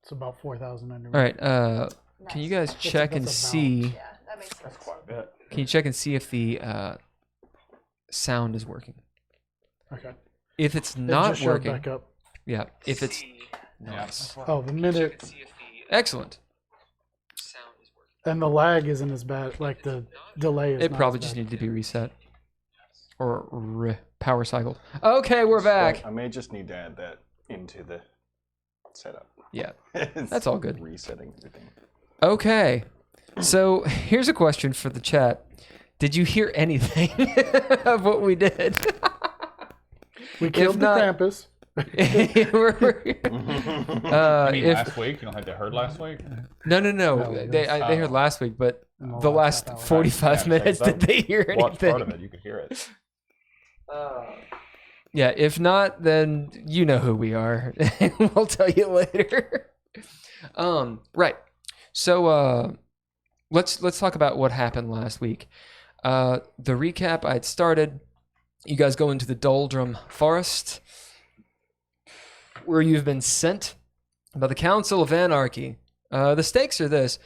It's about 4,000 under. All right. Can you guys check and see? Yeah, that makes sense. That's quite a bit. Can you check and see if the sound is working? Okay. If it's It not just showed working, back up. yeah. If it's Nice. Oh, the minute excellent. and the lag isn't as bad. Like the delay is. It not probably as just bad. needed to be reset or power cycled. Okay, we're back. I may just need to add that into the setup. Yeah, It's that's all good. Resetting everything. Okay, so here's a question for the chat. Did you hear anything of what we did? We killed the not- Krampus. You mean if, last week? You don't think they heard last week? no. No, They heard last week, but In the last half hour. 45 Yeah, minutes, because did they hear Watch part of anything? it. You could hear it. Yeah, if not, then you know who we are. We'll tell you later. Right. So let's talk about what happened last week. The recap I had started. You guys go into the Doldrum Forest, where you've been sent by the Council of Anarchy. The stakes are this: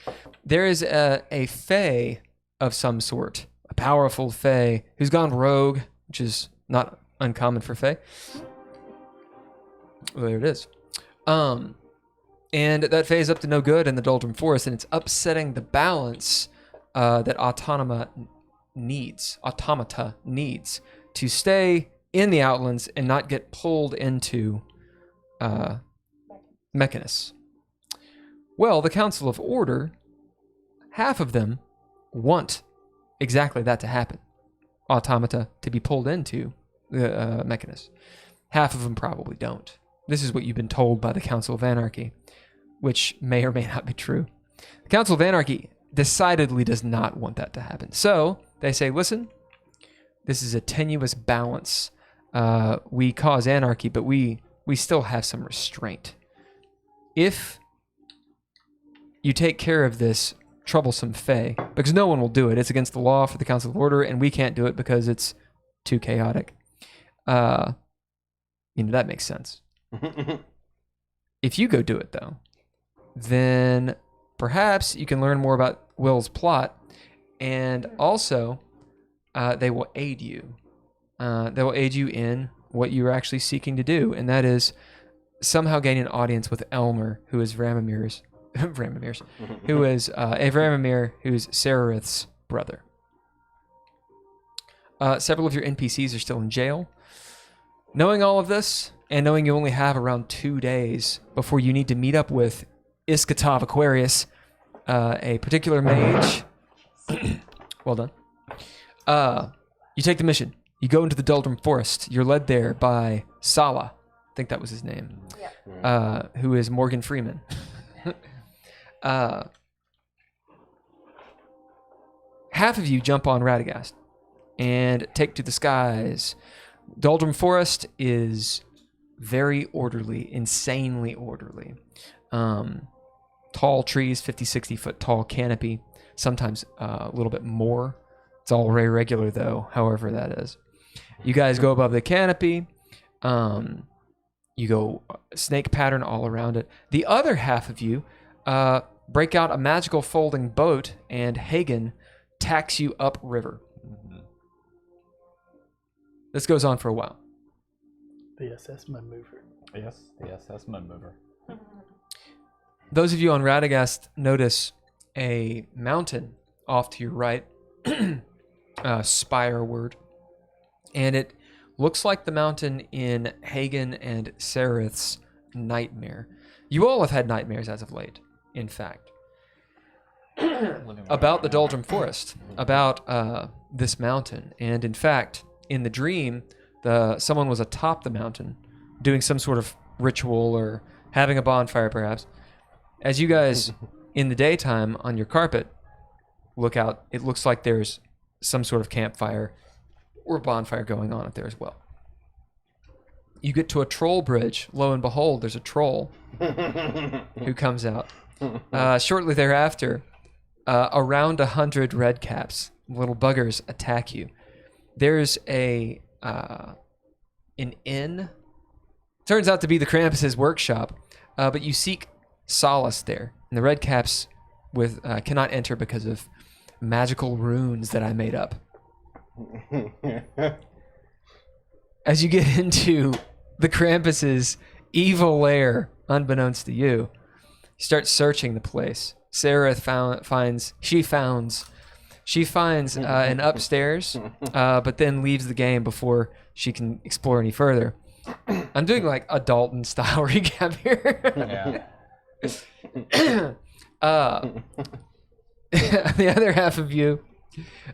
there is a fae of some sort, a powerful fae who's gone rogue, which is not uncommon for fae. Well, there it is. And that fae is up to no good in the Doldrum Forest, and it's upsetting the balance that automata needs to stay in the Outlands and not get pulled into Mechanus. Well, the Council of Order, half of them want exactly that to happen. Automata to be pulled into the Mechanus. Half of them probably don't. This is what you've been told by the Council of Anarchy, which may or may not be true. The Council of Anarchy decidedly does not want that to happen. So they say, listen, this is a tenuous balance. We cause anarchy, but we still have some restraint. If you take care of this troublesome fae, because no one will do it. It's against the law for the Council of Order, and we can't do it because it's too chaotic. That makes sense. If you go do it, though, then perhaps you can learn more about Will's plot, and also they will aid you. They will aid you in what you're actually seeking to do, and that is somehow gain an audience with Elmer, who is Ramimir's, who is Ramamir, who's Serarith's brother. Several of your NPCs are still in jail. Knowing all of this, and knowing you only have around 2 days before you need to meet up with Iskatov Aquarius, a particular mage. Well done. You take the mission. You go into the Doldrum Forest. You're led there by Sala. I think that was his name. Yeah. Who is Morgan Freeman. Half of you jump on Radagast and take to the skies. Doldrum Forest is very orderly, insanely orderly. Tall trees, 50, 60 foot tall canopy, sometimes a little bit more. It's all very regular though, however that is. You guys go above the canopy. You go snake pattern all around it. The other half of you break out a magical folding boat, and Hagen tacks you upriver. This goes on for a while. The assessment mover. Yes, the SS Mud Mover. Those of you on Radagast notice a mountain off to your right, spireward, and it looks like the mountain in Hagen and Sereth's nightmare. You all have had nightmares as of late, in fact, about the Doldrum Forest, about this mountain, and in fact, in the dream, someone was atop the mountain doing some sort of ritual or having a bonfire, perhaps. As you guys, in the daytime, on your carpet, look out, it looks like there's some sort of campfire or bonfire going on up there as well. You get to a troll bridge. Lo and behold, there's a troll who comes out. Shortly thereafter, around 100 red caps, little buggers, attack you. There's an inn. Turns out to be the Krampus's workshop, but you seek solace there. And the Redcaps cannot enter because of magical runes that I made up. As you get into the Krampus's evil lair, unbeknownst to you, you start searching the place. Sarah finds an upstairs, but then leaves the game before she can explore any further. I'm doing like a Dalton style recap here. The other half of you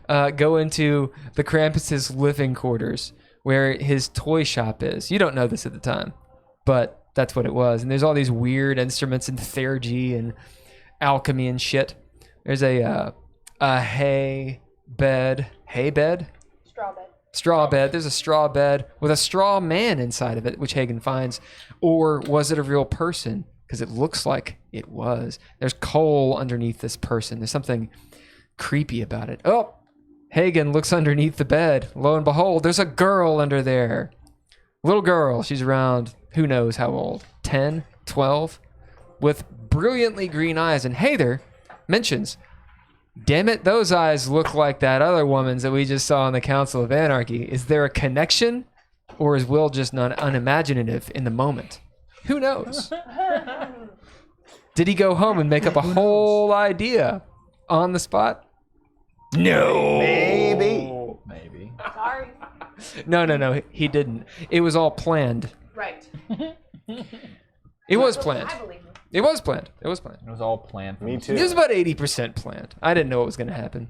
go into the Krampus's living quarters, where his toy shop is. You don't know this at the time, but that's what it was. And there's all these weird instruments and theurgy and alchemy and shit. There's a hay bed. Straw bed. There's a straw bed with a straw man inside of it, which Hagen finds. Or was it a real person? Because it looks like it was. There's coal underneath this person. There's something creepy about it. Oh, Hagen looks underneath the bed. Lo and behold, there's a girl under there. Little girl. She's around, who knows how old, 10, 12, with brilliantly green eyes. And Heather mentions, damn it, those eyes look like that other woman's that we just saw in the Council of Anarchy. Is there a connection? Or is Will just not unimaginative in the moment? Who knows? Did he go home and make up a whole idea on the spot? No. Maybe. Sorry. No. He didn't. It was all planned. Right. It was planned. I believe you. It was planned. It was all planned. Me It too. was about 80% planned. I didn't know what was going to happen.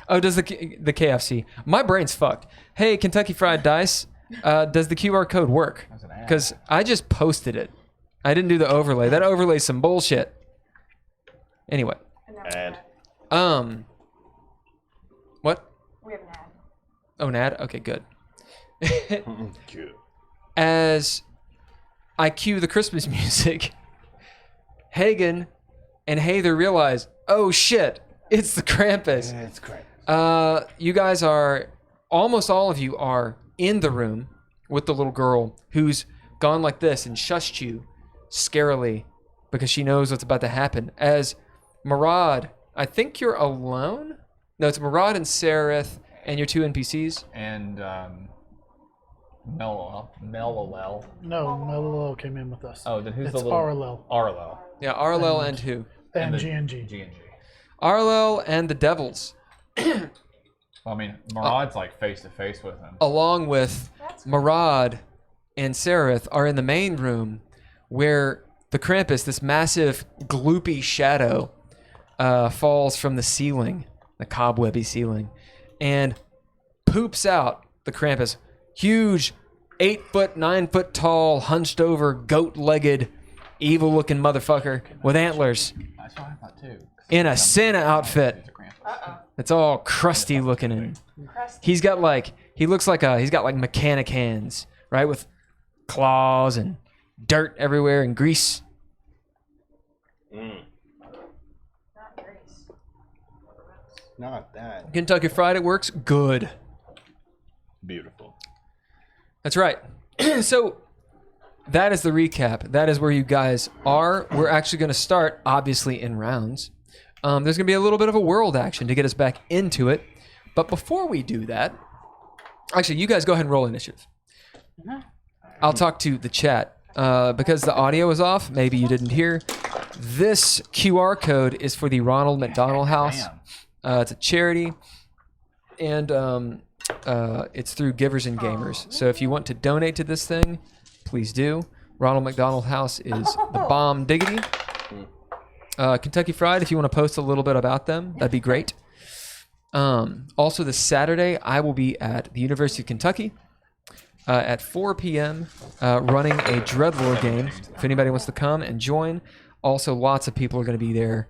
Oh, does the KFC? My brain's fucked. Hey, Kentucky Fried Dice, does the QR code work? Because I just posted it. I didn't do the overlay. That overlay's some bullshit. Anyway. Ad. What? We have an ad. Oh, an ad? Okay, good. Cute. As I cue the Christmas music, Hagen and Heather realize, oh shit, it's the Krampus. Yeah, it's great. You guys are, almost all of you are in the room with the little girl who's gone like this and shushed you scarily because she knows what's about to happen. As Murad, I think you're alone? No, it's Murad and Sereth and your two NPCs. And Melolel. No, Mello came in with us. Oh, then who's It's the little... Arlo Arlo. Yeah, Arlel and who? and the GNG. GNG. Arlel and the Devils, Well, I mean, Murad's like face to face with him. along with Murad and Sereth, are in the main room where the Krampus, this massive gloopy shadow, falls from the ceiling, the cobwebby ceiling, and poops out the Krampus. Huge, 8 foot, 9 foot tall, hunched over, goat-legged, evil-looking motherfucker with antlers That's what I thought too. in a Santa outfit. Uh-oh. It's all crusty looking and Crusty. he's got like he's got like mechanic hands, right, with claws and dirt everywhere and grease. Mm, Not Grace. not that Kentucky Fried, it works good. beautiful. That's right. So that is the recap. That is where you guys are. We're actually going to start, obviously, in rounds. There's going to be a little bit of a world action to get us back into it. But before we do that, actually, you guys go ahead and roll initiative. I'll talk to the chat. Because the audio is off, maybe you didn't hear. This QR code is for the Ronald McDonald House. It's a charity. And it's through Givers and Gamers. So if you want to donate to this thing, please do. Ronald McDonald House is the bomb diggity. Kentucky Fried, if you want to post a little bit about them, that'd be great. Also, this Saturday, I will be at the University of Kentucky at 4 p.m. Running a Dreadlord game. If anybody wants to come and join. Also, lots of people are going to be there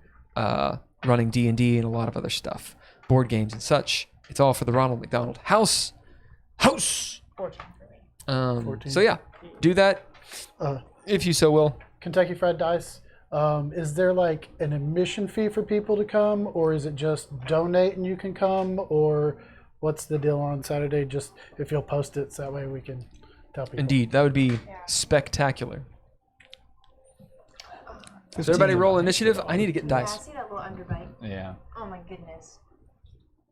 running D&D and a lot of other stuff. Board games and such. It's all for the Ronald McDonald House. 14 for me. 14. So yeah, do that if you so will. Kentucky Fried Dice. Is there like an admission fee for people to come, or is it just donate and you can come, or what's the deal on Saturday? Just if you'll post it, so that way we can tell people. Indeed, that would be spectacular. Does everybody roll initiative? I need to get Yeah, I dice. see that little underbite. Yeah. Oh my goodness.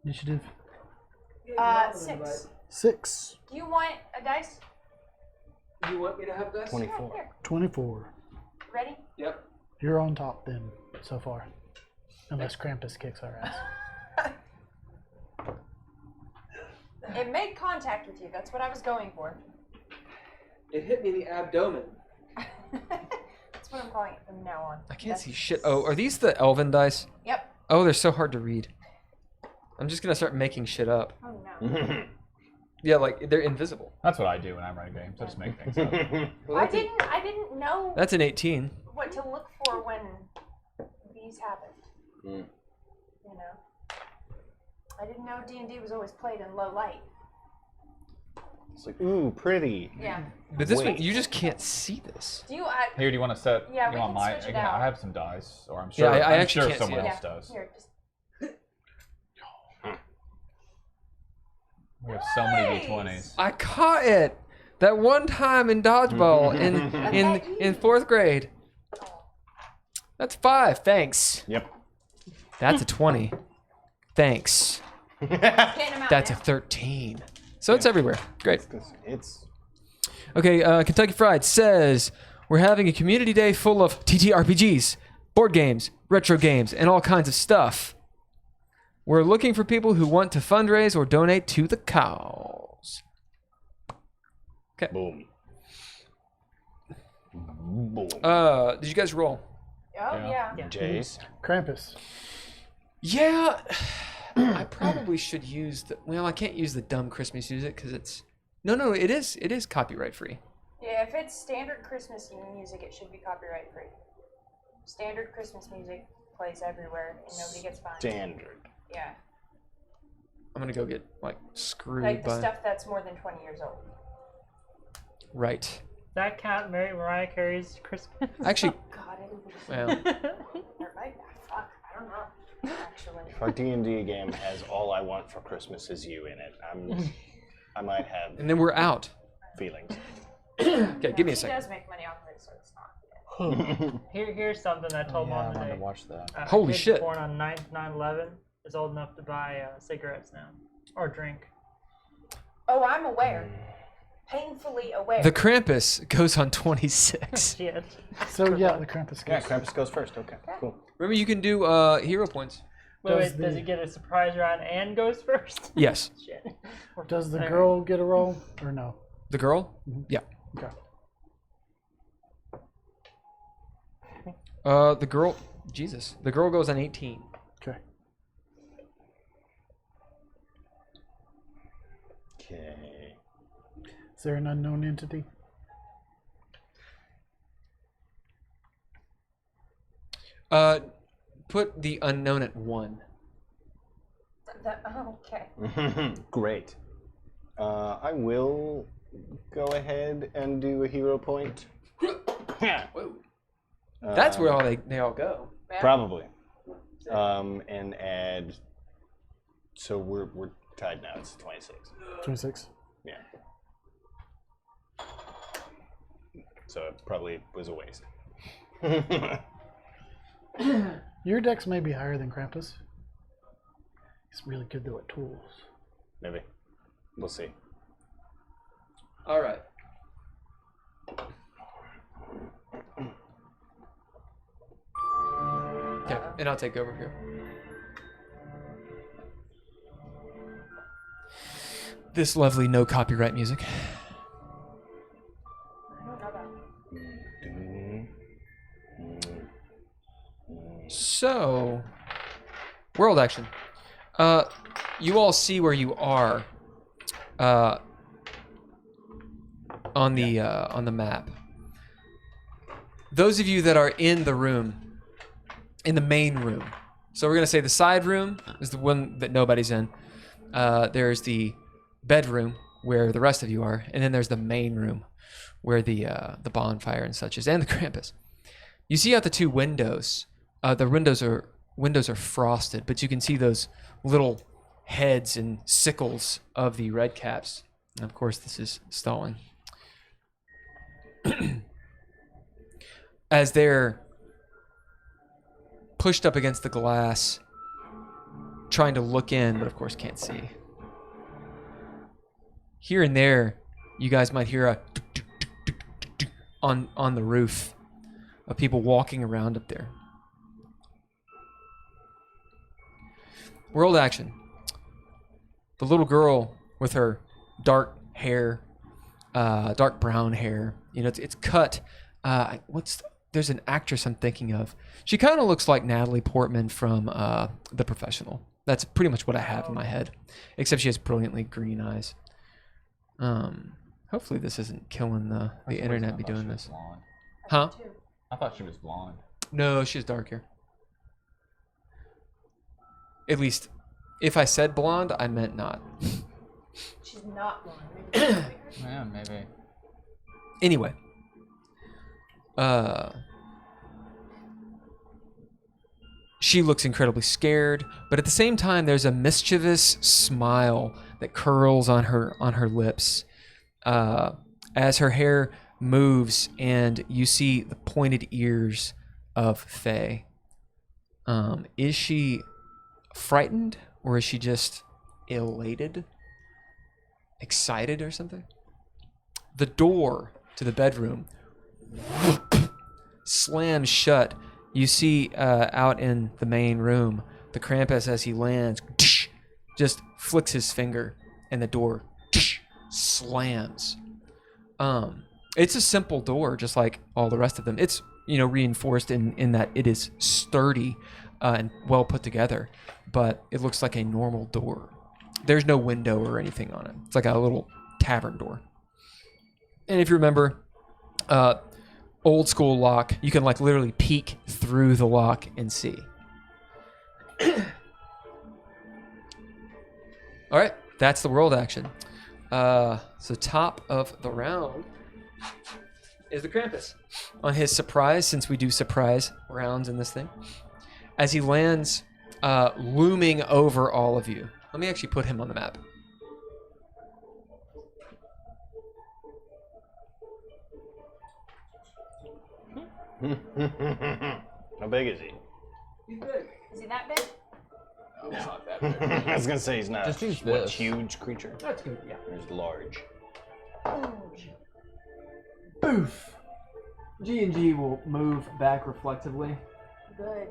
Initiative 6. 6. Do you want a dice? You want me to have dice? 24. Here. 24. Ready? Yep. You're on top then, so far. Unless Krampus kicks our ass. It made contact with you. That's what I was going for. It hit me in the abdomen. That's what I'm calling it from now on. I can't see shit. Oh, are these the elven dice? Yep. Oh, they're so hard to read. I'm just gonna start making shit up. Oh no. Yeah, like they're invisible. That's what I do when I'm writing games. I just make things up. I didn't know That's an 18. what to look for when these happened. Mm. You know. I didn't know D&D was always played in low light. It's like, ooh, pretty. Yeah. But this Wait. one, you just can't see this. Do you Here, do you want to set? Yeah, you we want can my? switch it again, out. I have some dice, or I'm sure. Yeah, I I'm actually sure can't someone see it. else does. Here, just We have so many Nice. d20s. I caught it that one time in dodgeball in 4th grade. That's 5. Thanks. Yep. That's a 20. Thanks. getting them out That's a now. 13. So it's everywhere. Great. It's Okay, Kentucky Fried says we're having a community day full of TTRPGs, board games, retro games, and all kinds of stuff. We're looking for people who want to fundraise or donate to the cause. boom. Boom. Did you guys roll? Oh Yeah. yeah. Jace. Krampus. Yeah, I probably should use the. Well, I can't use the dumb Christmas music because it's. No, it is copyright free. Yeah, if it's standard Christmas music, it should be copyright free. Standard Christmas music plays everywhere and nobody gets fined. Standard. Yeah. I'm gonna go get like screwed Like the by. stuff that's more than 20 years old. Right. That count Mariah Carey's Christmas? Actually, God, I didn't well, Or might fuck, I don't know. Actually. If our D&D game has "All I Want for Christmas Is You" in it, I might have and then we're out. feelings. Okay, give me a She second. does make money off of it, so it's not. Here's something I told Yeah, Mom I wanted today. to watch that. A Holy kid shit. Born on 9/11 is old enough to buy cigarettes now or drink. Oh, I'm aware. Painfully aware. The Krampus goes on 26. Shit. So yeah, the Krampus Yeah, goes. Krampus goes first. Okay, cool. Remember, you can do hero points. Wait, Does does the- he get a surprise round and goes first? Yes. Shit. Does the Alright. girl get a roll or no? The girl? Yeah. Okay. The girl. Jesus. The girl goes on 18. Okay. Okay. Is there an unknown entity? Put the unknown at 1. Oh, okay. Great. I will go ahead and do a hero point. That's where all they all go. Probably. And add. So we're tied now. It's 26. 26. Yeah. So it probably was a waste. Your dex may be higher than Krampus. He's really good though at tools. Maybe. We'll see. All right. Okay, and I'll take over here. This lovely no copyright music. I don't know that. So, world action. You all see where you are on the map. Those of you that are in the room, in the main room. So we're gonna say the side room is the one that nobody's in. There's the bedroom where the rest of you are, and then there's the main room where the bonfire and such is, and the Krampus. You see out the two windows. The windows are frosted, but you can see those little heads and sickles of the red caps. And of course, this is stalling. As they're pushed up against the glass, trying to look in, but of course can't see. Here and there, you guys might hear a on the roof of people walking around up there. World action. The little girl with her dark hair, dark brown hair. You know, it's cut. There's an actress I'm thinking of. She kind of looks like Natalie Portman from The Professional. That's pretty much what I have in my head, except she has brilliantly green eyes. Hopefully this isn't killing the internet. Be doing this, Blonde. huh? I thought she was blonde. No, she has dark hair. At least, if I said blonde, I meant not. She's not blonde. Maybe she's white. Yeah, maybe. Anyway, she looks incredibly scared, but at the same time, there's a mischievous smile that curls on her lips as her hair moves, and you see the pointed ears of Faye. Is she frightened, or is she just elated, excited, or something? The door to the bedroom slams shut. You see out in the main room, the Krampus, as he lands, just flicks his finger, and the door slams. It's a simple door, just like all the rest of them. It's, you know, reinforced in that it is sturdy and well put together, but it looks like a normal door. There's no window or anything on it. It's like a little tavern door. And if you remember, old school lock, you can like literally peek through the lock and see. All right, that's the world action. So top of the round is the Krampus. On his surprise, since we do surprise rounds in this thing, as he lands looming over all of you. Let me actually put him on the map. How big is he? Is he that big? I was gonna say he's not Just use a this. huge creature. That's good, yeah. He's large. Boof. G&G will move back reflectively Good.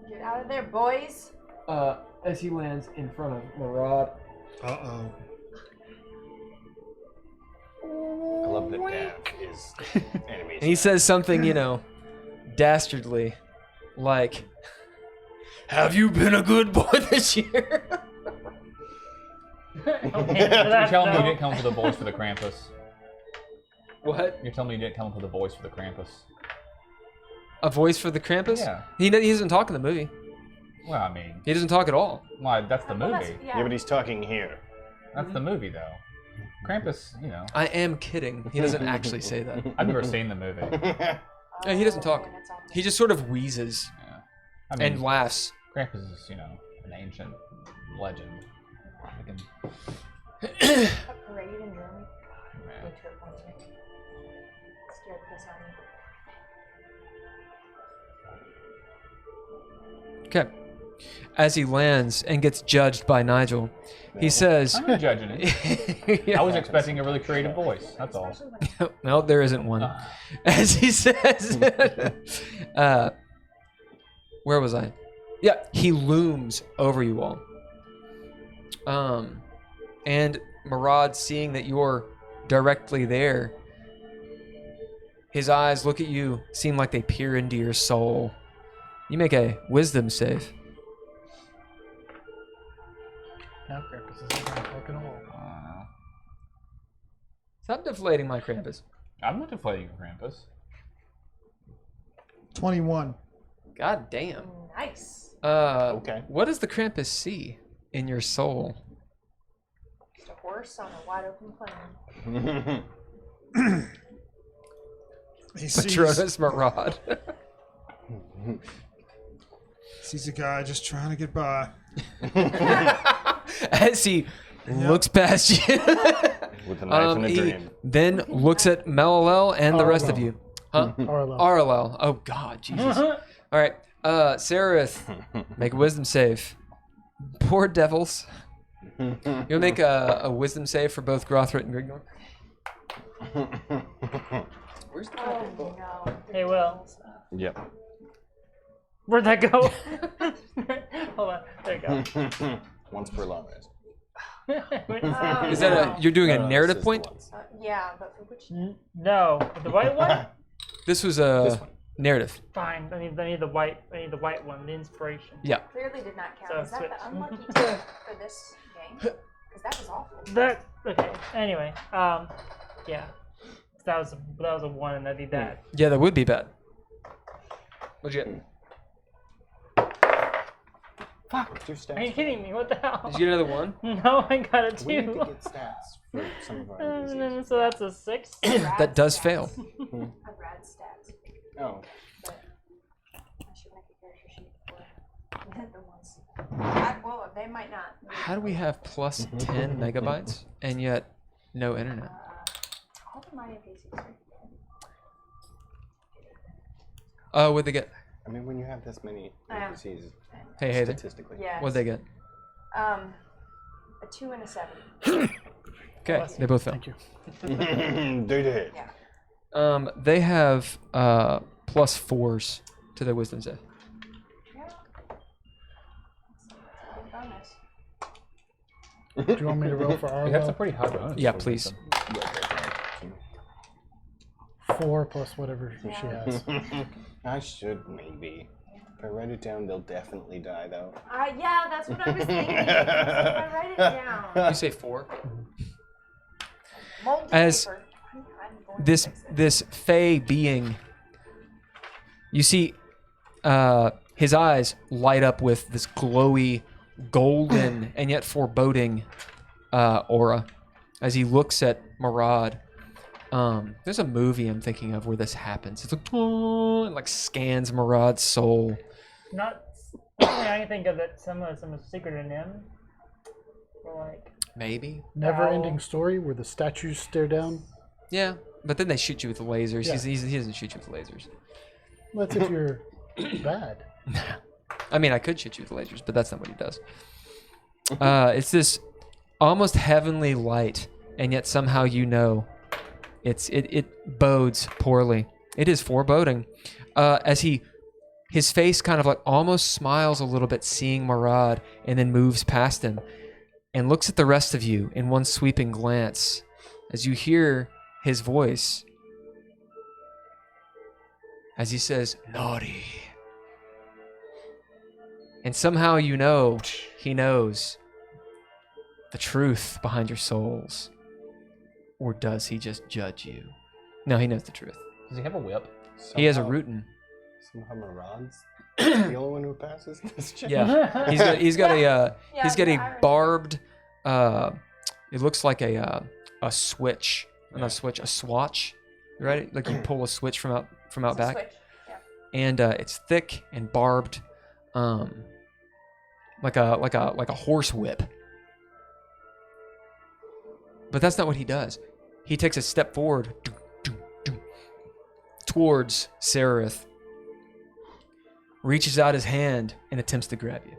Get out of there, boys. as he lands in front of Marad. Uh-oh. I love that Dav is enemy. And he says something, you know, dastardly, like, "Have you been a good boy this year?" You're telling me you didn't come up with a voice for the Krampus. What? You're telling me you didn't come up with a voice for the Krampus. A voice for the Krampus? Yeah. He doesn't talk in the movie. Well, I mean, He doesn't talk at all. why? That's the Well, movie. Yeah, but he's talking here. That's the movie, though. Krampus, you know. I am kidding. He doesn't actually say that. I've never seen the movie. No, he doesn't talk. man, it's awesome. He just sort of wheezes Yeah. I mean, and laughs. Krampus is, you know, an ancient legend. Fucking- A parade in Germany. man. Went to it one year. Scared the piss out of me. Okay. As he lands and gets judged by Nigel, he says, I'm not judging it. I was expecting a really creative voice. That's all. Especially when no, there isn't one. As he says, where was I? Yeah, he looms over you all. And Marad, seeing that you're directly there, his eyes look at you, seem like they peer into your soul. You make a wisdom save. Now Krampus is going to fucking wall. I don't know. Stop deflating my Krampus. I'm not deflating Krampus. 21. God damn. nice. Okay. What does the Krampus see in your soul? Just a horse on a wide open plain. He sees, Patronus Marad. sees a guy just trying to get by. As he looks past you. With a knife and a he dream. then looks at Melilel and the rest of Arlo. you. Huh? Arlo. Arlo. Oh, God, Jesus. All right. Seraph, make a wisdom save. Poor devils. You'll make a wisdom save for both Grothrit and Grignor. Where's the Oh no. Hey, Will. Yep. Where'd that go? Hold on. There you go. Once per long rest. Is that you're doing No, a no, it's narrative just point? once. Yeah, but for which? No, the white one. This was This a one. narrative. Fine. I need the white. I need the white one. The inspiration. Yeah. Clearly did not count. So Is that switch. the unlucky tip for this game? Because that was awful. That okay. Anyway, yeah. That was a one, and that'd be bad. Yeah, that would be bad. What'd you get? Fuck. Two stats. Are you kidding me? What the hell? Did you get another one? No, I got a We need to two. get stats for some of our NPCs. So that's a 6. That does fail. A rad stats. Oh. But I should make a character sheet for the ones. Well, they might not. How do we have plus 10 megabytes and yet no internet? All of my NPCs are. Oh, what'd they get? I mean, when you have this many NPCs, Hey, hey there. statistically. Yeah. What'd they get? A 2 and a 7. Okay, they both fail. Thank you. They did. Yeah. They have plus 4s to their wisdom save. Yeah. Bonus. Do you want me to roll for We have some Arlo? pretty high bonus. Yeah, for please. wisdom. 4 plus whatever she has. I should maybe. If I write it down, they'll definitely die though. Yeah, that's what I was thinking. If I write it down. You say 4? Mold As paper. I'm going to fix it. This fey being, you see his eyes light up with this glowy, golden, and yet foreboding aura as he looks at Marad. There's a movie I'm thinking of where this happens. It's like, oh, and like scans Marad's soul. Not. I can think of that. Some secret in him. Or like. Maybe. Never-ending story where the statues stare down. Yeah, but then they shoot you with the lasers. Yeah. He doesn't shoot you with lasers. That's if you're bad. I mean, I could shoot you with lasers, but that's not what he does. It's this almost heavenly light, and yet somehow you know it bodes poorly. It is foreboding. As his face kind of like almost smiles a little bit, seeing Marad, and then moves past him and looks at the rest of you in one sweeping glance as you hear his voice as he says, "Naughty." And somehow you know he knows the truth behind your souls. Or does he just judge you? No, he knows the truth. Does he have a whip? He has a Somehow- Rootin. Somehow Marad's the only one who passes this check. Yeah, he's got Yeah, a I remember. barbed. It looks like a switch, not a switch, a swatch, right? Like you pull a switch from out It's a back, switch. Yeah. and it's thick and barbed, like a horse whip. But that's not what he does. He takes a step forward towards Seraph, reaches out his hand, and attempts to grab you.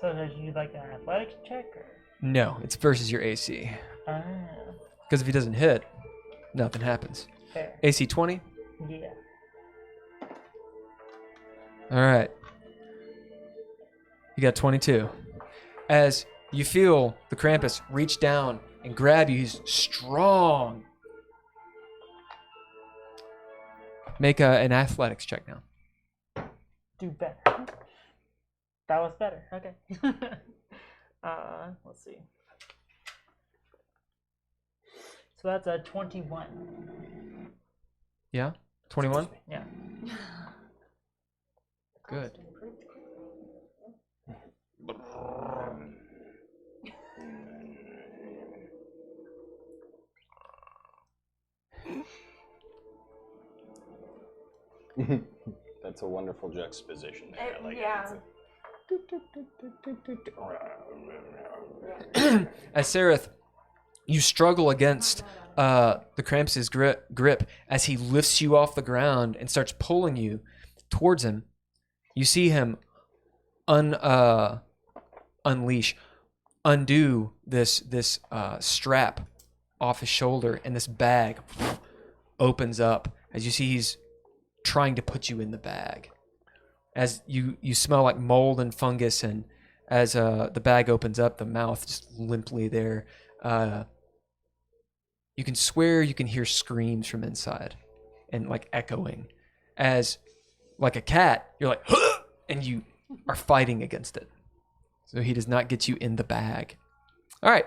So does you like an athletics check or? No, it's versus your AC. Ah, Because if he doesn't hit, nothing happens. fair. AC 20? Yeah. All right. You got 22. As you feel the Krampus reach down and grab you, he's strong. Make an athletics check now. Do better. That was better. Okay. Let's see. So that's a 21. Yeah? 21? Yeah. Good. That's a wonderful juxtaposition there. I like Yeah. it. As Seraph, you struggle against the Krampus's grip as he lifts you off the ground and starts pulling you towards him. You see him undo this strap off his shoulder, and this bag opens up as you see he's trying to put you in the bag. As you smell like mold and fungus, and as the bag opens up, the mouth just limply there. You can swear you can hear screams from inside and like echoing. As like a cat, you're like, huh! And you are fighting against it. So he does not get you in the bag. All right.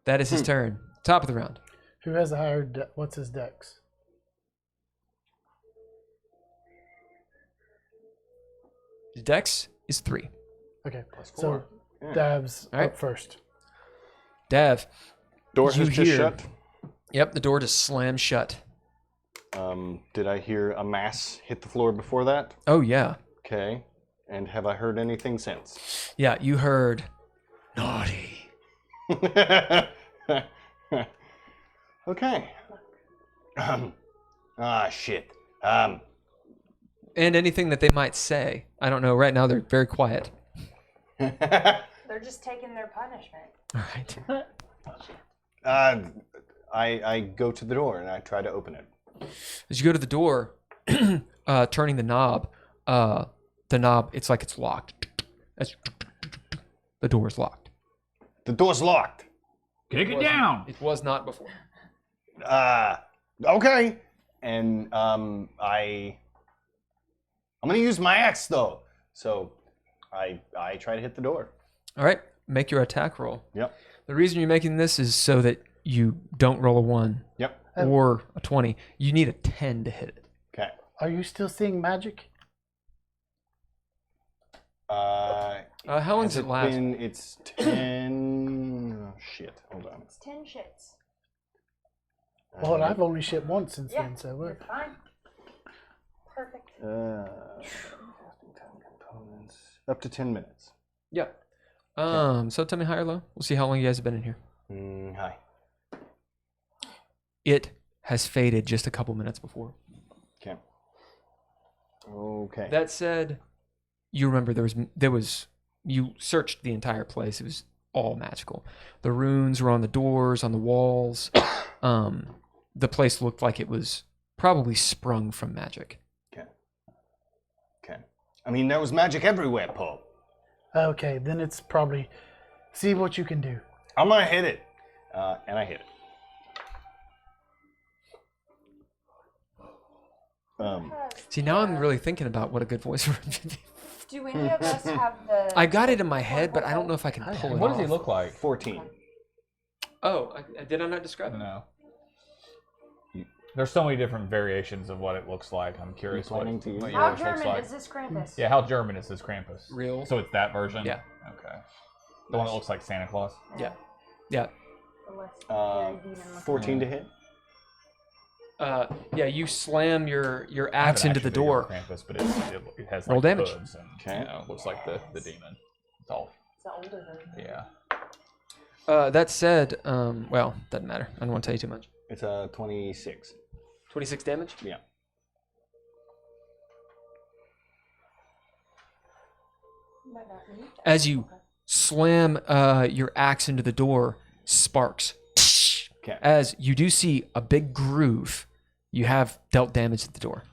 That is his turn. Top of the round. Who has a higher? What's his dex? His dex is 3. Okay, so four. Dav's All right. up first. Dav. Door You has just hear- shut. Yep, the door just slammed shut. Did I hear a mass hit the floor before that? Oh, yeah. Okay. And have I heard anything since? Yeah, you heard naughty. Okay. Shit. And anything that they might say. I don't know. Right now, they're very quiet. They're just taking their punishment. All right. I go to the door and I try to open it. As you go to the door, turning the knob, it's like it's locked. The door is locked. The door's locked. Kick it down. It was not before. Okay. And I'm gonna use my axe though. So I try to hit the door. All right, make your attack roll. Yep. The reason you're making this is so that you don't roll a 1 Yep. or a 20. You need a 10 to hit it. Okay. Are you still seeing magic? How long does it last? It's 10. Oh, shit. Hold on. It's 10 shits. Well, I've only shipped once since Yeah, then, so you're what? fine. Perfect. Components. Up to 10 minutes. Yeah. So tell me high or low. We'll see how long you guys have been in here. Hi. It has faded just a couple minutes before. Okay. Okay. That said, you remember you searched the entire place. It was all magical. The runes were on the doors, on the walls. The place looked like it was probably sprung from magic. Okay. Okay. I mean, there was magic everywhere, Paul. Okay, then it's probably see what you can do. I'm gonna hit it. And I hit it. See, now I'm really thinking about what a good voice would be. Do any of us have the? I got it in my head, but I don't know if I can pull it What off. does he look like? 14. Oh, did I not describe it? No. There's so many different variations of what it looks like. I'm curious what planning to use what it? How yours looks German like. is this Krampus? Yeah, how German is this Krampus? Real. So it's that version? Yeah. Okay. The one that looks like Santa Claus? Yeah. Yeah. The less very demon looking. 14 to hit. Yeah, you slam your I have axe an into the action figure of door. Krampus, but it has Roll like damage. hooves and Okay. you know, looks like the demon. It's all It's the older version. yeah. That said, well, doesn't matter. I don't want to tell you too much. It's 26. 26 damage? Yeah. Might not need that. As you slam your axe into the door, sparks. Okay. As you do see a big groove, you have dealt damage at the door.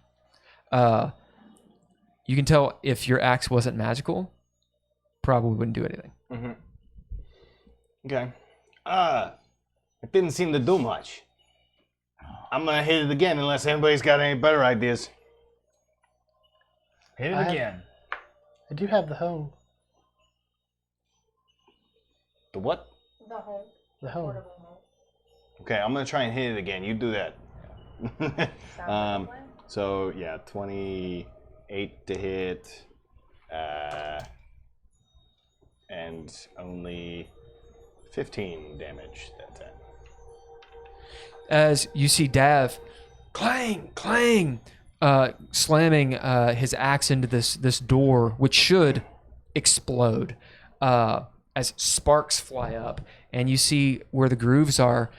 You can tell if your axe wasn't magical, probably wouldn't do anything. Mm-hmm. Okay. It didn't seem to do much. I'm gonna hit it again unless anybody's got any better ideas. Hit it I have- again. I do have the hoe. The what? The whole The hoe. portable mode. Okay, I'm gonna try and hit it again. You do that. Sounds like a plan. So yeah, 28 to hit, and only 15 damage that time. As you see Dav, clang, clang, slamming his axe into this door, which should explode. As sparks fly up, and you see where the grooves are,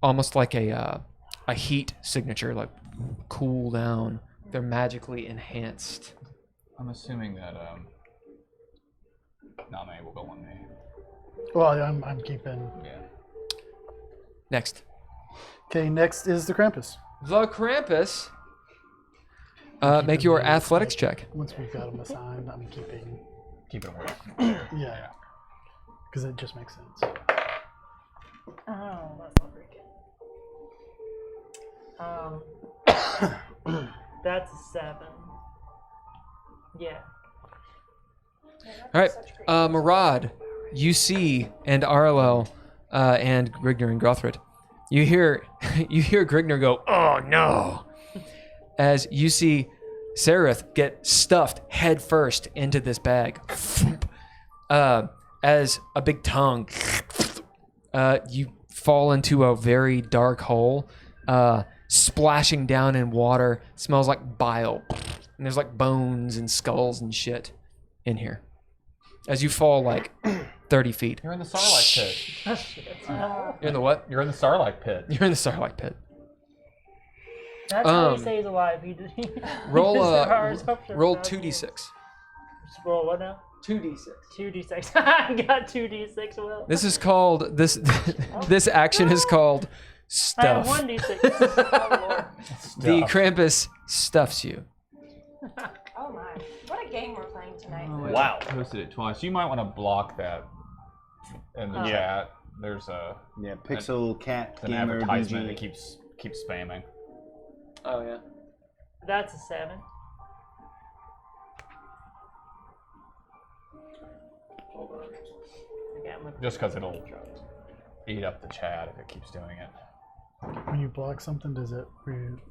almost like a heat signature, like cool down. They're magically enhanced I'm assuming that Name will go on me. Well, I'm keeping. Yeah. Next. Okay, next is the Krampus. The Krampus. Make your athletics check. Once we've got them assigned, I'm keeping. Keep it away. Yeah. Because it just makes sense. Oh, that's not very good. That's a 7. Yeah. All right, Marad, you see, and Arlo, and Grigner and Grothrid, you hear Grigner go, "Oh no!" as you see Sereth get stuffed head first into this bag. As a big tongue, you fall into a very dark hole, splashing down in water. It smells like bile, and there's like bones and skulls and shit in here. As you fall like 30 feet. You're in the Sarlacc pit. You're in the what? You're in the Sarlacc pit. You're in the Sarlacc pit. That's how he stays alive. He Roll roll 2d6. Roll what now? 2d6. 2d6. I got 2d6. Well, This is called this action is called I have stuff. 1d6. Oh, Lord. The Krampus stuffs you. Oh my. What a game we're playing tonight. Wow. I posted it twice. You might want to block that in the chat. There's Yeah, Pixel Cat an Gamer advertisement BG. that keeps spamming. Oh yeah. That's a 7. Okay, I'm looking. Just because it'll eat up the chat if it keeps doing it. When you block something, does it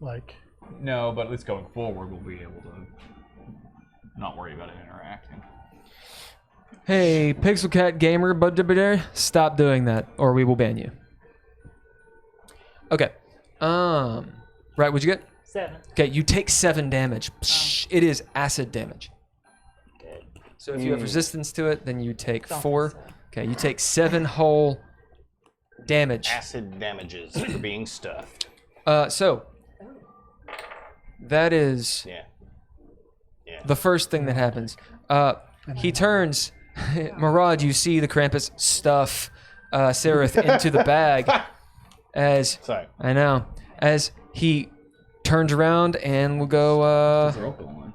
like? No, but at least going forward, we'll be able to not worry about it interacting. Hey, Pixel Cat Gamer, stop doing that, or we will ban you. Okay. Right, what'd you get? 7. Okay, you take 7 damage. Psh, it is acid damage. Good. So if you have resistance to it, then you take Don't 4. think so. Okay, you take 7 whole damage. Acid damages for being stuffed. So that is Yeah. Yeah. the first thing that happens. He turns. Marad, you see the Krampus stuff Sereth into the bag as Sorry. I know as he turns around and will go.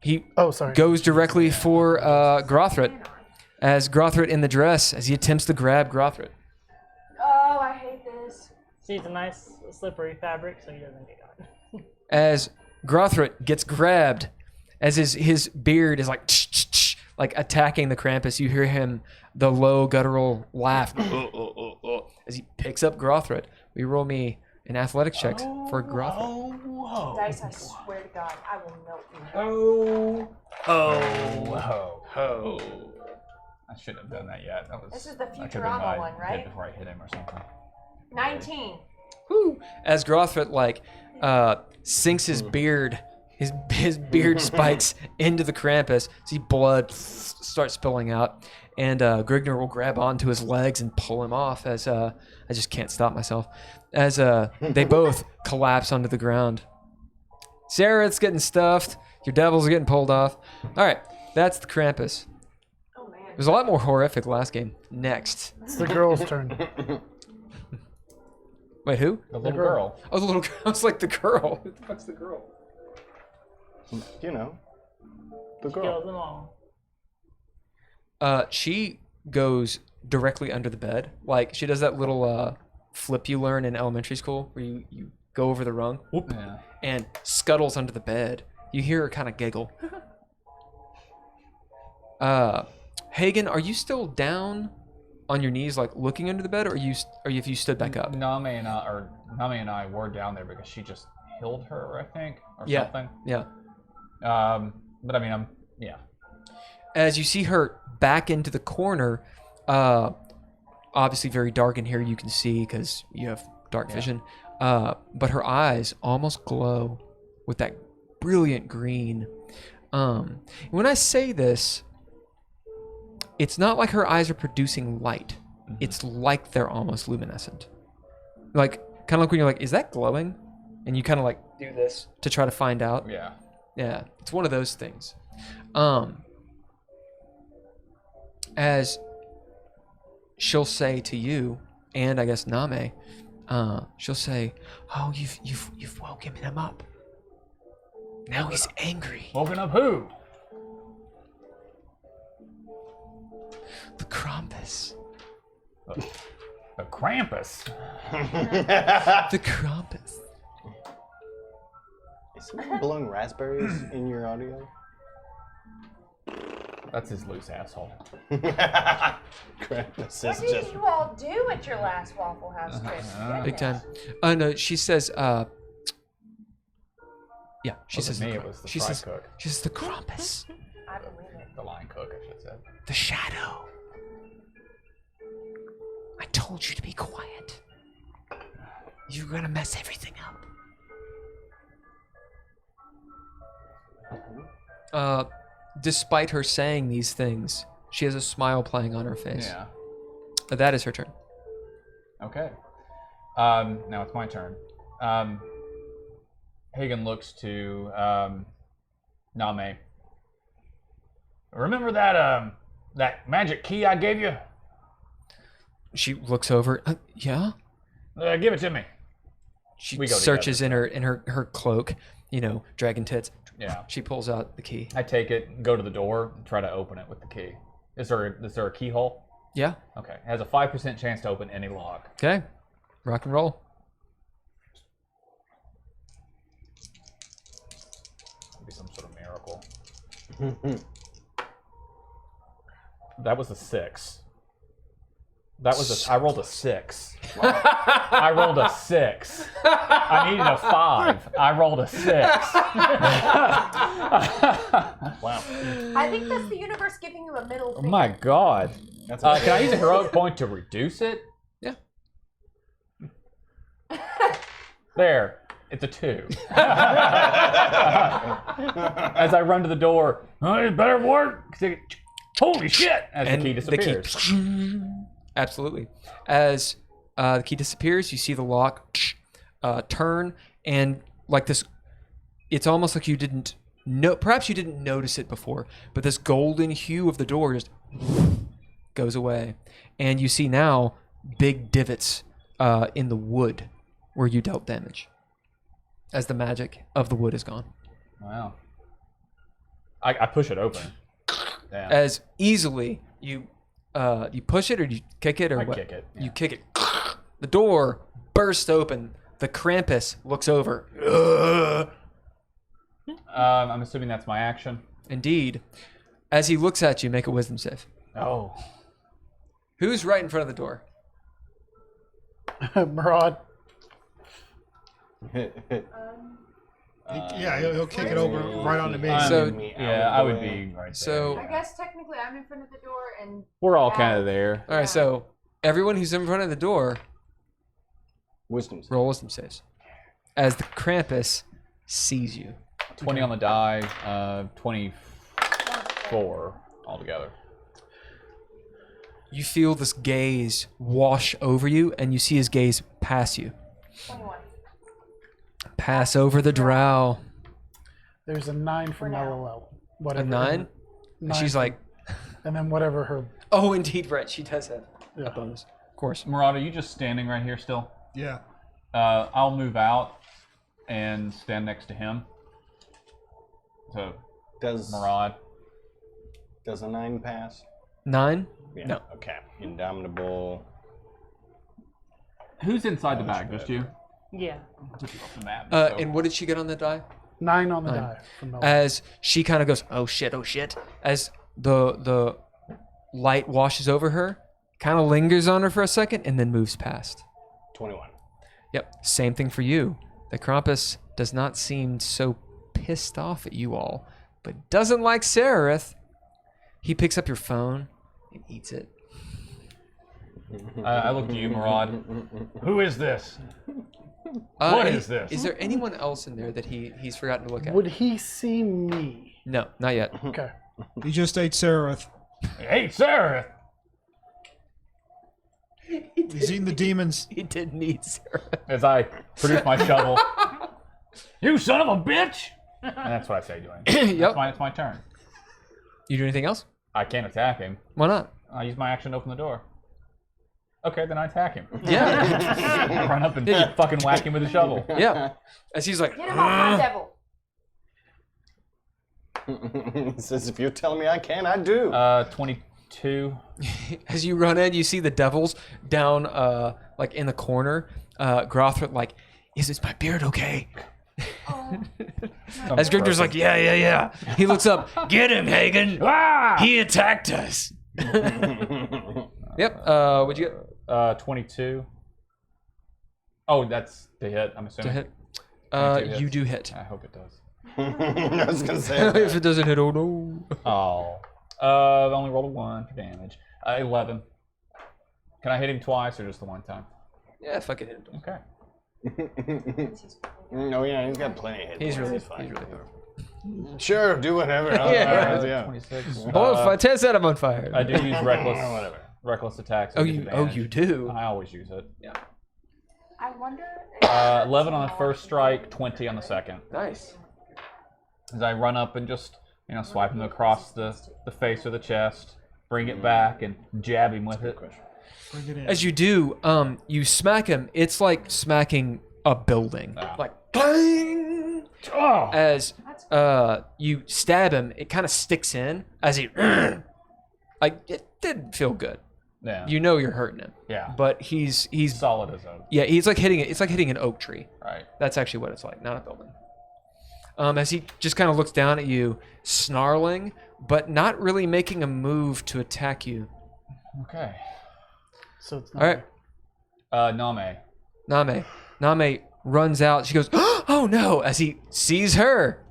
He Oh, sorry. goes directly for Grothrit as Grothrit in the dress as he attempts to grab Grothrit. Oh, I hate this. See, it's a nice slippery fabric, so he doesn't get caught. As Grothrit gets grabbed, as his beard is like attacking the Krampus, you hear him the low guttural laugh as he picks up Grothrit. We roll me an athletics check for Grothrit. Dice, I swear to God, I will melt you. Oh. I shouldn't have done that yet. That was. This is the that could've been Futurama my one, hit right? Before I hit him or something. 19. Woo! As Grothrit sinks his beard, his beard spikes into the Krampus. See blood starts spilling out, and Grigner will grab onto his legs and pull him off. As I just can't stop myself. As they both collapse onto the ground. Sarah's getting stuffed. Your devils are getting pulled off. All right, that's the Krampus. Oh man. It was a lot more horrific last game. Next. It's the girl's turn. Wait, who? The little girl. girl. Oh, the little girl. I was like, the girl. Who the fuck's the girl? You know, the Kills girl. them all. She goes directly under the bed. Like, she does that little flip you learn in elementary school where you go over the rung whoop, Yeah. and scuttles under the bed. You hear her kind of giggle. Hagen, are you still down on your knees, like looking under the bed, or have you stood back up? Nami and I were down there because she just healed her, I think, or Yeah. something. Yeah. But I mean, yeah. As you see her back into the corner, obviously very dark in here, you can see because you have dark vision, but her eyes almost glow with that brilliant green. When I say this, it's not like her eyes are producing light. It's like they're almost luminescent. Like, kind of like when you're like, is that glowing? And you kind of like do this to try to find out. Yeah. Yeah, it's one of those things. As she'll say to you, and I guess Name, she'll say, "Oh, you've woken him up. Now he's angry. Woken up who? The Krampus. The Krampus. The Krampus." Is someone blowing raspberries in your audio? That's his loose asshole. Krampus What is did just. you all do at your last Waffle House trip? Big time. Goodness. No, she says, yeah, she Wasn't says me, the it Kramp- was the she fry says, cook. she says the Krampus, I believe it. The line cook, I should say. the shadow. I told you to be quiet. You're gonna mess everything up. Despite her saying these things, she has a smile playing on her face. Yeah. That is her turn. Okay. Now it's my turn. Hagen looks to Name. Remember that magic key I gave you? She looks over. Yeah. Give it to me. She We go searches together. in her cloak. You know, dragon tits. Yeah. She pulls out the key. I take it, go to the door, and try to open it with the key. Is there a keyhole? Yeah. Okay. It has a 5% chance to open any lock. Okay. Rock and roll. It'd be some sort of miracle. That was a 6. I rolled a 6. I rolled a 6. I needed a 5. I rolled a 6. Wow. I think that's the universe giving you a middle Oh finger. my god. That's Can I use a heroic point to reduce it? Yeah. There. It's a 2. As I run to the door, oh, it better work. Holy shit! As the key disappears. Absolutely. As the key disappears, you see the lock turn, and like this, it's almost like you didn't know. Perhaps you didn't notice it before, but this golden hue of the door just goes away, and you see now big divots in the wood where you dealt damage, as the magic of the wood is gone. Wow. I push it open. Damn. As easily you push it or you kick it or I what? kick it, You yeah. kick it. The door bursts open. The Krampus looks over. I'm assuming that's my action. Indeed. As he looks at you, make a wisdom save. Oh. Who's right in front of the door? Murad. Yeah, he'll kick it over right onto me. So- Yeah, I would be right there. So, I guess technically I'm in front of the door and We're all kind of there. all right. So everyone who's in front of the door, Wisdom. roll wisdom saves. As the Krampus sees you. 20 on the die, 24 altogether. You feel this gaze wash over you, and you see his gaze pass you. 21. Pass over the drow. There's a 9 for For now. Mello. Whatever. A 9? And she's for- like, and then whatever her. oh, indeed, right. She does have Yeah. a bonus. Of course. Murad, are you just standing right here still? Yeah. I'll move out and stand next to him. So, Does Murad. does a 9 pass? 9? Yeah. No. Okay. Indomitable. Who's inside the bag? Just you? Yeah. Took you off the map. And what did she get on the die? 9 on the 9. die from Mello. As she kind of goes, oh shit, as the light washes over her, kind of lingers on her for a second, and then moves past. 21. Yep, same thing for you. The Krampus does not seem so pissed off at you all, but doesn't like Sereth. He picks up your phone and eats it. I look to you, Murad. Who is this? What is this? Is there anyone else in there that he's forgotten to look at? Would he see me? No, not yet. Okay. He just ate Seraph. Hey, Sarah! He's eating the demons. He didn't eat Sereth. As I produce my shovel. You son of a bitch! And that's what I say doing. Yep. It's my turn. You do anything else? I can't attack him. Why not? I use my action to open the door. Okay, then I attack him. Yeah. I run up and fucking whack him with a shovel. Yeah. As he's like, Get him off my devil. He says, if you tell me I can, I do. 22. as you run in, you see the devils down, like in the corner. Grothric, like, is this my beard okay? As Grimdar's like, yeah. He looks up, get him, Hagen. He attacked us. Yep. What'd you get? 22. Oh, that's the hit, I'm assuming. To hit. 22 hits. You do hit. I hope it does. I was going to say If that. it doesn't hit, oh no. Oh. I only rolled a 1 for damage. 11. Can I hit him twice or just the one time? Yeah, fucking hit him. Okay. No, yeah, he's got plenty of hit He's points. really fine. powerful. Sure, do whatever. Yeah. 26. Tess said I'm on fire. I do use Whatever. reckless attacks. Oh, with you advantage. do. I always use it. I wonder. 11 on the first strike, 20 on the second. Nice. As I run up and just, swipe him across the face or the chest, bring it back, and jab him with it. Bring it in. As you do, you smack him. It's like smacking a building. Ah. Like, bang! Oh! As you stab him, it kind of sticks in. As he, like, it didn't feel good. Yeah. You know you're hurting him, Yeah. but he's Solid as oak. yeah, he's like hitting it. It's like hitting an oak tree. Right. That's actually what it's like, not a building. As he just kind of looks down at you, snarling, but not really making a move to attack you. Okay. So it's not. All right, Name. Name runs out. She goes, "Oh no!" As he sees her.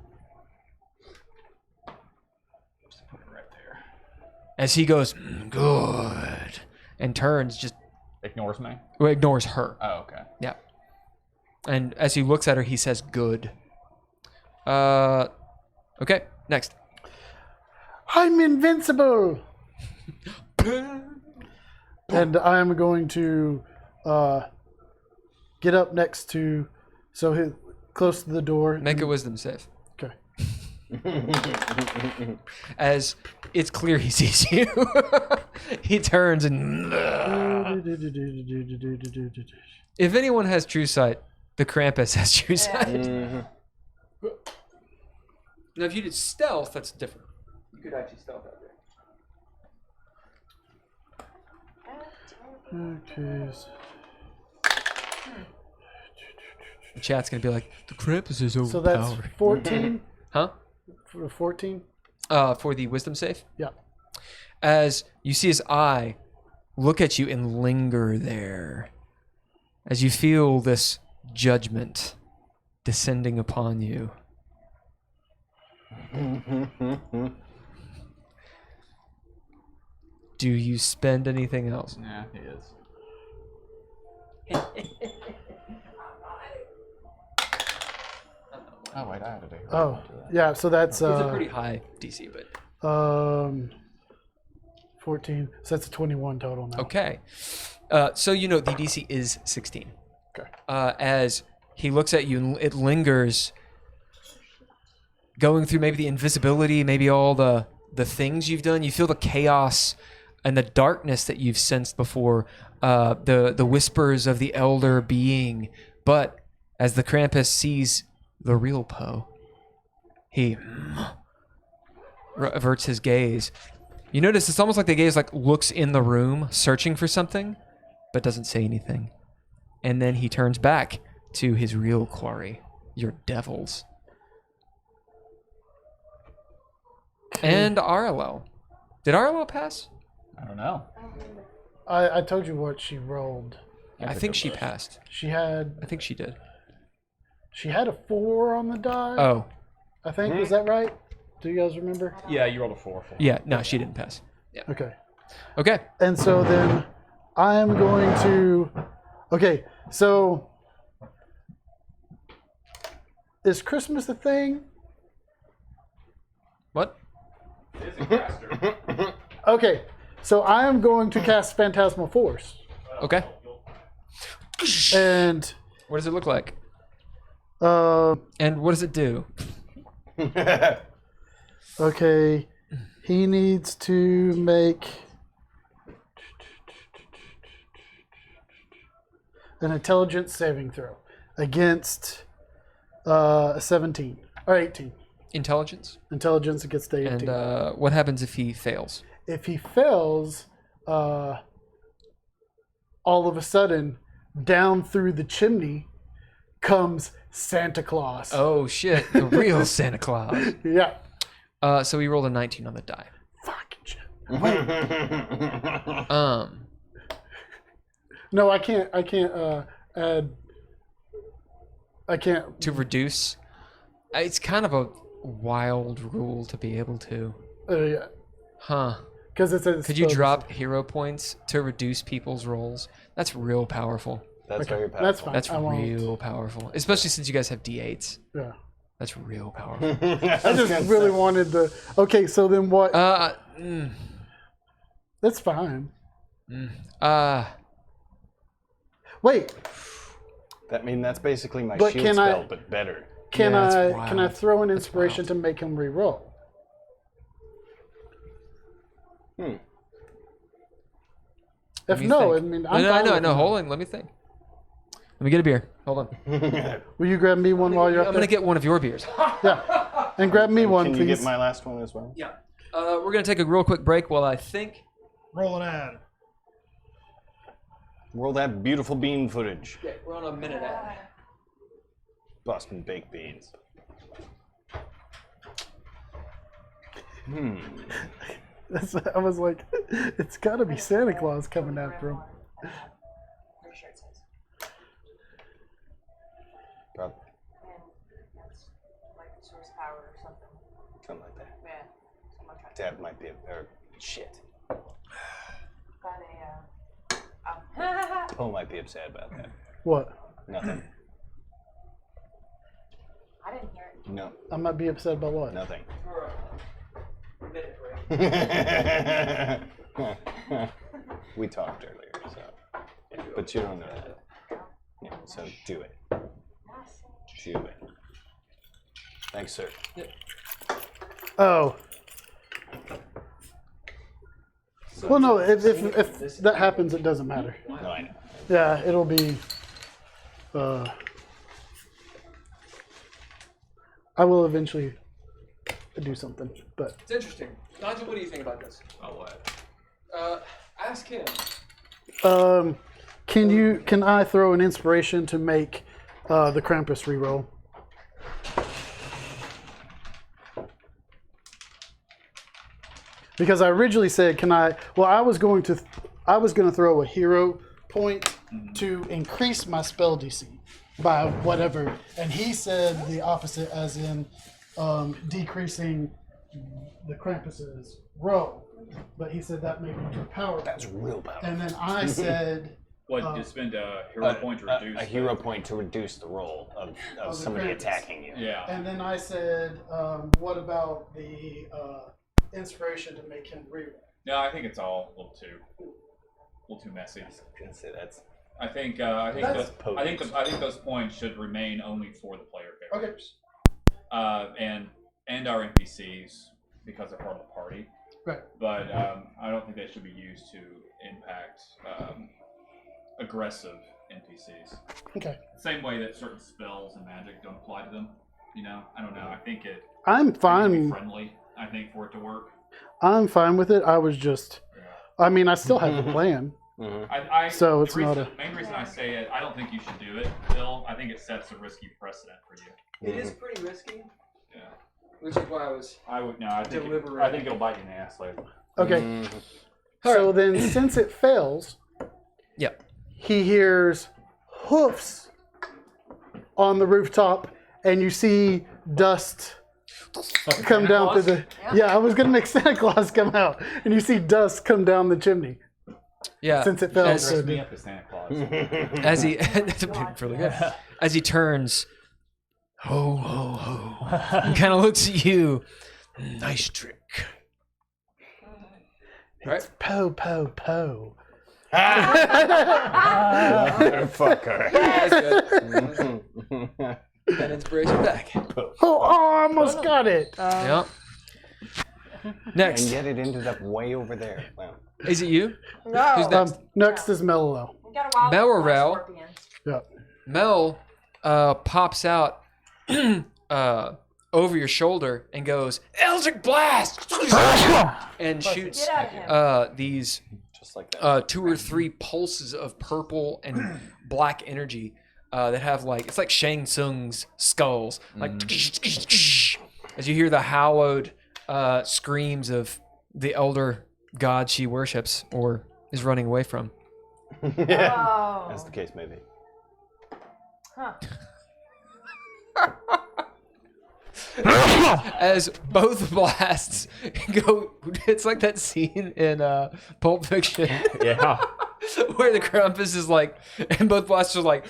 Just put it right there. As he goes, "Good," and turns, just Ignores me. ignores her. Oh, okay. Yeah. And as he looks at her, he says, "Good." Okay, next. I'm invincible. And I'm going to get up next to, close to the door. Make a wisdom save. Okay. As it's clear he sees you, he turns and. If anyone has true sight, the Krampus has true sight. Now, if you did stealth, that's different. You could actually stealth out there. Okay. The chat's gonna be like, the Krampus is overpowered. So that's 14. Huh? 14. For the wisdom save. Yeah. As you see his eye look at you and linger there, as you feel this judgment descending upon you. Do you spend anything else? Yeah, he is. Oh, wait, I have to do Oh, yeah. So that's It's a pretty high DC, but 14. So that's a 21 total now. okay. So the DC is 16. Okay. As he looks at you, and it lingers, going through maybe the invisibility, maybe all the things you've done. You feel the chaos and the darkness that you've sensed before, the whispers of the elder being. But as the Krampus sees the real Poe, he averts his gaze. You notice it's almost like the gaze looks in the room, searching for something, but doesn't say anything. And then he turns back to his real quarry, your devils. And Arlo. Did Arlo pass? I don't know. I told you what she rolled. I think she passed. She had I think she did. a 4 on the die. Oh, I think, was that right? Do you guys remember? Yeah, you rolled a 4. yeah. No, she didn't pass. Okay. Okay. And so then I am going to. Okay, so is Christmas a thing? What? Okay, so I am going to cast Phantasmal Force. Okay. And What does it look like? uh, And what does it do? Okay, he needs to make an intelligence saving throw against a 17 or 18. Intelligence. Intelligence gets to 18. And what happens if he fails? If he fails, all of a sudden, down through the chimney comes Santa Claus. Oh shit! The real Santa Claus. Yeah. So he rolled a 19 on the die. Fucking shit. No, I can't add. I can't. To reduce. It's kind of a wild rule to be able to. Yeah. Huh. Because it's a. Could you drop hero points to reduce people's rolls? That's real powerful. That's very powerful. That's fine. That's I won't. real powerful. Especially since you guys have D8s. Yeah. That's real powerful. I just really wanted the. Okay, so then what? That's fine. Wait, That's basically my But shield can I- spell, but better. can Yeah, that's I wild. throw an That's inspiration wild. to make him re-roll? If no, I mean, I'm I fine know. with it. Hold on. Let me think. Let me get a beer. Hold on. Will you grab me one while you're up I'm there? gonna get one of your beers. Yeah, and grab me one, Can please. you get my last one as well? Yeah. We're gonna take a real quick break while I think. Roll an ad. Roll that beautiful bean footage. Yeah, we're on a minute ad. Boston baked beans. I was like, it's got to be Santa Claus coming after him. Pretty sure it says. Probably And that's like source power or something. something like that. Yeah. Someone tried. Dad might be shit. Got a. Poe might be upset about that. What? Nothing. I didn't hear it. No. I might be upset about what? Nothing. Minute break. We talked earlier, so. Yeah, but you don't know that. Yeah, so do it. Do it. Thanks, sir. Oh. Well, no. If that happens, it doesn't matter. No, I know. Yeah, it'll be. I will eventually do something, but It's interesting. Nigel, what do you think about this? Oh, what? Ask him. can I throw an inspiration to make the Krampus reroll? Because I originally said, can I? Well, I was going to throw a hero point to increase my spell DC by whatever, and he said the opposite, as in decreasing the Krampus's roll. But he said that made me too powerful. That's real power. And then I said, What, you spend a hero point to reduce a hero point to reduce the roll of the somebody Krampus. attacking you. Yeah. and then I said, what about the inspiration to make him reroll? No, I think it's all a little too messy. I was gonna say that's I think That's those points should remain only for the player Okay. characters. And our NPCs because they're part of the party. Right. But I don't think they should be used to impact aggressive NPCs. Okay. Same way that certain spells and magic don't apply to them. You know, I don't know. I think it I'm needs to be fine. friendly. I think for it to work. I'm fine with it. I was just, I mean, I still have the plan. So it's not the main reason I say it. I don't think you should do it, Bill. I think it sets a risky precedent for you. It is pretty risky, Yeah. which is why I was. I would no. I think Deliberate. I think it'll bite you in the ass later. Okay. So then, since it fails, Yep. he hears hoofs on the rooftop, and you see dust come down through the. Yeah, I was gonna make Santa Claus come out, and you see dust come down the chimney. Yeah. Since it fell, as, so Dress me up as Santa Claus. as he that's really good. As he turns, ho ho ho, and kind of looks at you. Nice trick. It's po po po. Motherfucker. That inspiration back. Oh, almost got it. Yep. And Next, yet it ended up way over there. Wow. is it you? No. Who's next? Next is Mello. We got a wild Melorel. scorpion. Yeah. Mel pops out over your shoulder and goes, Eldritch Blast! and shoots Get out of him. these Just like that. 2 or 3 pulses of purple and black energy that have it's like Shang Tsung's skulls. Like, as you hear the hallowed screams of the elder god she worships or is running away from. Oh. As the case may be. Huh. As both blasts go, it's like that scene in Pulp Fiction Yeah. where the Krampus is and both blasts are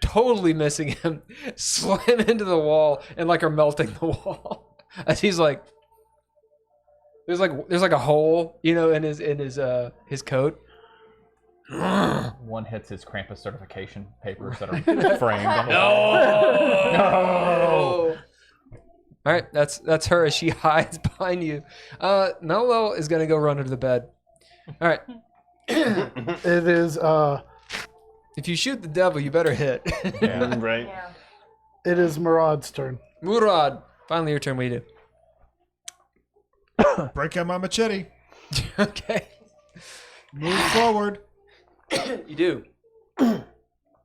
totally missing him, slam into the wall and are melting the wall. As he's there's a hole, in his coat. One hits his Krampus certification papers that are framed. On the No. All right, that's her as she hides behind you. Mello is gonna go run under the bed. All right. It is If you shoot the devil, you better hit. Yeah. Right? Yeah. it is Murad's turn. Murad, finally your turn. What do you Break out my machete. do? Okay. Move forward. You do.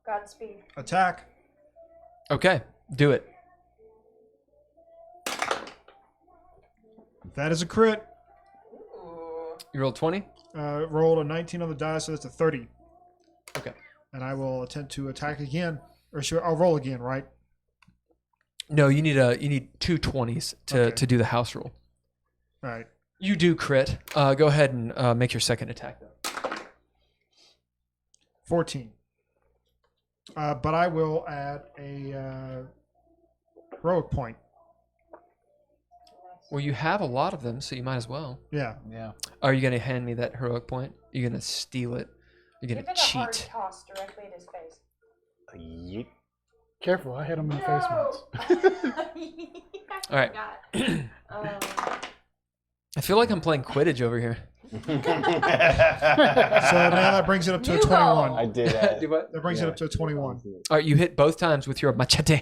Godspeed. Attack. Okay, do it. That is a crit. Ooh. You rolled 20? Rolled a 19 on the die, so that's a 30. Okay. And I will attempt to attack again. Or sure, I'll roll again, right? No, you need 2 20s to do the house roll. All right. You do crit. Go ahead and make your second attack though. 14. But I will add a heroic point. Well, you have a lot of them, so you might as well. Yeah. Yeah. Are you going to hand me that heroic point? You're going to steal it? You're going Give to it a hard cheat? toss directly at his face. Yeet. Careful, I hit him in the face once. All right. I feel like I'm playing Quidditch over here. So now that brings it up to a 21. I did Do what? That brings it up to a 21. All right, you hit both times with your machete.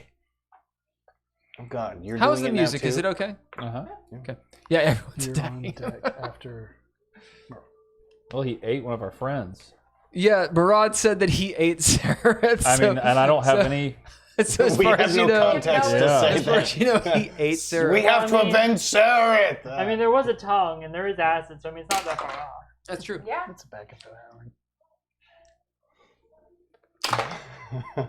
Oh God, you're How's doing the it now, music? Is too? it okay? Uh-huh. Okay. Yeah, everyone's You're on attacking. deck after. Well, he ate one of our friends. Yeah, Barad said that he ate Seraph. I mean, and I don't have so- any. So as We far have as you no know, context Yeah. to say as far that. as you know, he ate Seraph. We have to I mean- avenge Sareth. I mean, there was a tongue and there is acid, so I mean, it's not that far off. That's true. Yeah. It's back at the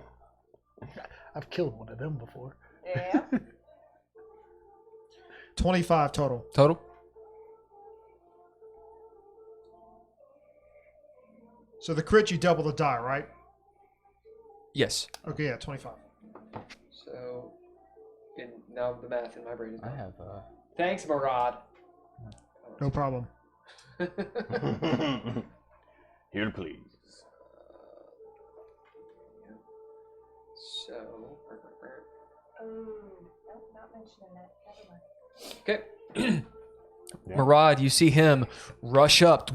I've killed one of them before. Yeah. 25 total. Total? So the crit, you double the die, right? Yes. Okay, yeah, 25. So, now the math in my brain is I have. Thanks, Barad. No problem. Here, please. So, Oh, nope, not mentioning that. Never mind. okay. Marad, you see him rush up,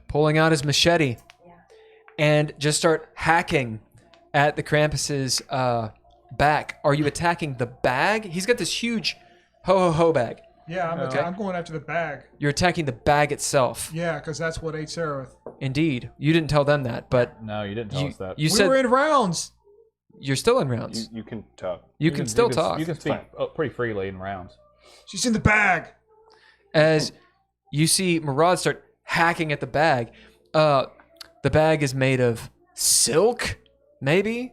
pulling out his machete, Yeah. and just start hacking at the Krampus's back. Are you attacking the bag? He's got this huge ho-ho-ho bag. Yeah, Okay. I'm going after the bag. You're attacking the bag itself. Yeah, because that's what ate Seraph. Indeed. You didn't tell them that, but No, you didn't tell you, us that. you We said were in rounds. you're still in rounds. You can talk. You can still talk. You can speak fine. pretty freely in rounds. She's in the bag. As you see Marad start hacking at the bag. The bag is made of silk, maybe?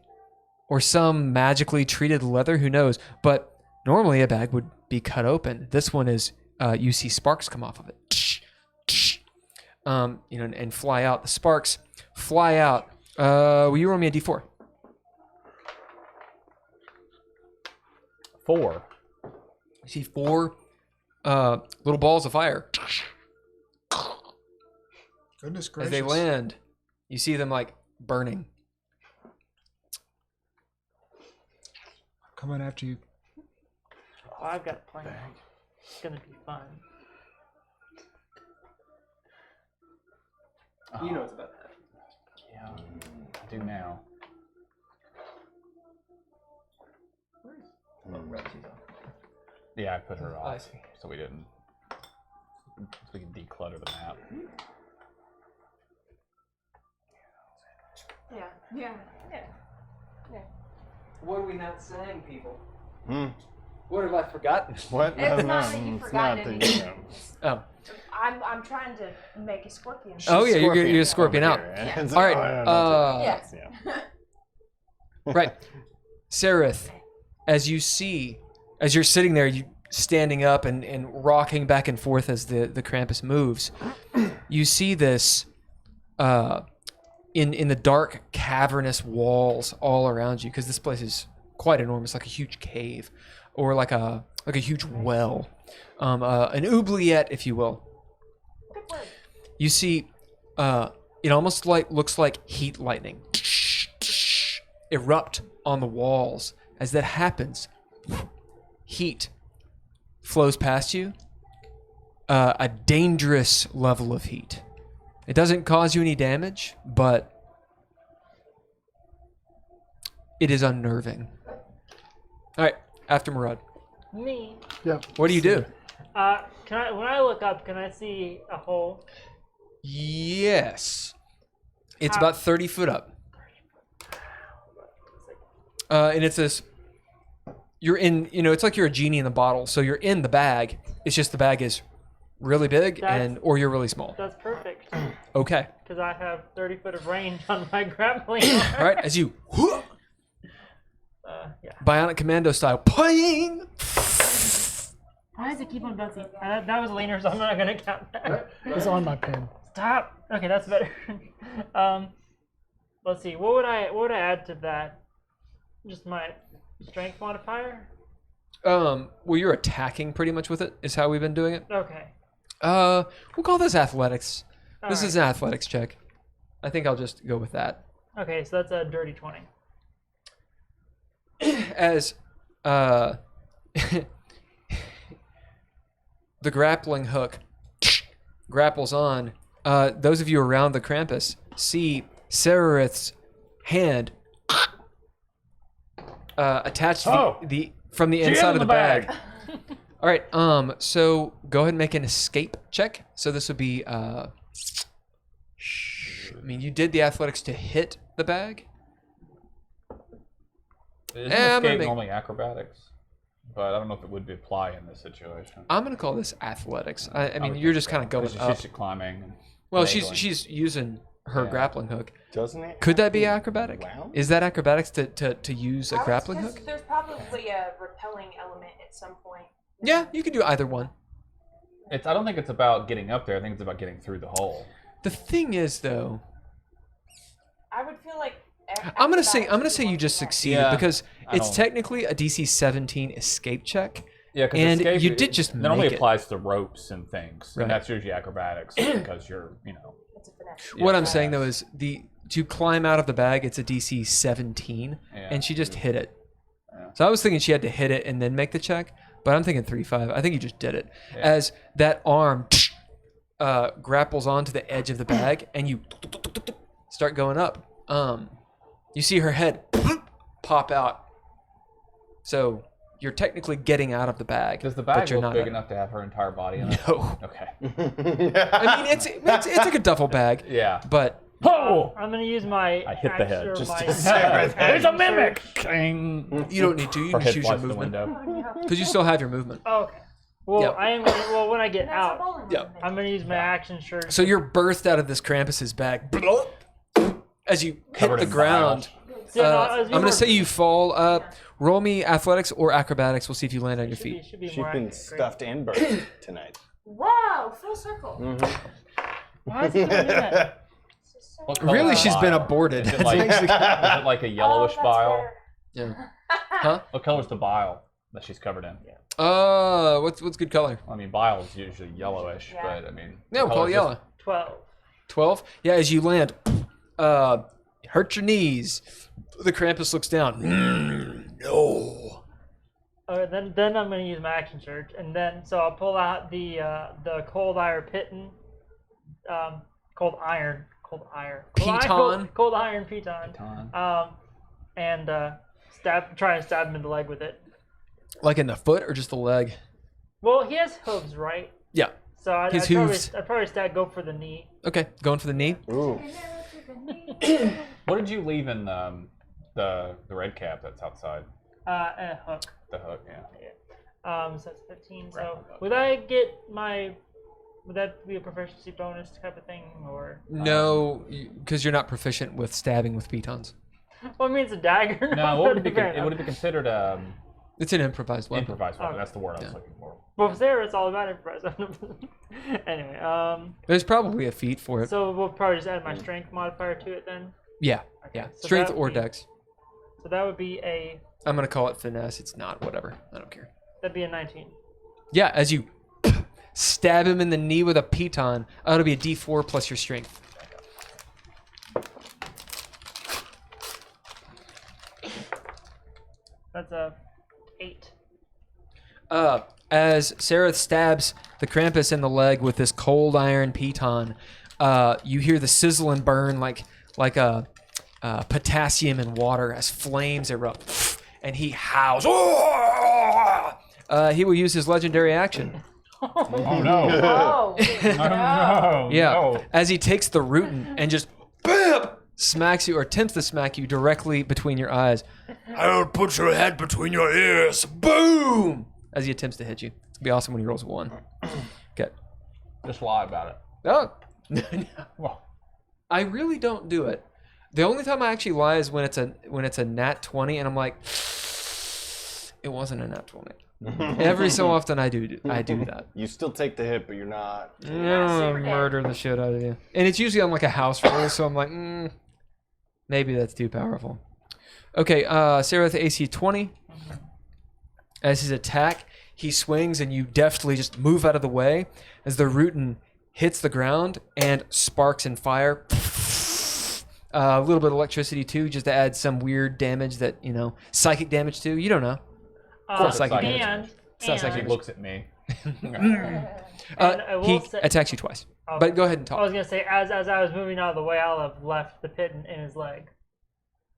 Or some magically treated leather, who knows? But normally a bag would be cut open. This one is, you see sparks come off of it. And fly out. The sparks fly out. Will you roll me a d4? 4. You see 4 little balls of fire. Goodness As gracious. they land, you see them burning. Coming after you. Well, I've got a plan. It's gonna be fun. You know what's about to happen. Yeah, I do now. Yeah, I put her off. I see. So we didn't. So we can declutter the map. Yeah. What are we not saying, people? Hmm. What have I forgotten? What? It's not that you've it's forgotten not that you anything. know. Oh. I'm trying to make a scorpion. Oh yeah, you're a scorpion over out. here. Yeah. It's All right, like, oh, yeah, Yes. yeah. Right. Sereth, as you're sitting there, you standing up and rocking back and forth as the Krampus moves, you see this in the dark, cavernous walls all around you, because this place is quite enormous, like a huge cave, or like a huge well, an oubliette, if you will. You see, it almost looks like heat lightning erupt on the walls. As that happens, heat flows past you, a dangerous level of heat. It doesn't cause you any damage, but it is unnerving. All right, after Murad. Me. Yeah. What do you do? When I look up, can I see a hole? Yes. It's How- about 30 foot up. And it's this, you're in, it's like you're a genie in the bottle. So you're in the bag. It's just the bag is really big or you're really small. That's perfect. Okay. Because I have 30 foot of range on my grappling All arm. right, as you, Yeah. Bionic Commando style, ping! Why does it keep on bouncing? That was leaner, so I'm not gonna count that. It's on my pen. Stop. Okay, that's better. Let's see. What would I add to that? Just my strength modifier. Well, you're attacking pretty much with it, is how we've been doing it. Okay. We'll call this athletics. This Alright. is an athletics check. I think I'll just go with that. Okay, so that's a dirty 20. As the grappling hook grapples on, those of you around the Krampus see Sereth's hand attached to from the inside of the bag. All right, so go ahead and make an escape check. So this would be, I mean, you did the athletics to hit the bag. Isn't I'm gonna escape make- normally acrobatics? But I don't know if it would apply in this situation. I'm gonna call this athletics. I mean, would you're think just so. kind of going She's up. just climbing. And Well, wrangling. she's using her Yeah. grappling hook. Doesn't it? Could that be have to acrobatic? round? Is that acrobatics to use a grappling There's- hook? There's probably a repelling element at some point. Yeah, you could do either one. I don't think it's about getting up there. I think it's about getting through the hole. The thing is, though, I would feel like. I'm gonna say acrobatics would you be just one thing. succeeded Yeah, because I it's don't- technically a DC 17 escape check. Yeah, because And escape, you did just that only make it. applies to ropes and things, Right. and that's usually acrobatics because you're, It's a finesse. What Yeah. I'm saying though is to climb out of the bag, it's a DC 17, Yeah. and she just hit it. Yeah. So I was thinking she had to hit it and then make the check, but I'm thinking 3-5. I think you just did it. Yeah. As that arm grapples onto the edge of the bag, and you start going up. You see her head pop out. So you're technically getting out of the bag. Does the but bag you're look not big out. enough to have her entire body in it? No. Okay. I mean, it's like a duffel bag, Yeah. but Oh! I'm gonna use my. I hit the head, or just my- to say it. There's a action mimic! surge. Ding. you don't need to. You Her can head choose your flies to the movement window. because you still have your movement. Okay. Well, Yep. I am. Well, when I get That's a out, bowling Yeah. movement. I'm gonna use my action surge. So you're birthed out of this Krampus's bag. As you hit Covered the in ground, Yeah, no, I'm as you going were- to say you fall. Roll me athletics or acrobatics. We'll see if you land on your feet. Should be She's more been accurate. stuffed and burned tonight. Whoa! Full circle. Why is he gonna do that? What color Really, is she's the been bile? aborted. Is it like, is it like a yellowish Oh, that's bile? fair. Yeah. Huh? What color's the bile that she's covered in? What's good color? I mean, bile is usually yellowish, Yeah. but I mean. Yeah, we'll call color's it just- yellow. 12. 12. Yeah, as you land, hurt your knees. The Krampus looks down. No. Then I'm gonna use my action surge, and then so I'll pull out the cold iron piton, cold iron Piton? cold iron piton, and try and stab him in the leg with it. Like in the foot or just the leg? Well, he has hooves, right? Yeah. So I'd hooves. probably go for the knee. Okay, going for the knee. Ooh. What did you leave in the red cap that's outside? And a hook. The hook, yeah. So that's 15. So Right. would that be a proficiency bonus type of thing, or? No, because you're not proficient with stabbing with pitons. Well, I mean, it's a dagger. No, what would it be? It would be considered It's an improvised weapon. improvised weapon. Okay. That's the word I was looking for. Well, for Sarah, it's all about improvised. Anyway, There's probably a feat for it. so we'll probably just add my strength modifier to it then. Yeah, Okay, yeah. so Strength that or would be- dex. So that would be I'm gonna call it finesse. It's not. Whatever. I don't care. that'd be a 19. Yeah, as you stab him in the knee with a piton, it'll be a D4 plus your strength. That's a 8. As Sarah stabs the Krampus in the leg with this cold iron piton, you hear the sizzle and burn like a potassium in water as flames erupt, and he howls. He will use his legendary action. Oh no! Oh, No! Yeah, No. as he takes the Rootin and just bam, smacks you or attempts to smack you directly between your eyes. I'll put your head between your ears. Boom! As he attempts to hit you. It's gonna be awesome when he rolls a 1. Okay. Just lie about it. Oh. Well, I really don't do it. The only time I actually lie is when it's a nat 20 and I'm like, it wasn't a nat 20. Every so often I do that. You still take the hit, but you're not. I don't murder the shit out of you. And it's usually on like a house roll, so I'm like, maybe that's too powerful. Okay, Sarah with AC 20. As his attack, he swings and you deftly just move out of the way as the Rootin hits the ground and sparks and fire. A little bit of electricity too, just to add some weird damage that, psychic damage too. You don't know. course, psychic psychic. And, It's not he psychic. and, looks at me. and I will He say, attacks you twice. Okay. But go ahead and I was talk. gonna say, as I was moving out of the way, I'll have left the pit in his leg.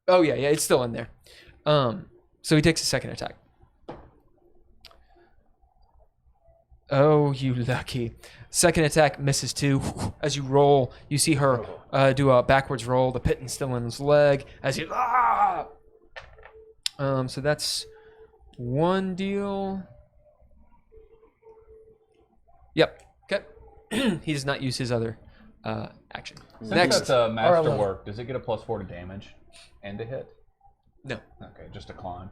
Oh yeah, it's still in there. So he takes a second attack. Oh, you lucky. Second attack misses too. As you roll, you see her do a backwards roll. The pitton's still in his leg. As you so that's one deal. Yep. Okay. He does not use his other action. Since Next. that's a master Arlo. work, does it get a +4 to damage and to hit? No. Okay, just a climb.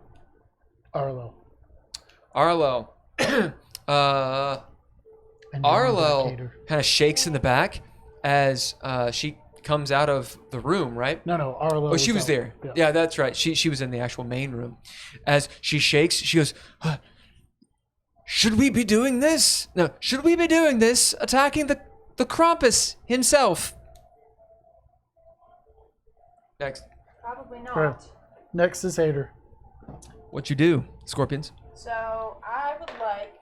Arlo. Arlo. And Arlo Decatur. kind of shakes in the back as she comes out of the room, right? No, Arlo. Oh, she was out. there. Yeah. Yeah, that's right. She was in the actual main room. As she shakes, she goes, should we be doing this? No, should we be doing this? Attacking the Krampus himself. Next. probably not. Right. Next is Hater. What you do, Scorpions? So I would like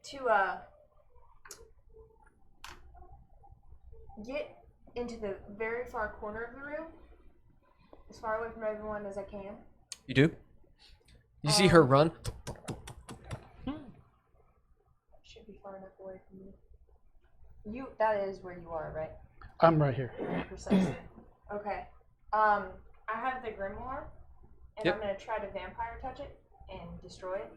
to get into the very far corner of the room, as far away from everyone as I can. You do? You see her run? Should be far enough away from you. That is where you are, right? I'm right here. Precisely. Okay. I have the grimoire, and Yep. I'm gonna try to vampire touch it and destroy it.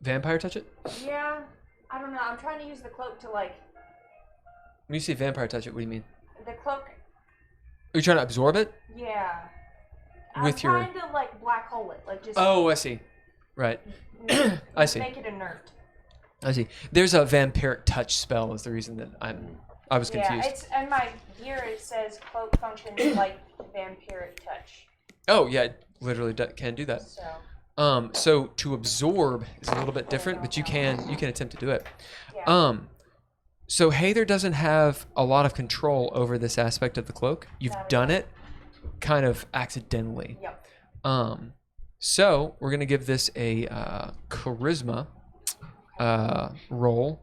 Vampire touch it? Yeah, I don't know. I'm trying to use the cloak to like When you say vampire touch it, what do you mean? the cloak. Are you trying to absorb it? Yeah. With I'm your- trying to like black hole it, like just Oh, I see. Right. I see. make it inert. I see. There's a vampiric touch spell is the reason that I was confused. Yeah, it's and my gear it says cloak functions like vampiric touch. Oh yeah, it literally can do that. So So to absorb is a little bit different, but you can attempt to do it. yeah. So Hather doesn't have a lot of control over this aspect of the cloak. You've Not at done all. it kind of accidentally. Yep. So we're gonna give this a charisma roll.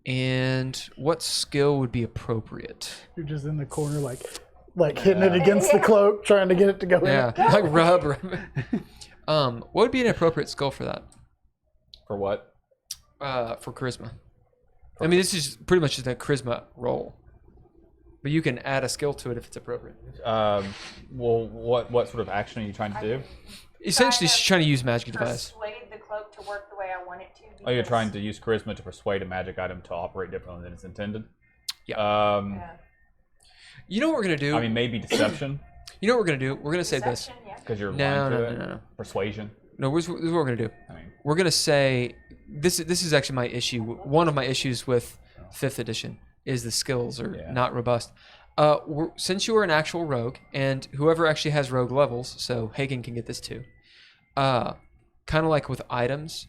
And what skill would be appropriate? You're just in the corner, like hitting it against the cloak, trying to get it to go Yeah, in. like rub. What would be an appropriate skill for that? For what? For charisma. I mean, this is pretty much just a charisma roll, but you can add a skill to it if it's appropriate. Well, what sort of action are you trying to do? Essentially, she's trying to use magic device. Persuade the cloak to work the way I want it to. Oh, you're because- trying to use charisma to persuade a magic item to operate differently than it's intended? Yeah. Yeah. You know what we're gonna do? I mean, maybe deception, You know what we're gonna do? We're gonna say this. Deception, yeah. because you're No, lying to no, it. no, no. Persuasion. No, this is what we're gonna do. I mean, We're gonna say this is actually my issue. One of my issues with 5th edition is the skills are Yeah. not robust. Since you are an actual rogue, and whoever actually has rogue levels, so Hagen can get this too. Kind of like with items,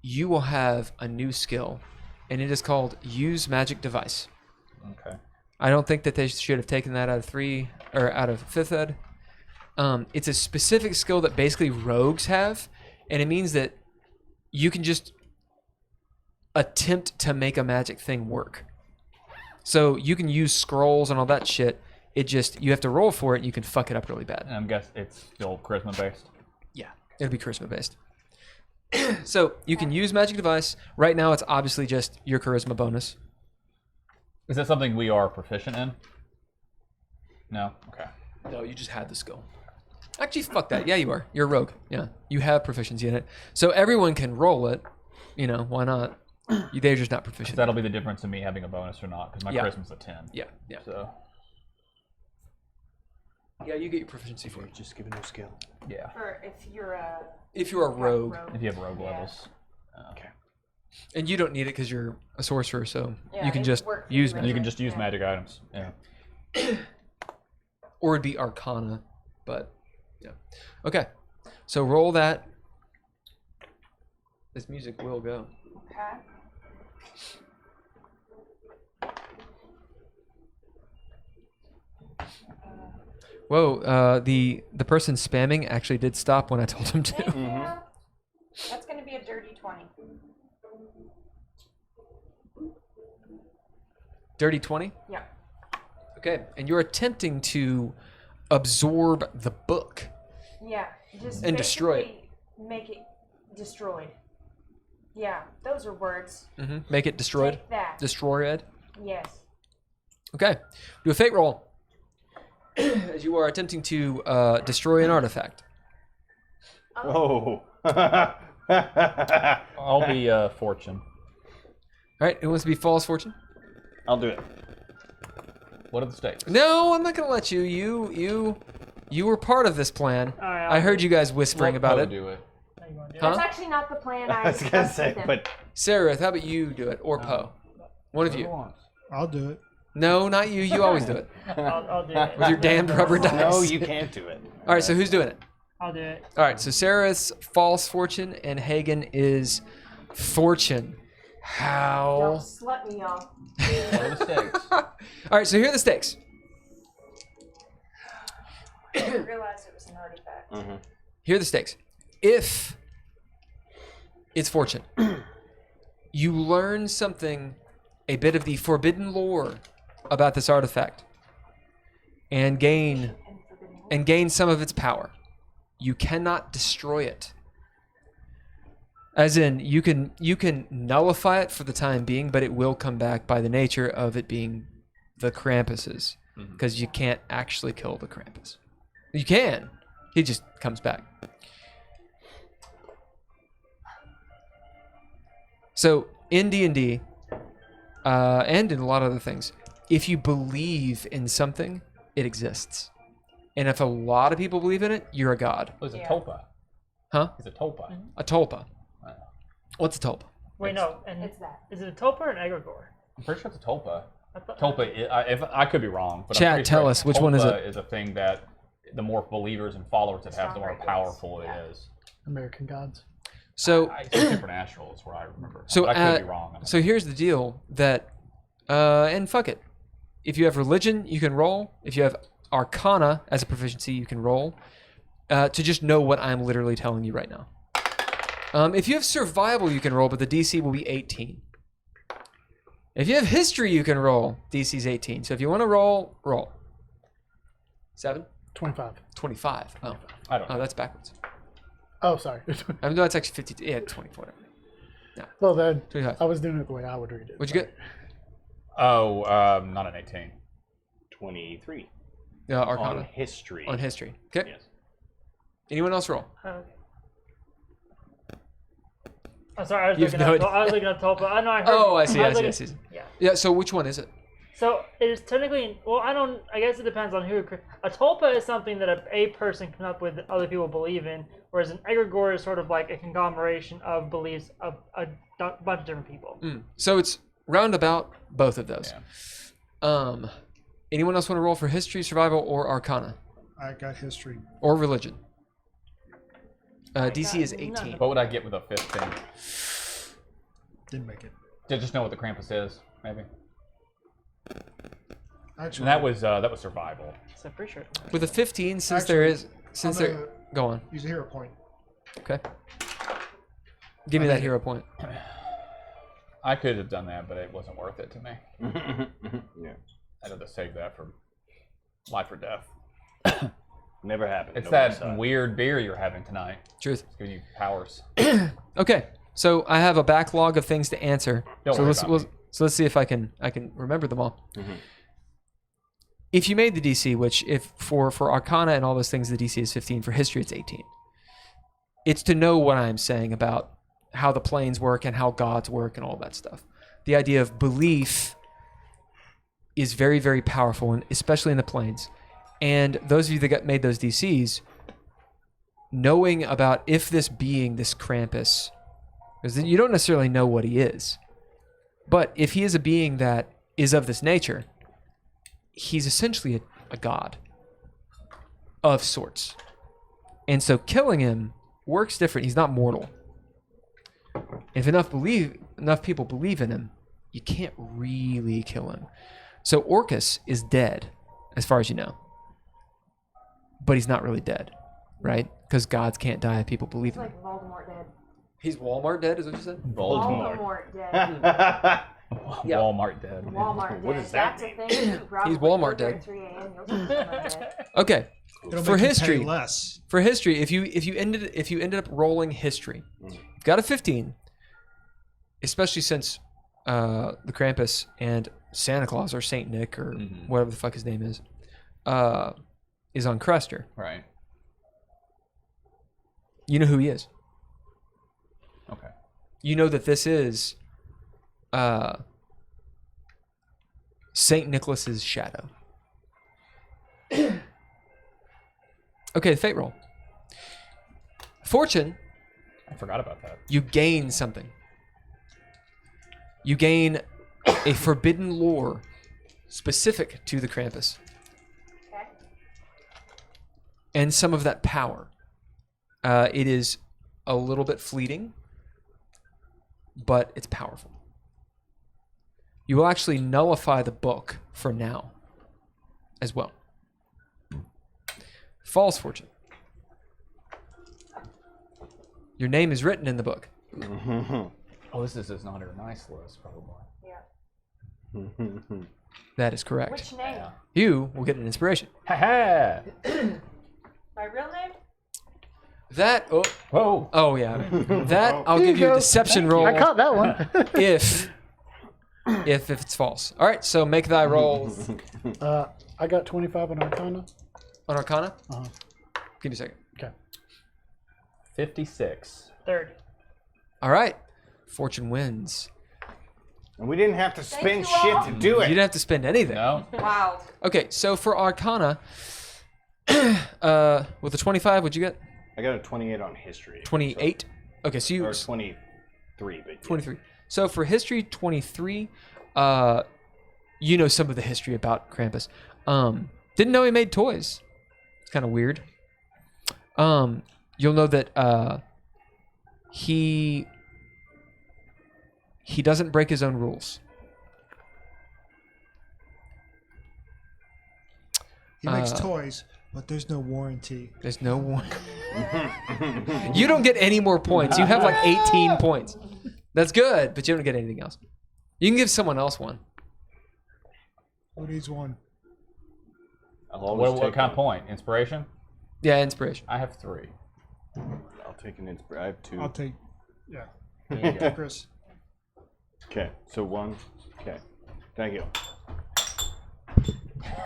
you will have a new skill, and it is called Use Magic Device. okay. I don't think that they should have taken that out of 3 or out of 5th ed. It's a specific skill that basically rogues have, and it means that you can just attempt to make a magic thing work. So you can use scrolls and all that shit. It just, you have to roll for it, and you can fuck it up really bad. And I'm guessing it's still charisma based. Yeah, it'll be charisma based. So you can use magic device. Right now, it's obviously just your charisma bonus. Is that something we are proficient in? No. Okay. No, you just had the skill. Actually, fuck that. Yeah, you are. You're a rogue. Yeah, you have proficiency in it. So everyone can roll it. You know, why not? They're just not proficient. That'll be the difference in me having a bonus or not, because my Yeah. charisma's a 10. Yeah, yeah. So Yeah, you get your proficiency for You're it. just given no skill. yeah, Or if you're a If you're a rogue. if you have rogue Yeah. levels. Okay. And you don't need it because you're a sorcerer, so Yeah, you can it just worked use really And you magic. can just use Yeah. magic items. Yeah. Or it'd be Arcana, but yeah. Okay, so roll that. This music will go. okay. Whoa, the person spamming actually did stop when I told him to. Yeah. That's gonna be a dirty 20. Dirty 20? Yeah. Okay, and you're attempting to absorb the book. Yeah. Just And destroy it. basically Make it destroyed. Yeah, those are words. Make it destroyed. Take that. Destroyed. Yes. Okay, do a fate roll. As you are attempting to destroy an artifact. Oh. I'll be fortune. All right, who wants to be false fortune? I'll do it. What are the stakes? No, I'm not gonna let you. You were part of this plan. All right, I heard you guys whispering about it. Do it. How you wanna do it? Huh? That's actually not the plan I I was gonna discussed say, with them. but Sarah, how about you do it, or Poe? One of you. I'll do it. No, not you. You always do it I'll do it. with your damned rubber dice. no, you can't do it. All right, so who's doing it? I'll do it. All right, so Sarah's false fortune and Hagen is fortune. Don't How? slut me, y'all. What are the stakes? All right, so here are the stakes. I didn't realize it was an artifact. Here are the stakes. If it's fortune, you learn something, a bit of the forbidden lore about this artifact, and gain some of its power. You cannot destroy it. As in, you can nullify it for the time being, but it will come back by the nature of it being the Krampus's, because you can't actually kill the Krampus. You can. He just comes back. So in D&D, and in a lot of other things, if you believe in something, it exists. And if a lot of people believe in it, you're a god. Oh, it's a Yeah. tulpa. Huh? It's a tulpa. A tulpa. What's a tulpa? Wait, no. And It's that. is it a tulpa or an egregore? I'm pretty sure it's a tulpa. I thought, Tulpa, if I could be wrong, but Chat, I'm pretty tell sure us, which one is tulpa it? Is a thing that the more believers and followers it have, the more Stronger it is. powerful Yeah. it is. American Gods. So I think supernatural is where I remember. So, but I could be wrong. so here's the deal that, and fuck it. If you have religion, you can roll. If you have arcana as a proficiency, you can roll. to just know what I'm literally telling you right now. If you have survival, you can roll, but the DC will be 18. If you have history, you can roll. DC's 18. So if you want to roll, roll. 7? 25. 25. Oh, I don't know. that's backwards. Oh, sorry. No, that's actually 50. Yeah, 24. Well, then 25. I was doing it the way I would read it. What'd you get? Oh, not an 18. 23. Arcana. On history. On history. Okay. Yes. Anyone else roll? Okay. I'm sorry, I was You have looking no at Tulpa. I know I heard. Oh, I see. was I looking- see. Yeah. Yeah. So which one is it? So it is technically, well, I guess it depends on who. A tulpa is something that a person can come up with that other people believe in, whereas an egregore is sort of like a conglomeration of beliefs of a bunch of different people. So it's roundabout both of those. Yeah. Anyone else want to roll for history, survival, or arcana, I got history. or religion? DC is got 18. none. What would I get with a 15? Didn't make it. Just know what the Krampus is, maybe. Actually, And that was survival. So pretty sure. With a 15, since Actually, there is, since I'm there, gonna go on. use a hero point. Okay. Give me that hero point. I could have done that, but it wasn't worth it to me. Yeah. I'd have to save that for life or death. Never happened. It's Nobody that saw it. weird beer you're having tonight. Truth. It's giving you powers. Okay. So I have a backlog of things to answer. Don't so worry let's about me. so let's see if I can remember them all. If you made the DC, which if for Arcana and all those things, the DC is 15. For history, it's 18. It's to know what I'm saying about how the planes work and how gods work and all that stuff. The idea of belief is very, very powerful, and especially in the planes. And those of you that made those DCs, knowing about if this being, this Krampus, because you don't necessarily know what he is, but if he is a being that is of this nature, he's essentially a god of sorts. And so killing him works different. He's not mortal. If enough people believe in him, you can't really kill him. So Orcus is dead, as far as you know. But he's not really dead, right? Because gods can't die if people believe It's in him. like Voldemort dead. He's Walmart dead, is what you said? Voldemort dead. Yeah. Walmart dead. Walmart dead. What does that That's a thing. You probably He's Walmart go there dead. at 3 a.m. You'll see someone dead. Okay. It'll For make you history, pay less. For history, if you ended up rolling history, you've got a 15, especially since the Krampus and Santa Claus or Saint Nick or whatever the fuck his name is on Crester. Right. You know who he is. Okay. You know that this is Saint Nicholas's shadow. Okay, the fate roll. Fortune, I forgot about that. you gain something. You gain a forbidden lore specific to the Krampus. Okay. And some of that power. It is a little bit fleeting, but it's powerful. You will actually nullify the book for now as well. False fortune. Your name is written in the book. Oh, this is not a nice list, probably. Yeah. That is correct. Which name? You will get an inspiration. Ha ha! My real name? That Whoa! oh yeah. That I'll Here give you you a go. deception roll I caught that one. if it's false. All right, so make thy roll I got 25 on Arcana. on Arcana. Uh-huh. Give me a second. Okay. 56. 30. All right. Fortune wins. And we didn't have to spend you all. shit to do You it. didn't have to spend anything. No? Wow. Okay, so for Arcana, with the 25, what'd you get? I got a 28 on history. 28. Okay, so you Or 23, but yeah. 23. So for history 23, you know some of the history about Krampus. Didn't know he made toys. It's kind of weird. You'll know that he doesn't break his own rules. He makes Uh, toys, But there's no warranty. There's no one. You don't get any more points. You have like 18 points. That's good, but you don't get anything else. You can give someone else one. Who needs one? I'll always What take kind of one. point? Inspiration? Yeah, inspiration. I have 3. I'll take an inspiration. I have 2. I'll take. Yeah. There you go. Chris. Okay, so 1. Okay, thank you.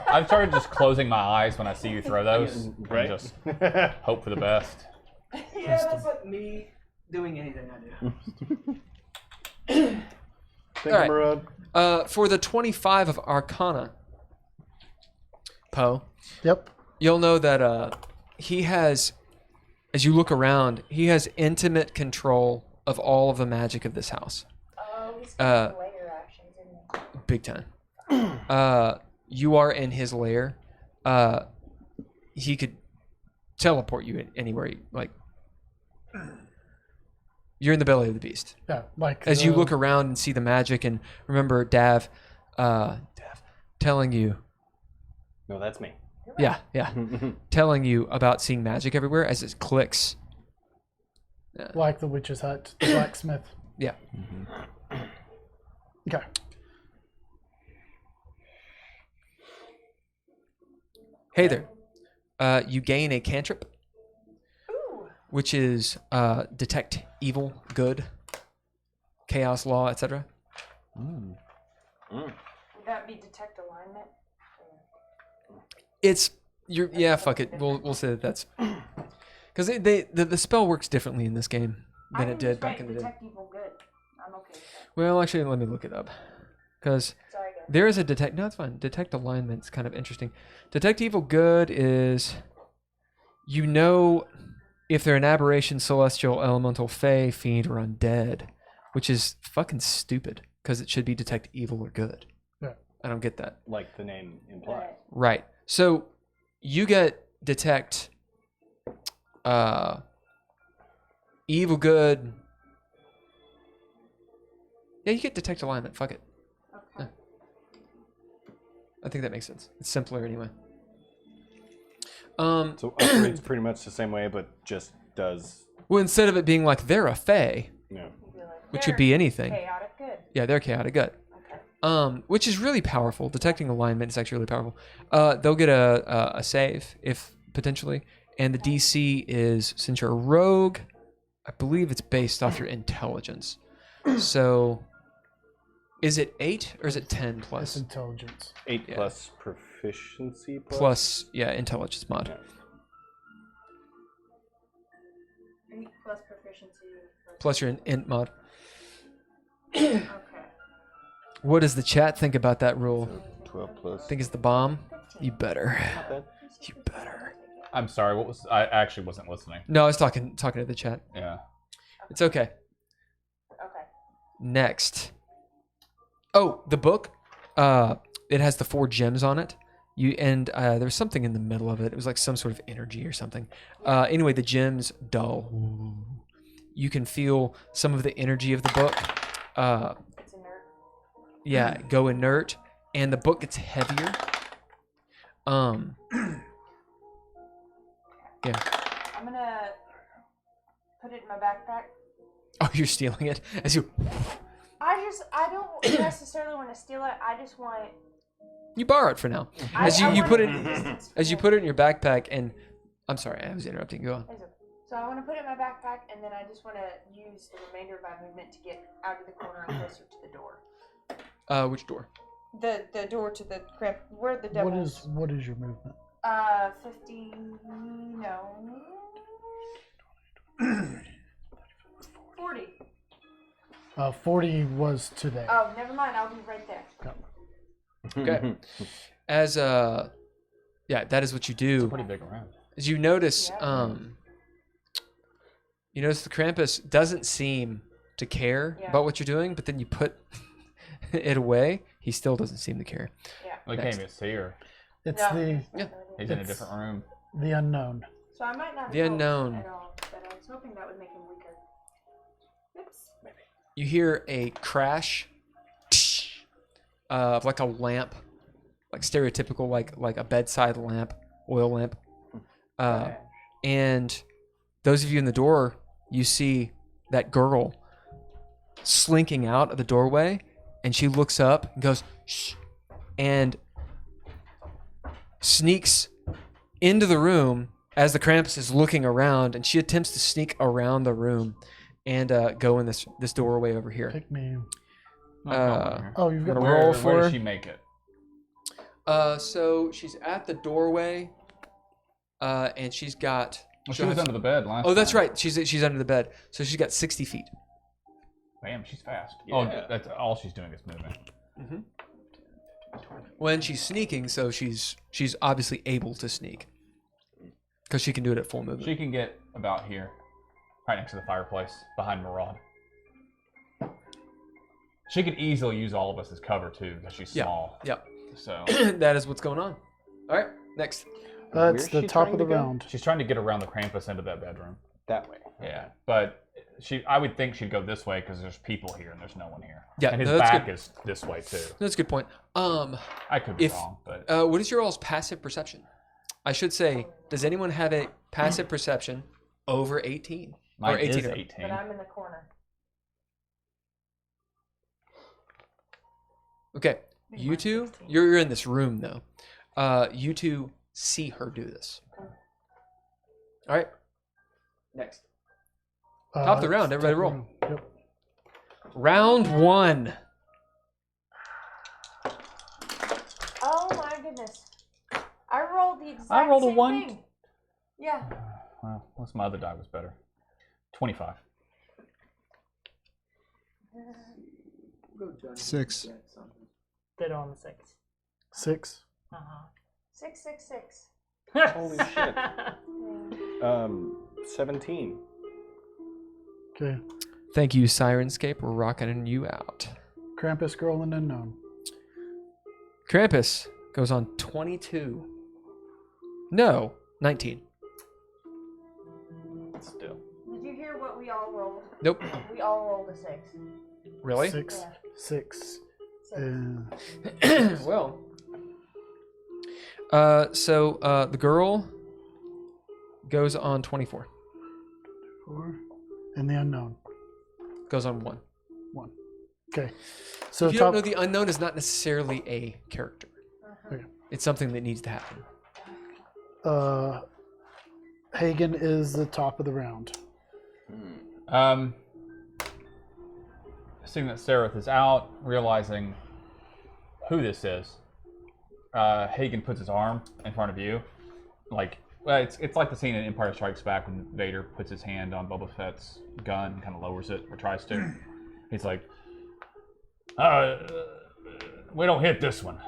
I've started just closing my eyes when I see you throw those. Right. And just hope for the best. Yeah, that's like me doing anything I do. Thank you, All right. Murad. For the 25 of Arcana, Poe, Yep. you'll know that he has, as you look around, he has intimate control of all of the magic of this house. Oh, he's got layer actions, isn't he? Big time. You are in his lair. He could teleport you anywhere. Like, you're in the belly of the beast. Yeah. Like As you look around and see the magic, and remember Dav telling you, No, that's me. yeah, telling you about seeing magic everywhere as it clicks. like the witch's hut, the blacksmith. Yeah. Okay. Hey there. You gain a cantrip, which is detect evil, good, chaos, law, etc. Would that be detect alignment? It's fuck it. We'll say that that's because the spell works differently in this game than it did back in the day. Detect evil good. I'm okay with that. Well, actually, let me look it up because Sorry, guys. there is a detect. No, it's fine. Detect alignment's kind of interesting. Detect evil good is, you know, if they're an aberration, celestial, elemental, fey, fiend, or undead, which is fucking stupid because it should be detect evil or good. Yeah. I don't get that. Like the name implies. Right. So you get detect evil good. Yeah, you get detect alignment. Fuck it. Okay. I think that makes sense. It's simpler anyway. So operates pretty much the same way, but just does. Well, instead of it being like they're a fae, Yeah. You'd be like, which "They're would be anything. chaotic good. Yeah, they're chaotic good. Okay. Which is really powerful. Detecting alignment is actually really powerful. They'll get a save if potentially, and the DC is, since you're a rogue, I believe it's based off your intelligence. So, is it 8 or is it 10 It's plus? intelligence. 8 Yeah. plus proficiency plus. Plus, yeah, intelligence mod. Yeah. 8 plus proficiency. Plus your int mod. Okay. What does the chat think about that rule? So 12 plus. Think it's the bomb? You better. Not bad. You better. I'm sorry. What was? I actually wasn't listening. No, I was talking to the chat. Yeah. It's okay. Okay. Next. Oh, the book. It has the 4 gems on it. There was something in the middle of it. It was like some sort of energy or something. Anyway, the gems dull. You can feel some of the energy of the book. It's inert. Yeah, go inert, and the book gets heavier. Yeah. I'm gonna put it in my backpack. Oh, you're stealing it as you. I don't necessarily want to steal it. I just want. You borrow it for now. As you put it as you put it in your backpack, and I'm sorry, I was interrupting. Go on. So I want to put it in my backpack, and then I just want to use the remainder of my movement to get out of the corner and closer to the door. Which door? The door to the crypt where the devil. What is your movement? 50. No. 40. 40 was today. Oh, never mind. I'll be right there. Okay. As yeah, that is what you do. Pretty big around. As you notice, Yeah. you notice the Krampus doesn't seem to care Yeah. about what you're doing, but then you put it away, he still doesn't seem to care. We Next. can't even see her. It's No. Yeah. He's in a It's- different room. the unknown. So I might not. The help unknown. At all, but I was hoping that would make him weaker. Oops. You hear a crash of like a lamp, like stereotypical, like a bedside lamp, oil lamp, And those of you in the door, you see that girl slinking out of the doorway, and she looks up and goes, shh, and sneaks into the room as the Krampus is looking around, and she attempts to sneak around the room and go in this doorway over here. Pick me. Oh, you've got gonna to roll Where for does she make it? So she's at the doorway, and she's got. Well, she was under the bed last Oh, that's time. right. She's under the bed, so she's got 60 feet. Damn, she's fast. Yeah. Oh, that's all she's doing is moving. When she's sneaking, so she's obviously able to sneak because she can do it at full movement. She can get about here, right next to the fireplace, behind Maraud. She could easily use all of us as cover too, because she's small. Yep. So That is what's going on. All right, next. That's Where's the she top trying of the to go? round. she's trying to get around the Krampus into that bedroom. That way. Yeah, but I would think she'd go this way because there's people here and there's no one here. Yeah, and his no, that's back good. is this way too. That's a good point. I could be wrong, but What is your all's passive perception? I should say, does anyone have a passive perception over 18? mine or 18 is or- 18. But I'm in the corner. Okay, you two, you're in this room though. You two see her do this. All right, next. Top of the round, it's everybody top of the roll. round. Yep. Round one. Oh my goodness. I rolled the exact I rolled a same 1. thing. Yeah. Well, unless my other die was better. 25. 6. Did on the 6. 6. 666. Holy shit. 17. Okay. Thank you, Sirenscape. We're rocking you out. Krampus, girl, and unknown. Krampus goes on 22. No, 19. Still. Did you hear what we all rolled? Nope. We all rolled a 6. Really? 6. Yeah. 6. 6. Well. So the girl goes on 24. 4. And the unknown. Goes on 1. 1. Okay. So If you top. don't know, the unknown is not necessarily a character. Okay. It's something that needs to happen. Hagen is the top of the round. Seeing that Sereth is out, realizing who this is, Hagen puts his arm in front of you, it's like the scene in Empire Strikes Back when Vader puts his hand on Boba Fett's gun and kind of lowers it or tries to. He's like, "We don't hit this one."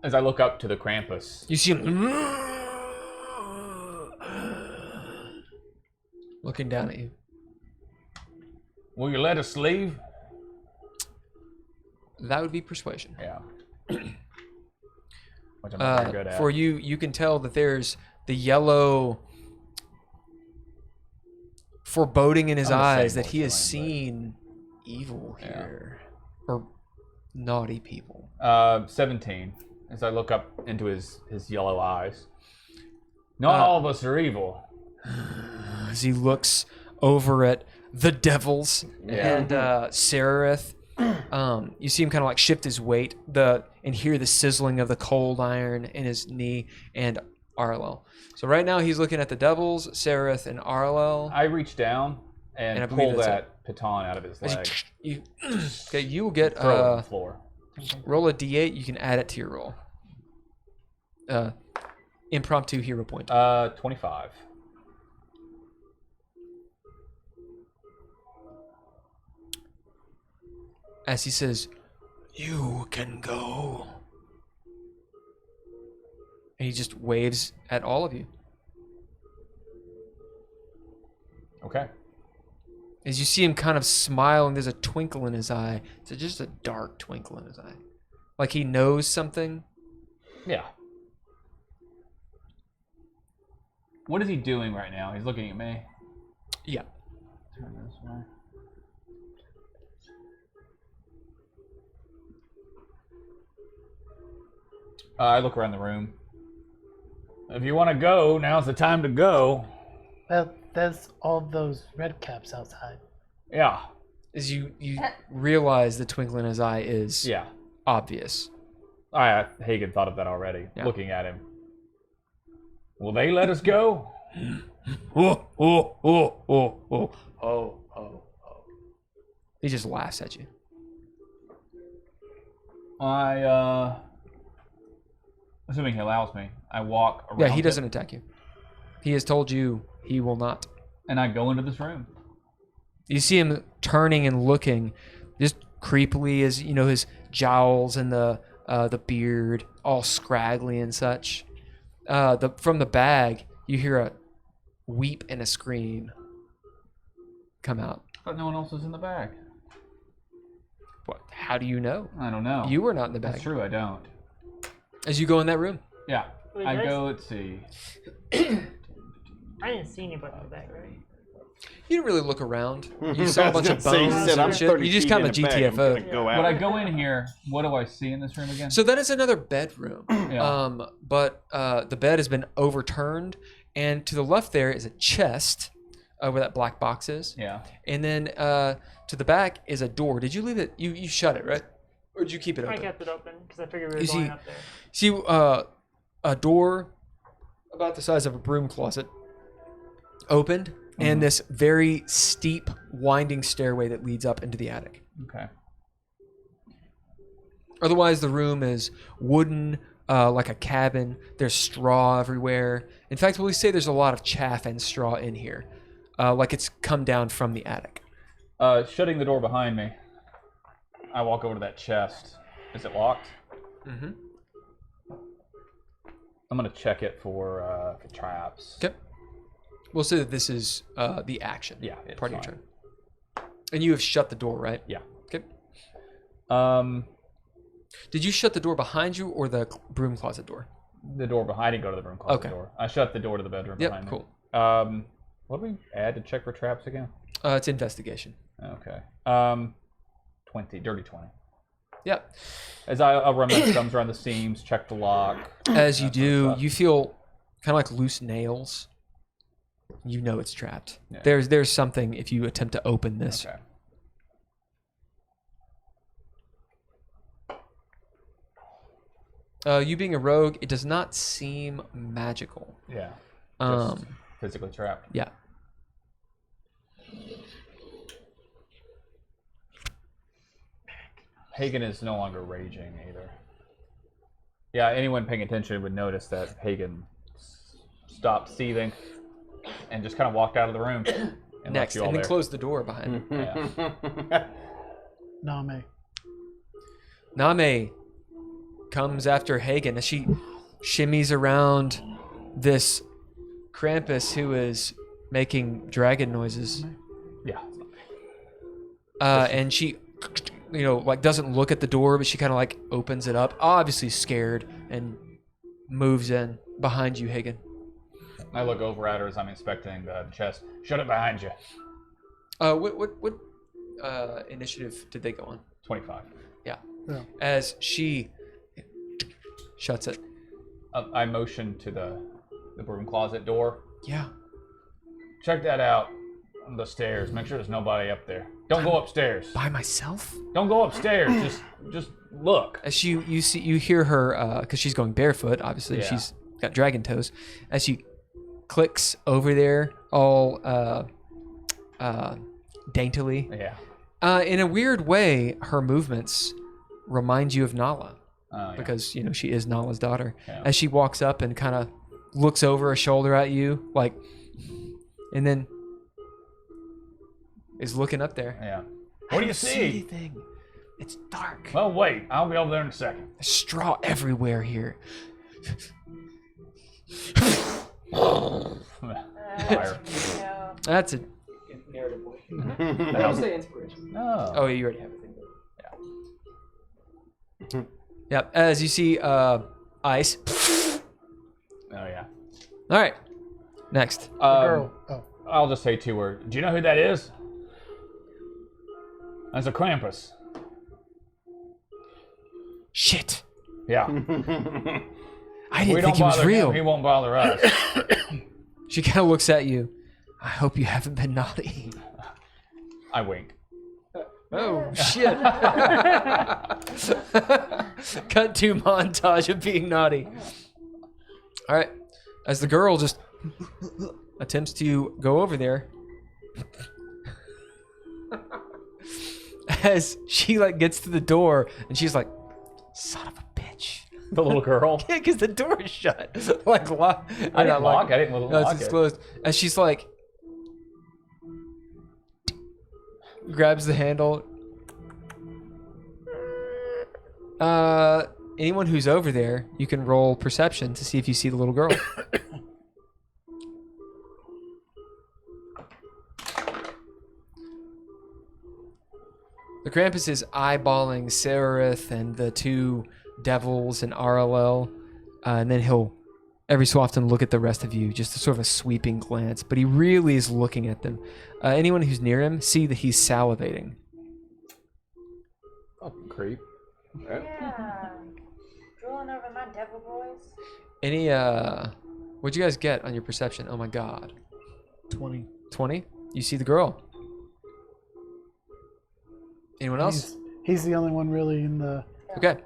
As I look up to the Krampus, You see him looking down at you. will you let us leave? That would be persuasion. Yeah. Which I'm not very good at. For you, you can tell that there's the yellow foreboding in his I'm the same eyes that he has feeling, seen evil here. Or naughty people. 17. As I look up into his yellow eyes. Not all of us are evil. As he looks over at the devils and Sereth, you see him kind of like shift his weight and hear the sizzling of the cold iron in his knee and Arlel. So right now he's looking at the devils, Sereth, and Arlel. I reach down and, And I believe pull that's that baton out of his leg. You will get Throw it on the floor. roll a d8. You can add it to your roll. Impromptu hero point. 25. As he says, "You can go," and he just waves at all of you. Okay. As you see him kind of smile, and there's a twinkle in his eye. It's just a dark twinkle in his eye, like he knows something. Yeah. What is he doing right now? He's looking at me. Yeah. Turn this way. I look around the room. If you want to go, now's the time to go. Well, there's all those red caps outside. Yeah. As you realize the twinkle in his eye is Yeah. obvious. Hagen thought of that already, Yeah. looking at him. Will they let us go? He just laughs at you. Assuming he allows me, I walk around. Yeah, he him, doesn't attack you. He has told you he will not. and I go into this room. You see him turning and looking, just creepily, as you know, his jowls and the beard all scraggly and such. From the bag, you hear a weep and a scream come out. But no one else is in the bag. What? How do you know? I don't know. You were not in the bag. That's true. I don't. As you go in that room. Yeah. Wait, I guys? go. Let's see. I didn't see anybody in the back, right? You didn't really look around. You saw a bunch of Say, bones said, I'm and shit. 30 You just feet kind in of a bag, I'm GTFO. gonna go out. When I go in here, what do I see in this room again? So that is another bedroom. Yeah. But the bed has been overturned, and to the left there is a chest where that black box is. Yeah. And then to the back is a door. Did you leave it? You shut it, right? Or did you keep it I open? kept it open because I figured we were You going see- up there. See a door about the size of a broom closet opened, and this very steep, winding stairway that leads up into the attic. Okay. Otherwise, the room is wooden, like a cabin. There's straw everywhere. In fact, we'll say there's a lot of chaff and straw in here, like it's come down from the attic. Shutting the door behind me, I walk over to that chest. Is it locked? Mm-hmm. I'm gonna check it for traps. Okay. We'll say that this is the action. Yeah, it's part of your fine. turn. And you have shut the door, right? Yeah. Okay. The Did you shut the door behind you or the broom closet door? door behind. I didn't go to the room closet Okay. door. I shut the door to the bedroom behind Yep. me. Cool. What do we add to check for traps again? It's investigation. Okay. 20, dirty 20. Yep. As I run my thumbs around the seams, check the lock. As you that sort of do, stuff. you feel kind of like loose nails. You know it's trapped. Yeah. There's something if you attempt to open this. Okay. You being a rogue, it does not seem magical. Yeah. Just Um, physically trapped. yeah. Hagen is no longer raging either. Yeah, anyone paying attention would notice that Hagen stopped seething and just kind of walked out of the room. And Next, left you all and then there. close the door behind him. Yeah. Name. Name comes after Hagen as she shimmies around this Krampus who is making dragon noises. Yeah. And she, like doesn't look at the door, but she kind of like opens it up, obviously scared, and moves in behind you, Hagen. I look over at her as I'm inspecting the chest. Shut it behind you. What initiative did they go on? 25. Yeah. Yeah. As she shuts it. I motion to the broom closet door. Yeah. Check that out on the stairs. Make sure there's nobody up there. Don't go upstairs. By myself? Don't go upstairs. Just look. As you hear her, because she's going barefoot, obviously Yeah. she's got dragon toes. As she clicks over there, all daintily. Yeah. In a weird way, her movements remind you of Nala, Yeah. because she is Nala's daughter. Yeah. As she walks up and kind of looks over her shoulder at you, like, and then is looking up there. Yeah. I What do you don't see? anything. It's dark. Well, wait. I'll be over there in a second. There's straw everywhere here. Fire. No. That's a narrative way. I'll say inspiration. No. Oh, you already have it. Yeah. Yep. As you see, ice. Oh, yeah. All right. Next. Girl. Oh. I'll just say 2 words. Do you know who that is? That's a Krampus. Shit. Yeah. I We didn't don't think he was bother real. him, he won't bother us. She kind of looks at you. I hope you haven't been naughty. I wink. Oh, shit. Cut to montage of being naughty. All right. As the girl just attempts to go over there, as she like gets to the door and she's like, son of a bitch. The little girl. Yeah, because the door is shut. Like, lock. I didn't lock. I didn't No, lock it's it. closed. And she's like, grabs the handle. Anyone who's over there, you can roll perception to see if you see the little girl. The Krampus is eyeballing Seraph and the two devils and RLL, and then he'll every so often look at the rest of you, just a sort of a sweeping glance, but he really is looking at them. Anyone who's near him, see that he's salivating. Fucking creep. Yeah. Drooling over my devil boys. Any, what'd you guys get on your perception? Oh my god. 20. 20? You see the girl. Anyone else? He's the only one really in the. Okay.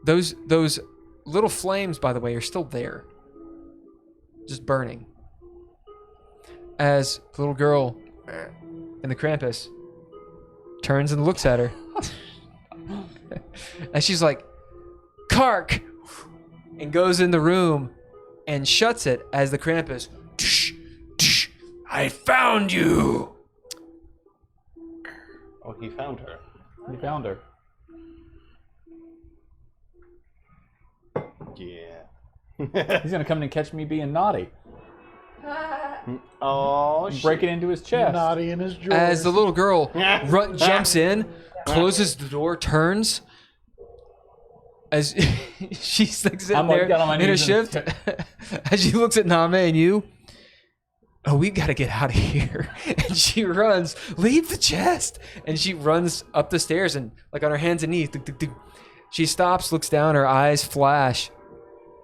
Those little flames, by the way, are still there. Just burning. As the little girl in the Krampus turns and looks at her. And she's like, Kark! And goes in the room and shuts it as the Krampus, tsh, tsh, I found you! Oh, he found her. You found her. Yeah. He's gonna come in and catch me being naughty. Oh, shit. Break it into his chest. Naughty in his drawers. As the little girl jumps in, closes the door, turns. As she's like sitting I'm like there down on my in her knees shift, and- as she looks at Name and you, oh, we gotta get out of here. And she runs, leave the chest. And she runs up the stairs and like on her hands and knees. She stops, looks down, her eyes flash.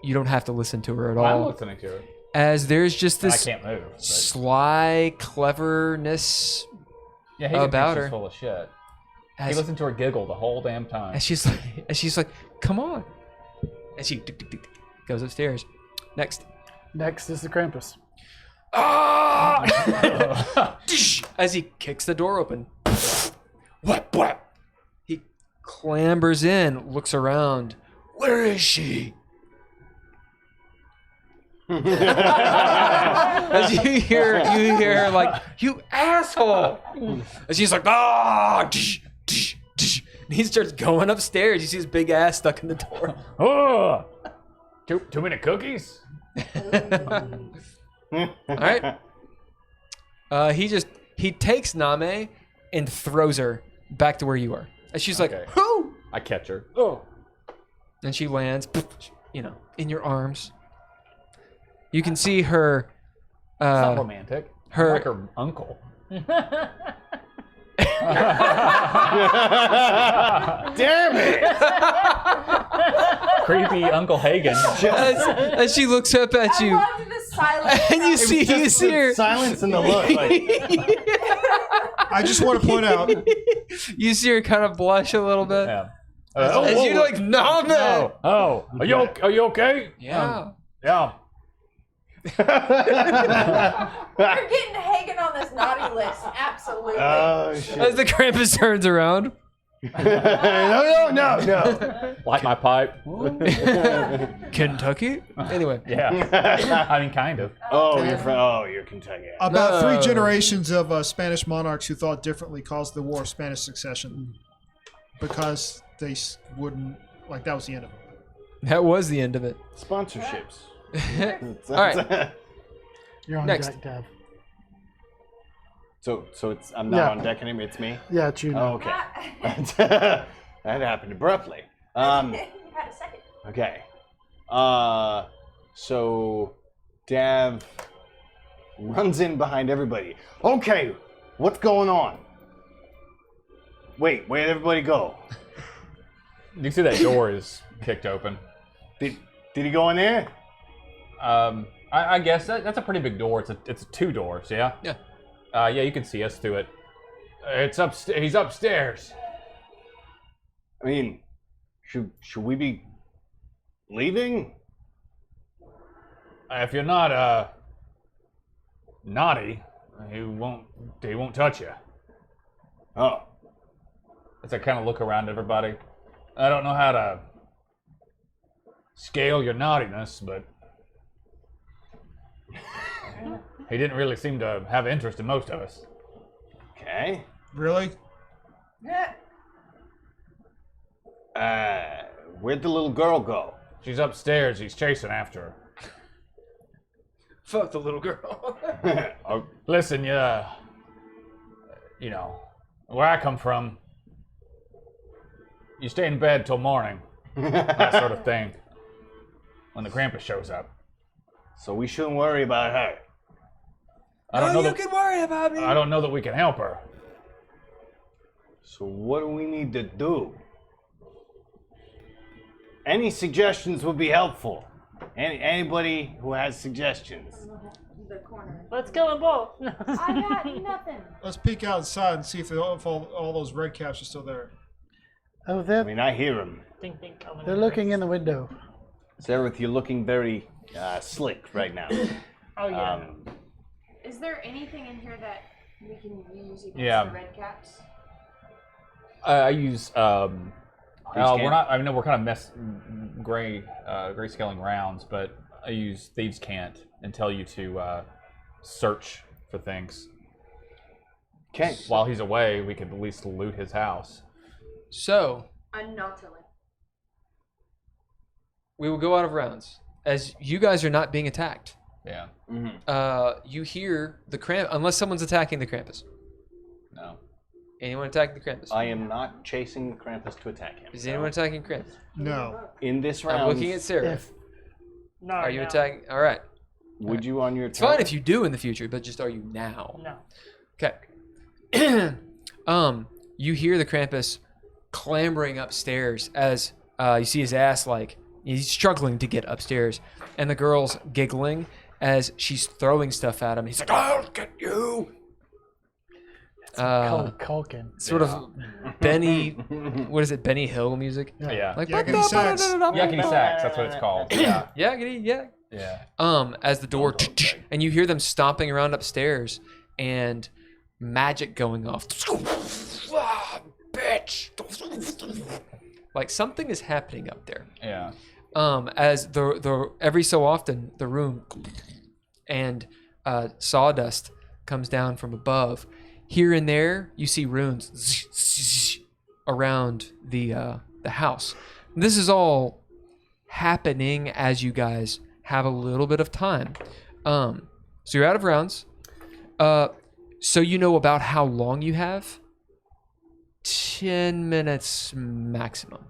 You don't have to listen to her at I'm all. listening to it. As there's just I this can't move. But sly cleverness yeah, he about thinks her. she's full of shit. He as, listened to her giggle the whole damn time. and she's like, come on. And she goes upstairs. Next. Next is the Krampus. Ah! As he kicks the door open. What? He clambers in, looks around. Where is she? As you hear her like, you asshole! And she's like, ah! And he starts going upstairs. You see his big ass stuck in the door. Oh! Too many cookies? All right. He takes Name and throws her back to where you are. And she's like, Okay. who? I catch her. Oh. And she lands, in your arms. You can see her. It's not romantic. her- I'm like her uncle. Damn it! Creepy Uncle Hagen. as she looks up at I you, loved the silence. and you see her. Silence in the look. Like, I just want to point out, You see her kind of blush a little bit. Yeah. As you're like, nah, man. Oh, are you okay? Yeah. Yeah. You're getting Hagen on this naughty list. Absolutely. oh, shit. As the Krampus turns around. No. Light my pipe. Kentucky? Anyway. Yeah. I mean, kind of. You're Kentucky. about No. 3 generations of Spanish monarchs who thought differently caused the War of Spanish Succession because they wouldn't, like, that was the end of it. That was the end of it. Sponsorships. All right. You're on Next. deck, Dev. So it's I'm not Yeah. on deck anymore. It's me. Yeah, it's you now. Oh, okay. That happened abruptly. You had a second. Okay. So Dav runs in behind everybody. Okay, what's going on? Wait, where'd everybody go? You see that door is kicked open. Did he go in there? I guess that's a pretty big door. It's 2 doors, yeah? Yeah. Yeah, you can see us through it. It's upstairs. He's upstairs. I mean, should we be leaving? If you're not naughty, he won't touch you. Oh, As I kind of look around at everybody, I don't know how to scale your naughtiness, but he didn't really seem to have interest in most of us. okay. Really? Where'd the little girl go? She's upstairs. He's chasing after her. Fuck the little girl. Oh, Listen, you know, where I come from, you stay in bed till morning, that sort of thing, when the Krampus shows up. so we shouldn't worry about her. I don't know that, can worry about me. I don't know that we can help her. So what do we need to do? Any suggestions would be helpful. Anybody who has suggestions? The corner. Let's kill them both. I got nothing. Let's peek outside and see if all those red caps are still there. Oh, I they're mean, I hear them. Think, think. they're looking in the window. Zareth, you're looking very slick right now. Oh yeah. Is there anything in here that we can use against Yeah. the red caps? I use scan? we're not. I know we're kind of gray scaling rounds, but I use thieves' cant and tell you to search for things. Okay. While he's away, we could at least loot his house. So Unnautily. we will go out of rounds as you guys are not being attacked. Yeah. You hear the unless someone's attacking the Krampus. No. Anyone attacking the Krampus? I am not chasing the Krampus to attack him. Is anyone attacking Krampus? No. In this round, I'm looking at Sarah. If No. Are you no. attacking? All right. would you on your It's fine if you do in the future, but just are you now? No. Okay. You hear the Krampus clambering upstairs as you see his ass like he's struggling to get upstairs, and the girl's giggling as she's throwing stuff at him. He's like, "I'll get you." Culkin. Sort of Benny, what is it? Benny Hill music? Yeah. Like Yakety sax. Yakety sax. That's what it's called. Yeah. yeah. Yeah. As the door and you hear them stomping around upstairs and magic going off. Ah, bitch. Like something is happening up there. Yeah. As the every so often the room and sawdust comes down from above. Here and there you see runes around the house. This is all happening as you guys have a little bit of time. So you're out of rounds. So you know about how long you have? 10 minutes maximum.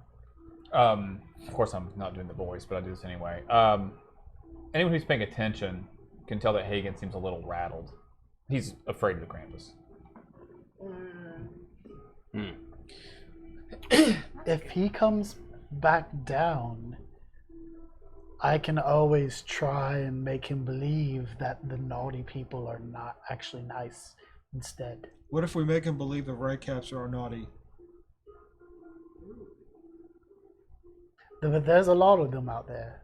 Of course, I'm not doing the voice, but I do this anyway. Anyone who's paying attention can tell that Hagen seems a little rattled. He's afraid of the Krampus. If he comes back down, I can always try and make him believe that the naughty people are not actually nice instead. What if we make him believe the red caps are naughty? But there's a lot of them out there.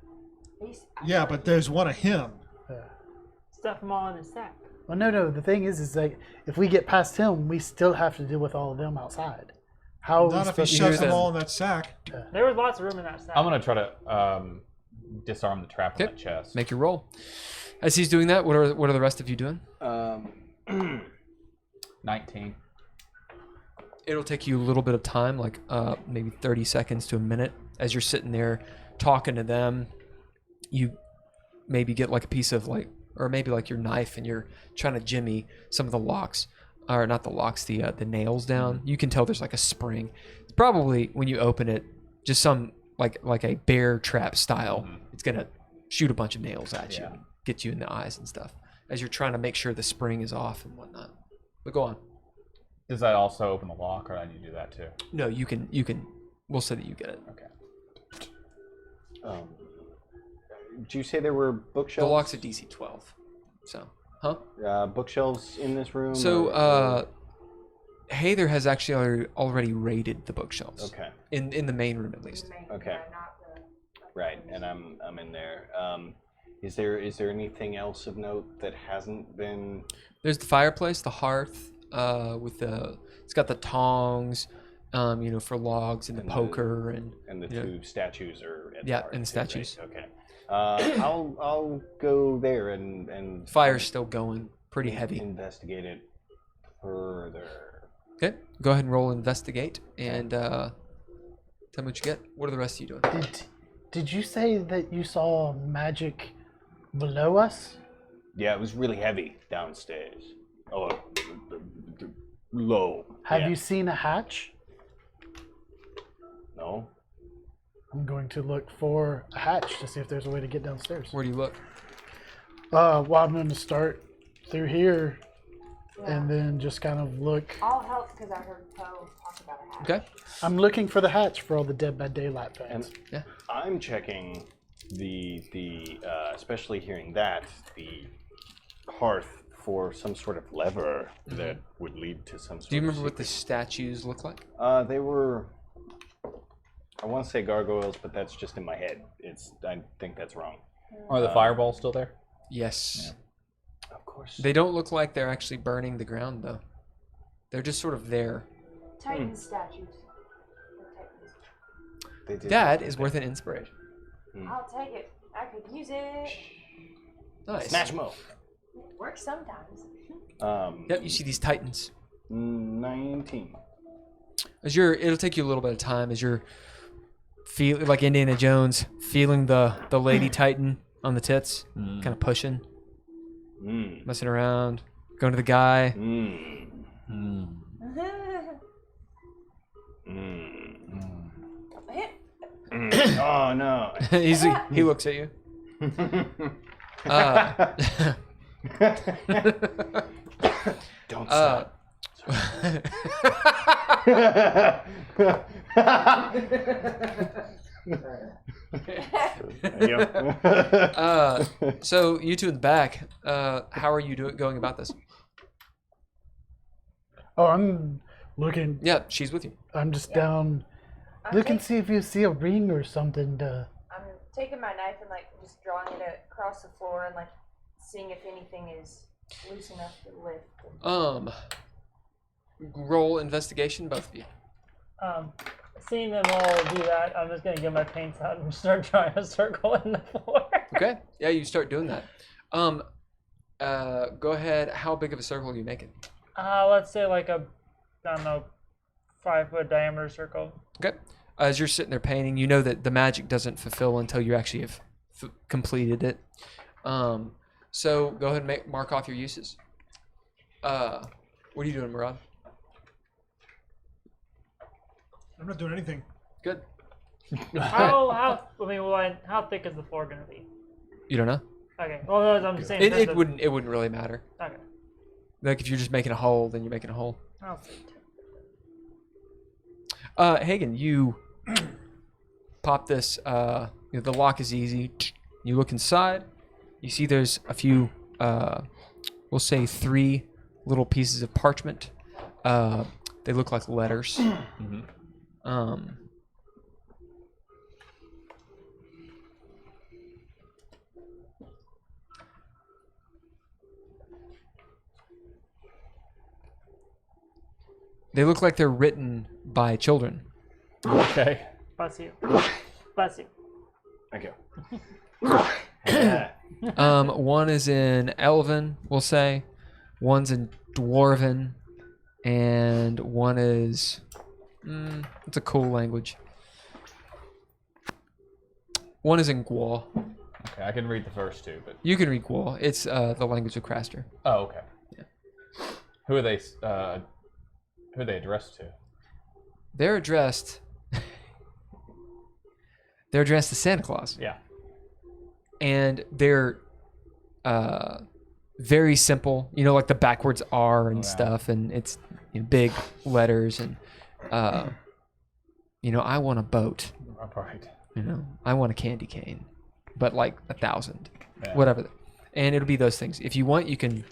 Yeah, but there's one of him. Stuff them all in his sack. Well, no. The thing is like if we get past him, we still have to deal with all of them outside. How are we Not if he supposed to shoves do them that? all in that sack. There was lots of room in that sack. I'm gonna try to disarm the trap on Okay. that chest. Make your roll. As he's doing that, what are the rest of you doing? 19. It'll take you a little bit of time, like maybe 30 seconds to a minute. As you're sitting there talking to them, you maybe get like a piece of like, or maybe like your knife, and you're trying to jimmy some of the locks, or not the locks, the nails down. You can tell there's like a spring. It's probably when you open it, just some like a bear trap style. It's gonna shoot a bunch of nails at you, and get you in the eyes and stuff. As you're trying to make sure the spring is off and whatnot. But go on. Does that also open the lock, or I need to do that too? No, you can we'll say that you get it. Did you say there were The bookshelves? lock's a DC 12. So, huh? Bookshelves in this room? So, Hather has actually already raided the bookshelves. Okay. In the main room, at least. Okay. Right, and I'm in there. Is there anything else of note that hasn't been? There's the fireplace, the hearth, with it's got the tongs, for logs and the poker and the two statues are at yeah, the hearth, and the statues. right? Okay. I'll go there and Fire's still going, pretty heavy. Investigate it further. Okay, go ahead and roll investigate and tell me what you get. What are the rest of you doing? Did you say that you saw magic below us? Yeah, it was really heavy downstairs. Oh, low. Have you seen a hatch? No. I'm going to look for a hatch to see if there's a way to get downstairs. Where do you look? Well, I'm going to start through here and then just kind of look. I'll help because I heard Poe talk about a hatch. Okay. I'm looking for the hatch for all the Dead by Daylight fans. And Yeah. I'm checking the especially hearing that, the hearth for some sort of lever that would lead to some sort Do you of remember what the secret. statues look like? They were, I want to say gargoyles, but that's just in my head. I think that's wrong. Are the fireballs still there? Yes. Of course. They don't look like they're actually burning the ground, though. They're just sort of there. Titan statues. Titans. They did. That is worth an inspiration. I'll take it. I could use it. Nice. Smash mo. It works sometimes. Yep, you see these titans. 19. It'll take you a little bit of time as you're like Indiana Jones, feeling the lady titan on the tits, kind of pushing, messing around, going to the guy. Oh no. He looks at you. Don't stop. So you two in the back, how are you going about this? Oh, I'm looking. Yeah, she's with you. I'm just down. Look and see if you see a ring or something. I'm taking my knife and just drawing it across the floor and seeing if anything is loose enough to lift. Roll investigation, both of you. Seeing them all do that, I'm just gonna get my paints out and start drawing a circle in the floor. Okay. Yeah, you start doing that. Go ahead. How big of a circle are you making? Let's say I don't know, 5-foot diameter circle. Okay. As you're sitting there painting, you know that the magic doesn't fulfill until you actually have completed it. So go ahead and mark off your uses. What are you doing, Murad? I'm not doing anything. Good. How thick is the floor gonna be? You don't know? Okay. Well, no, I'm just saying. It wouldn't really matter. Okay. Like if you're just making a hole, then you're making a hole. I'll see. Hagen, you pop this. The lock is easy. You look inside. You see there's a few, we'll say 3 little pieces of parchment. They look like letters. They look like they're written by children. Okay. Bless you. Bless you. Thank you. One is in Elven, we'll say. One's in Dwarven. And one is... it's a cool language. One is in Gwa. Okay, I can read the first 2, but You can read Gwa. It's the language of Craster. oh, okay. Yeah. Who are they addressed to? They're addressed... they're addressed to Santa Claus. Yeah. And they're very simple, like the backwards R and stuff, and it's big letters, and I want a boat. Right. I want a candy cane, but like 1,000, Yeah. whatever. And it'll be those things. If you want, you can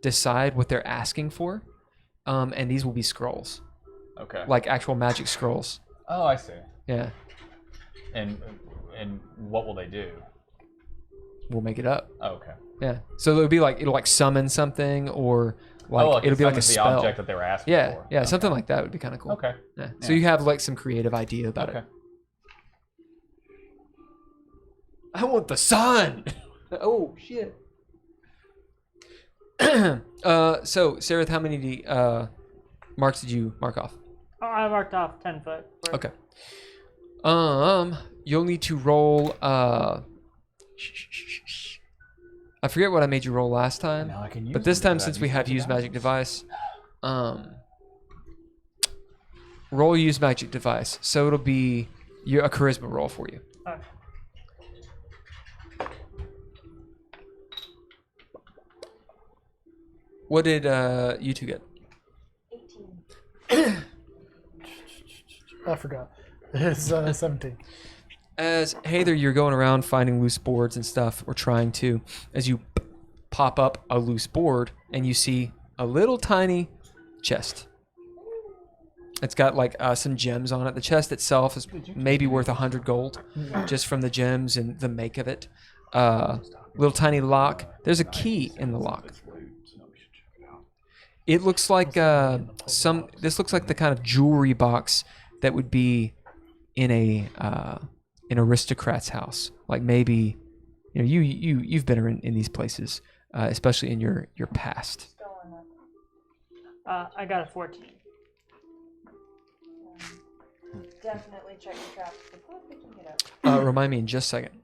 decide what they're asking for, and these will be scrolls, Okay. like actual magic scrolls. Oh, I see. Yeah, And what will they do? we'll make it up. Oh, okay. Yeah, so it'll like summon something, or like it it'll be like a summons the spell. object that they were asking Yeah, for. yeah, Okay. something like that would be kind of cool. Okay. Yeah. So you have like some creative idea about Okay. it. I want the sun. Oh shit. So Sarah, how many marks did you mark off? Oh, I marked off 10 foot. Okay. You'll need to roll. I forget what I made you roll last time, Now I can use but this them time because since I've we used have it used without magic device, roll use magic device. So it'll be a charisma roll for you. Okay. What did you two get? 18. I forgot. It's 17. As Heather, you're going around finding loose boards and stuff, or trying to, as you pop up a loose board and you see a little tiny chest. It's got like some gems on it. The chest itself is maybe worth 100 gold, just from the gems and the make of it. Little tiny lock. There's a key in the lock. It looks like This looks like the kind of jewelry box that would be in an aristocrat's house. Like maybe, you've been in these places, especially in your past. Stolen one. I got a 14. Definitely check the traps before picking it up. Remind me in just a second.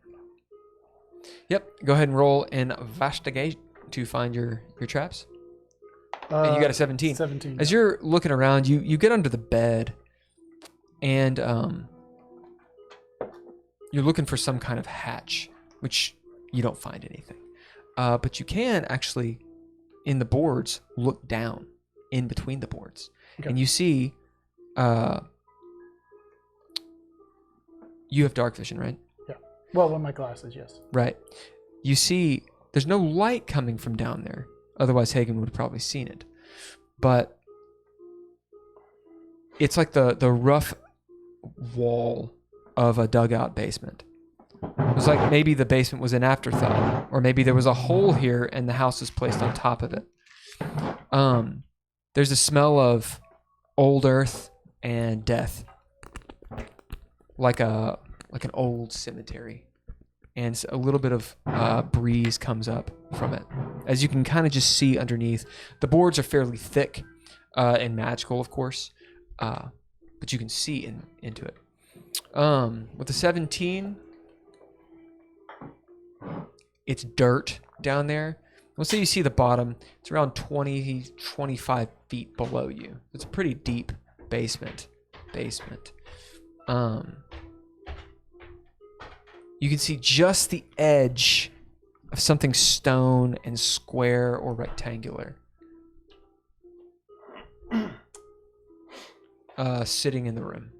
Yep. Go ahead and roll investigate to find your traps. And you got a 17. 17. As you're looking around, you get under the bed, and you're looking for some kind of hatch, which you don't find anything. But you can actually, in the boards, look down in between the boards, Okay. and you see. You have dark vision, right? Well, with my glasses, yes. Right. You see, there's no light coming from down there. Otherwise, Hagen would have probably seen it. But it's like the rough wall of a dugout basement. It was like maybe the basement was an afterthought, or maybe there was a hole here and the house was placed on top of it. There's a smell of old earth and death, like an old cemetery, and a little bit of breeze comes up from it. As you can kind of just see underneath, the boards are fairly thick and magical, of course, but you can see into it. With the 17, it's dirt down there. Let's say you see the bottom. It's around 20, 25 feet below you. It's a pretty deep basement. You can see just the edge of something stone and square or rectangular. Sitting in the room.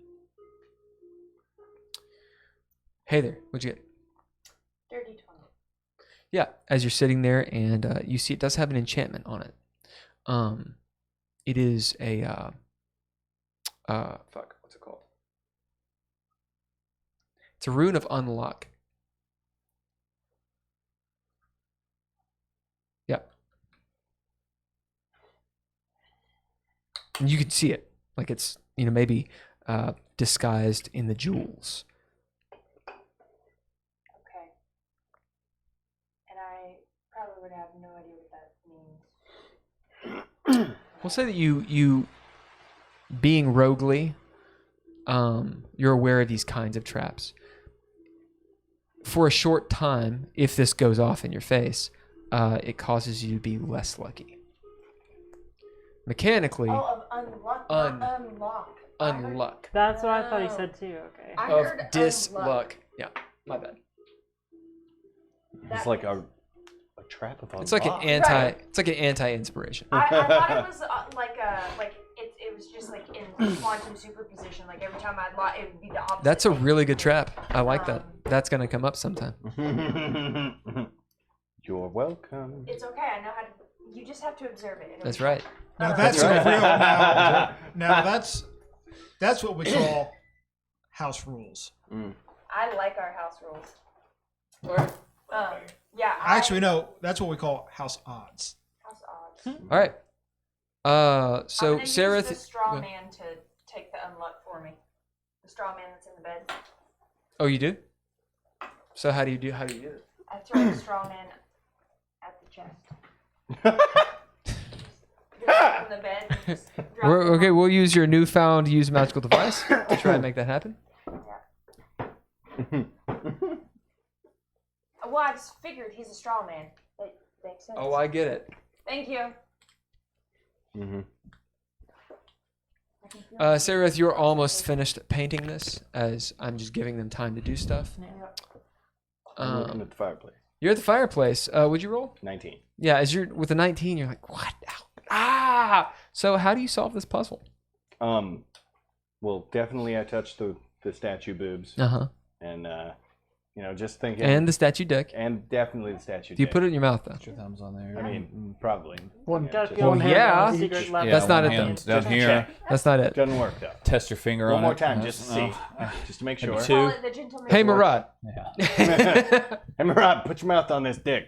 Hey there, what'd you get? Dirty 20. Yeah, as you're sitting there, and you see it does have an enchantment on it. It is a what's it called? It's a rune of unlock. Yeah. And you can see it, like it's maybe disguised in the jewels. Okay. And I probably would have no idea what that means. We'll say that you being roguely, you're aware of these kinds of traps. For a short time, if this goes off in your face, it causes you to be less lucky. Mechanically, Oh, of unluck. not unlock. I heard- unluck. That's what I thought he Oh. said too. Okay. I Of heard unluck. disluck. Yeah, my bad. It's like a trap with a It's like lock. an anti. Right. It's like an anti-inspiration. I thought it was it was just like in quantum superposition. Like every time I'd lie, it would be the opposite. That's a really good trap. I like that. That's gonna come up sometime. You're welcome. It's okay. I know how to. You just have to observe it. It'll That's be right. Now that's right. a real. Now that's what we call house rules. I like our house rules. Yeah. Actually, no, that's what we call house odds. House odds. All right. I'm So gonna Sarah, use the straw man to take the unluck for me. The straw man that's in the bed. oh, you do? So how do you do it? I throw the straw man at the chest. Just from the bed. And just drop them Okay, on. we'll use your newfound use magical device to try and make that happen. Well, I just figured he's a straw man. That makes sense. Oh, I get it. Thank you. Sarah, you're almost finished painting this, as I'm just giving them time to do stuff. I'm looking at the fireplace. You're at the fireplace. Would you roll? 19. Yeah, as you're with the 19, you're like, what? Ow. Ah! So how do you solve this puzzle? Well, definitely I touched the statue boobs. Uh-huh. And, just thinking. And the statue dick. And definitely the statue Do you dick. put it in your mouth, though? Put your thumbs on there. I mean, probably. One, Yeah, Gotta just- feel one the hand yeah. on each. secret left. That's not one it, though. hand down here. That's not it. Doesn't work, though. Test your finger One on more it. time, just to see. Just to make sure. Maybe Call two. it the gentleman. Hey, Marat. Yeah. Hey, Marat, put your mouth on this dick.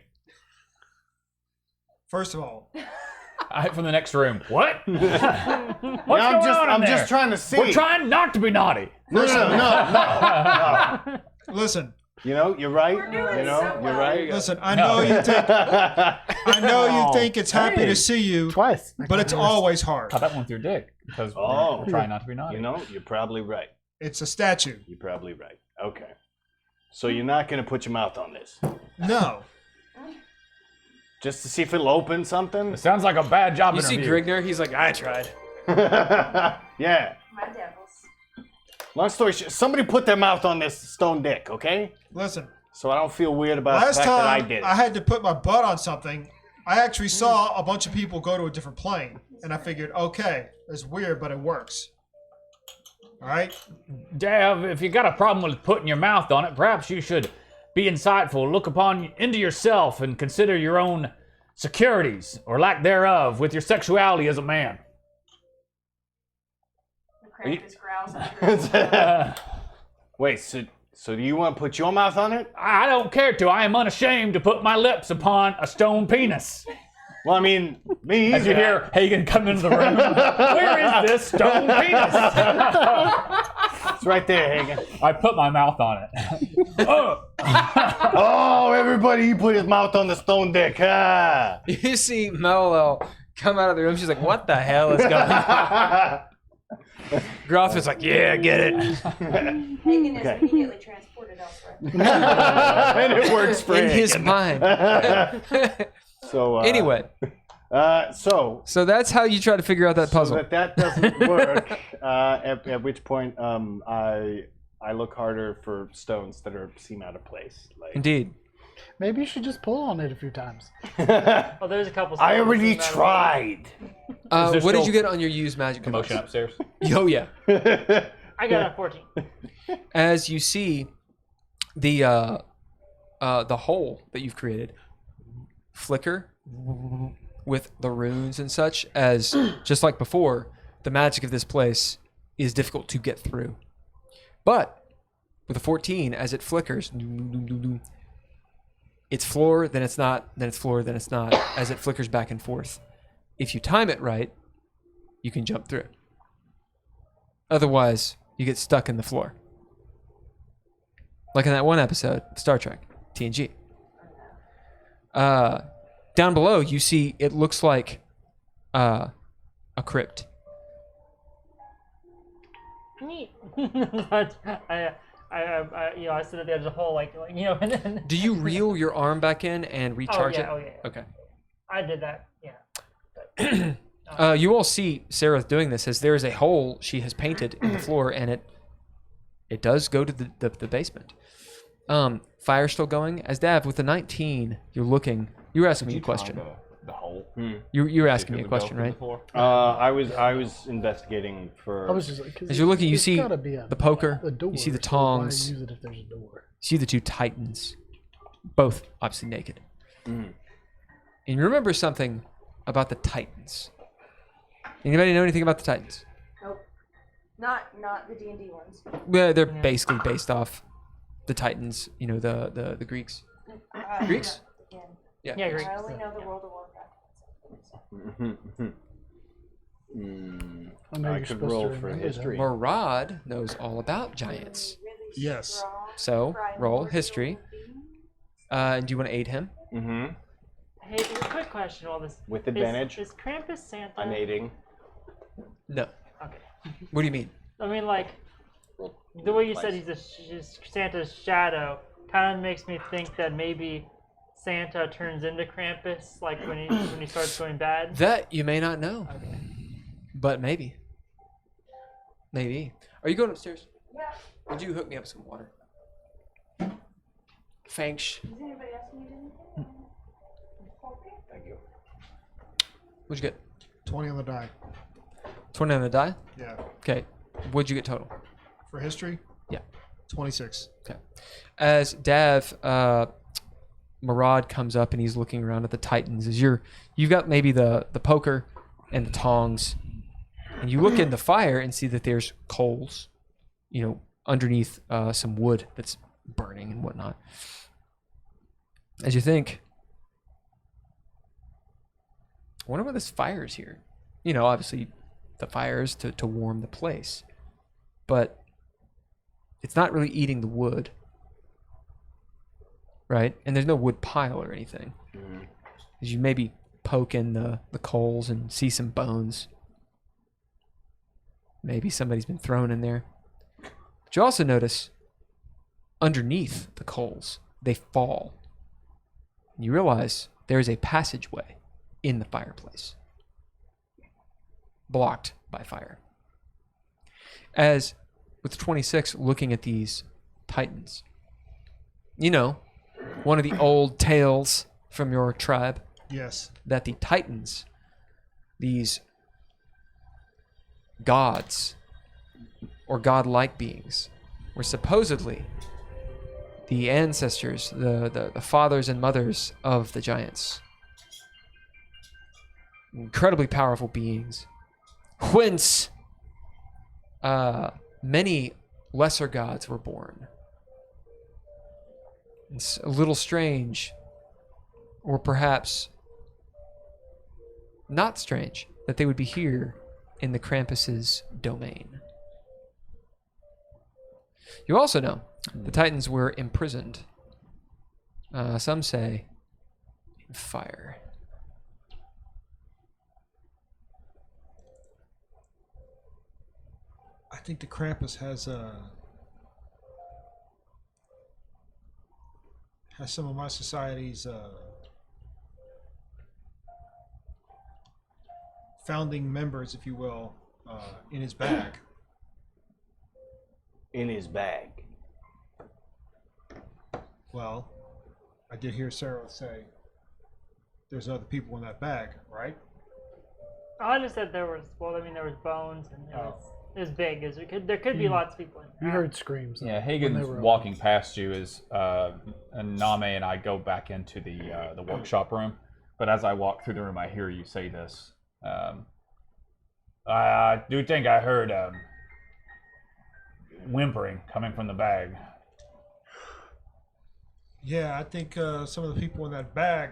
First of all, From the next room. What? What's Yeah, going on in I'm there? just trying to see. We're trying not to be naughty. No. listen, You're right. We're doing so You're well. right. listen. I know you think it's happy to see you, Twice. but it's always hard. How that went through dick because Oh. we're trying not to be naughty. You're probably right. It's a statue. You're probably right. Okay. So you're not going to put your mouth on this? No. Just to see if it'll open something? It sounds like a bad job You see interview. Grigner, he's like, I tried. Yeah. My devils. Long story short, somebody put their mouth on this stone dick, okay? Listen. So I don't feel weird about Last the fact that I time did it. I had to put my butt on something, I actually saw a bunch of people go to a different plane, and I figured, okay, it's weird, but it works. All right. Dav, if you got a problem with putting your mouth on it, perhaps you should be insightful, look into yourself, and consider your own securities, or lack thereof, with your sexuality as a man. The Krampus growls at you. Wait, so do you want to put your mouth on it? I don't care to. I am unashamed to put my lips upon a stone penis. Well, I mean, me either. As you hear Hagen come into the room, where is this stone penis? It's right there, Hagen. I put my mouth on it. Oh, everybody, he put his mouth on the stone dick. Ah. You see Mello come out of the room. She's like, what the hell is going on? Groff is like, yeah, get it. Hagen is immediately transported elsewhere. And it works for In his Hagen. mind. So Anyway, so that's how you try to figure out that puzzle. So that doesn't work. At which point, I look harder for stones that seem out of place. Like, Indeed. Maybe you should just pull on it a few times. Oh, there's a couple. I spots already in that tried. What there did still you get on your used magic Commotion device? upstairs. Oh, yeah. I got a 14. As you see the hole that you've created flicker with the runes and such, as just like before, the magic of this place is difficult to get through. But with a 14, as it flickers, it's floor, then it's not, then it's floor, then it's not, as it flickers back and forth. If you time it right, you can jump through. Otherwise, you get stuck in the floor. Like in that one episode of Star Trek, TNG. Down below, you see it looks like a crypt. Neat. But I sit at the edge of the hole, and then. Do you reel your arm back in and recharge it? Oh yeah. Okay. I did that. Yeah. You all see Sarah doing this, as there is a hole she has painted in the floor, and it does go to the basement. Fire still going. As Dav, with the 19, you're asking me a question. The hole. You were asking me a question, right? I was investigating for. I was just like, 'cause As you're looking, you it's see gotta be the poker, a door, you see the so why tongs, use it if there's a door? you see the two titans, both obviously naked. And you remember something about the titans. Anybody know anything about the titans? Nope. Not the D&D ones. Yeah, they're basically based off the titans. You know, the Greeks. Greeks? Yeah. Yeah, Greeks. I only know the World of Warcraft. I know I you're could supposed roll to for remember history. Murad knows all about giants. Really Yes. strong, So roll primordial history. beings. Do you want to aid him? Hey, a quick question. All this With advantage. Is Krampus Santa? I'm aiding. No. Okay. What do you mean? I mean, like the way you said he's Santa's shadow, kind of makes me think that maybe Santa turns into Krampus, like when he starts going bad. That you may not know, Okay. but maybe. Maybe. Are you going upstairs? Yeah. Would you hook me up with some water? Thanks. Does anybody else need anything? Okay. Thank you. What'd you get? 20 on the die. 20 on the die? Yeah. Okay. What'd you get total? For history? Yeah. 26. Okay. As Dav, Murad comes up and he's looking around at the Titans. You've got maybe the poker and the tongs, and you look in the fire and see that there's coals, underneath some wood that's burning and whatnot. As you think, I wonder why this fire is here. Obviously the fire is to warm the place, but it's not really eating the wood, right? And there's no wood pile or anything. As you maybe poke in the coals and see some bones. Maybe somebody's been thrown in there. But you also notice underneath the coals, they fall. And you realize there is a passageway in the fireplace, blocked by fire. As with 26 looking at these titans, one of the old tales from your tribe, Yes. that the titans, these gods or godlike beings, were supposedly the ancestors, the fathers and mothers of the giants. Incredibly powerful beings, whence many lesser gods were born. It's a little strange, or perhaps not strange, that they would be here in the Krampus's domain. You also know the Titans were imprisoned, some say, in fire. I think the Krampus has some of my society's founding members, if you will, in his bag. In his bag. Well, I did hear Sarah say there's other people in that bag, right? I understood there was bones and it was big. There could be lots of people in You there. heard screams. Yeah, when they Hagen's were walking past you as and Name and I go back into the workshop room. But as I walk through the room, I hear you say this. I do think I heard whimpering coming from the bag. Yeah, I think some of the people in that bag.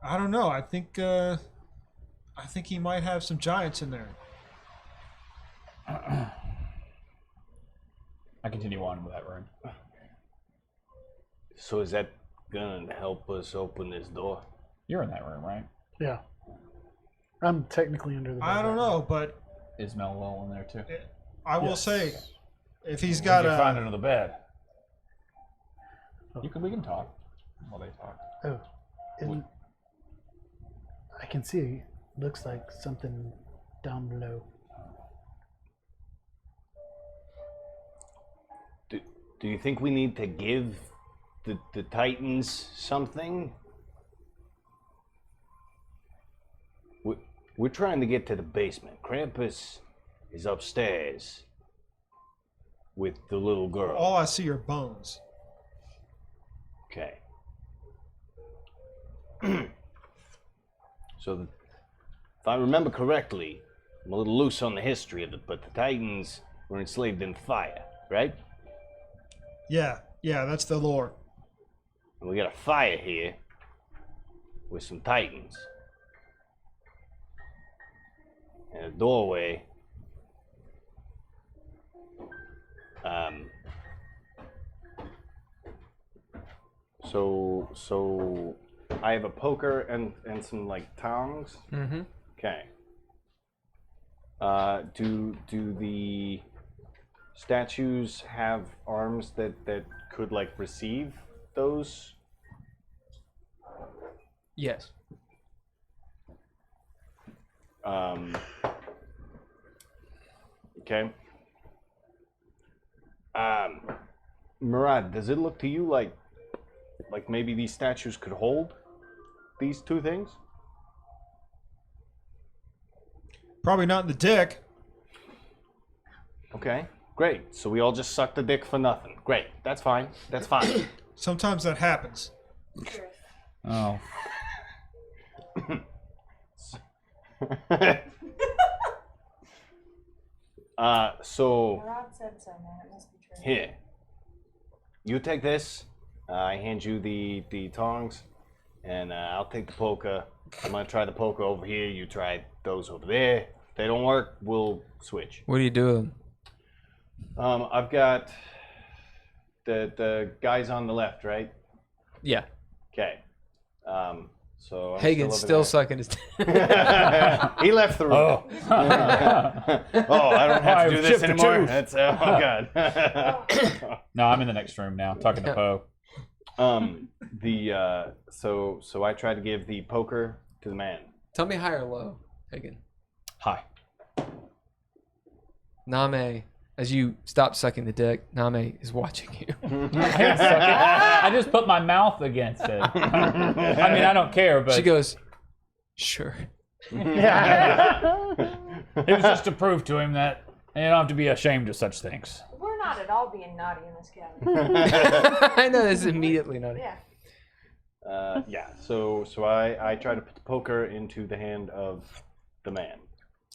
I don't know. I think he might have some giants in there. I continue on with that room. So is that gonna help us open this door? You're in that room, right? Yeah. I'm technically under the bed. I don't right know, but Is Melwell in there too? I will Yes. say, if he's Got got you find a, under the bed. We can talk while they talk. now. Oh. And I can see. Looks like something down below. Do you think we need to give the Titans something? We're trying to get to the basement. Krampus is upstairs with the little girl. All I see are bones. Okay. So, if I remember correctly, I'm a little loose on the history of it, but the Titans were enslaved in fire, right? Yeah, that's the lore. And we got a fire here with some Titans. And a doorway. So I have a poker and some like tongs. Mm-hmm. Okay. Do the statues have arms that could like receive those? Yes. Okay. Murad, does it look to you like maybe these statues could hold these two things? Probably not in the dick. Okay, great. So we all just sucked the dick for nothing. Great, that's fine. That's fine. Sometimes that happens. Oh. So Rob said so, man. It must be true. here, you take this. I hand you the tongs, and I'll take the poker. I'm gonna try the poker over here. You try those over there. If they don't work, we'll switch. What do you do with them? I've got the guys on the left, right? Yeah. Okay. So I'm Hagen's still sucking his. he left the room. Oh. I don't have to do this Shift to anymore. two. That's oh god. No, I'm in the next room now, talking to Poe. So I try to give the poker to the man. Tell me high or low, Hagen. Hi. Name, as you stop sucking the dick, Name is watching you. I just put my mouth against it. I mean, I don't care, but She goes, sure. it was just to prove to him that you don't have to be ashamed of such things. We're not at all being naughty in this cabin. I know this is immediately nutty. Yeah. So I try to put the poker into the hand of the man,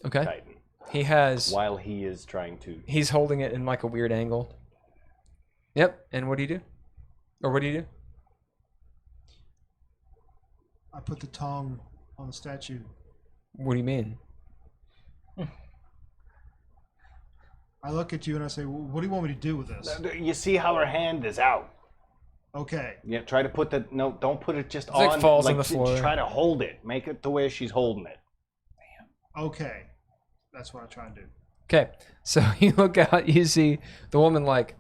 Okay. Titan, He has. while he is trying to. He's holding it in like a weird angle. Yep. And what do you do? Or what do you do? I put the tongue on the statue. What do you mean? I look at you and I say, what do you want me to do with this? You see how her hand is out. Okay. Yeah, try to put the no. Don't put it just It's like on. falls on the floor. Try to hold it. Make it to where she's holding it. Okay. That's what I try and do. Okay. So you look out, you see the woman like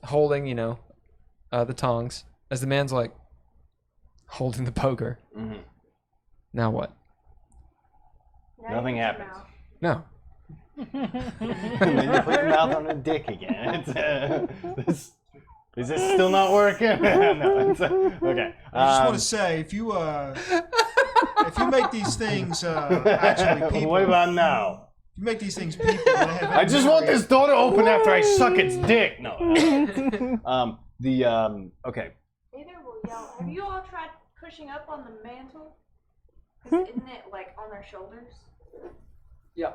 holding, the tongs, as the man's like holding the poker. Mm-hmm. Now what? Now you Nothing put your happens. mouth. No. And then you put your mouth on the dick again. It's, is this still not working? No. Okay. I just want to say, if you make these things actually people, What about now? if you make these things people, they have I just want this door to open after I suck its dick. No. Okay. Either will yell. Have you all tried pushing up on the mantle? 'Cause isn't it like on their shoulders? Yeah.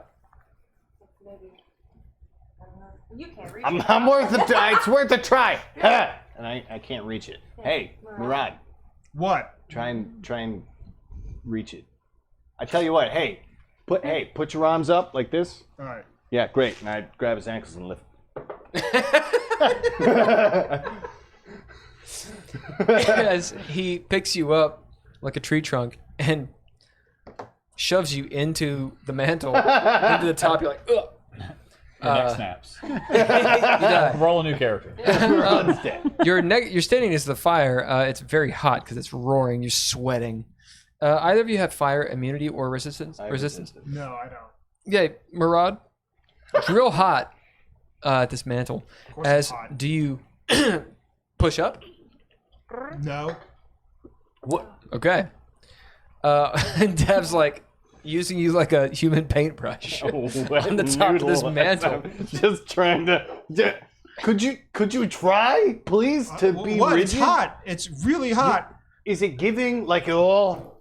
Maybe. I don't know. You can't reach. I'm worth it. It's worth a try. Ha! And I can't reach it. Hey, Murad, What? try and reach it. I tell you what. Hey, put your arms up like this. All right. Yeah, great. And I grab his ankles and lift. As he picks you up like a tree trunk and shoves you into the mantle, into the top, you're like, ugh. Your neck snaps. You die. Roll a new character. Murad's dead. You're standing next to the fire. It's very hot because it's roaring. You're sweating. Either of you have fire immunity or resistance? I Resistance? resisted. No, I don't. Yeah, Murad. It's real hot at this mantle. Of course As it's hot. do you push up No. What? Okay. And Dev's like using you like a human paintbrush on the top of this mantle. Just trying to. Could you try, please, to be What? rigid? It's hot. It's really hot. Is it giving like at all?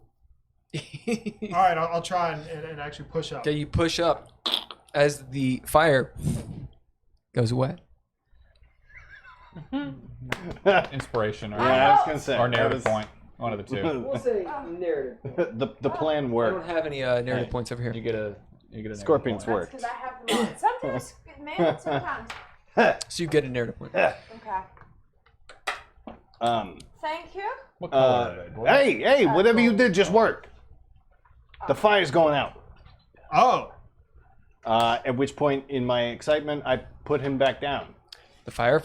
All right, I'll try and actually push up. Okay, you push up as the fire goes away. Inspiration or, Yeah, I was gonna say. or narrative that was- point. One of the two. We'll say narrative. the plan I don't worked. have any narrative Hey. points over here. You get a Scorpions narrative work. Because I have them on. Sometimes, man, sometimes. So you get a narrative point. Okay. Um. Thank you. point. What color are they, boy? Hey, whatever you did just worked. The fire's going out. Oh. At which point, in my excitement, I put him back down. The fire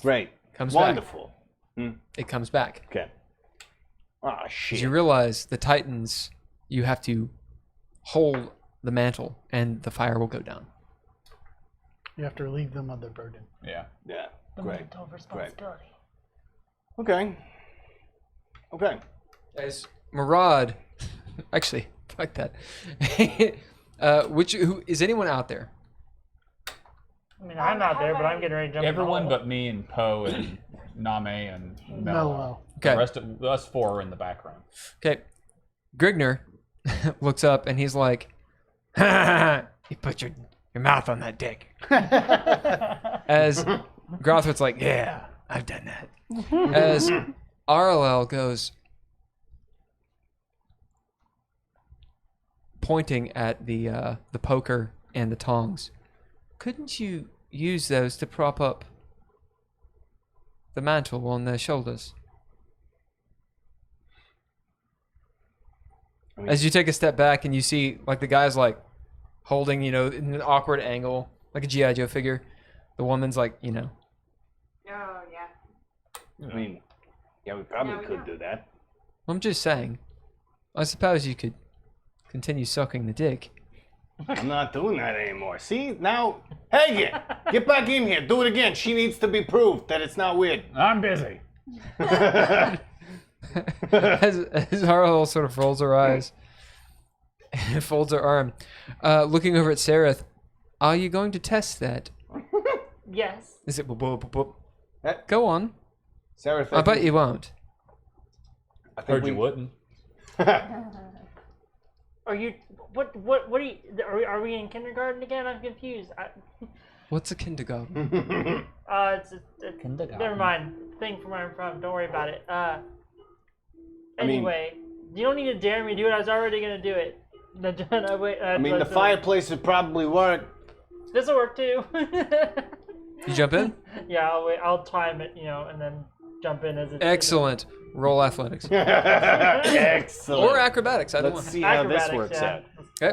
Great. comes back. Wonderful. It comes back. Okay. Ah, As shit. you realize the Titans, you have to hold the mantle and the fire will go down. You have to relieve them of their burden. Yeah. Yeah. Great. Mental responsibility. Okay. Okay. As Murad, actually, fuck that. Who is anyone out there? I mean, I'm out there, but I'm getting ready to jump in the Everyone hole. but me and Poe and Name and Mello. Mellow. The Okay. rest of us four are in the background. Okay. Grigner looks up and he's like, "You put your mouth on that dick." As Grothwood's like, "Yeah, I've done that." As Arlel goes, pointing at the poker and the tongs, "Couldn't you use those to prop up the mantle on their shoulders?" As you take a step back and you see like the guy's like holding, in an awkward angle, like a G.I. Joe figure. The woman's like, Oh, yeah. I mean, yeah, we probably Yeah, we could know. do that. I'm just saying. I suppose you could continue sucking the dick. I'm not doing that anymore. See, now, Hagen, get back in here. Do it again. She needs to be proved that it's not weird. I'm busy. as Harlow sort of rolls her eyes and folds her arm, looking over at Sereth, "Are you going to test that? Yes. Is it boop, boop, boop, boop? Eh. Go on. Sarah, I bet you won't." I think Heard we you wouldn't. Are you? What are you? Are we in kindergarten again? I'm confused. What's a kindergarten? It's Kindergarten. never mind. Thing from where I'm from. Don't worry about it. mean- Anyway, you don't need to dare me to do it. I was already gonna do it. I mean, the fireplace would probably work. This will work too. You jump in? Yeah, I'll wait. I'll time it, and then jump in as it. Excellent. Roll athletics. Excellent. Or acrobatics. Either Let's one. see how this Acrobatics, works yeah.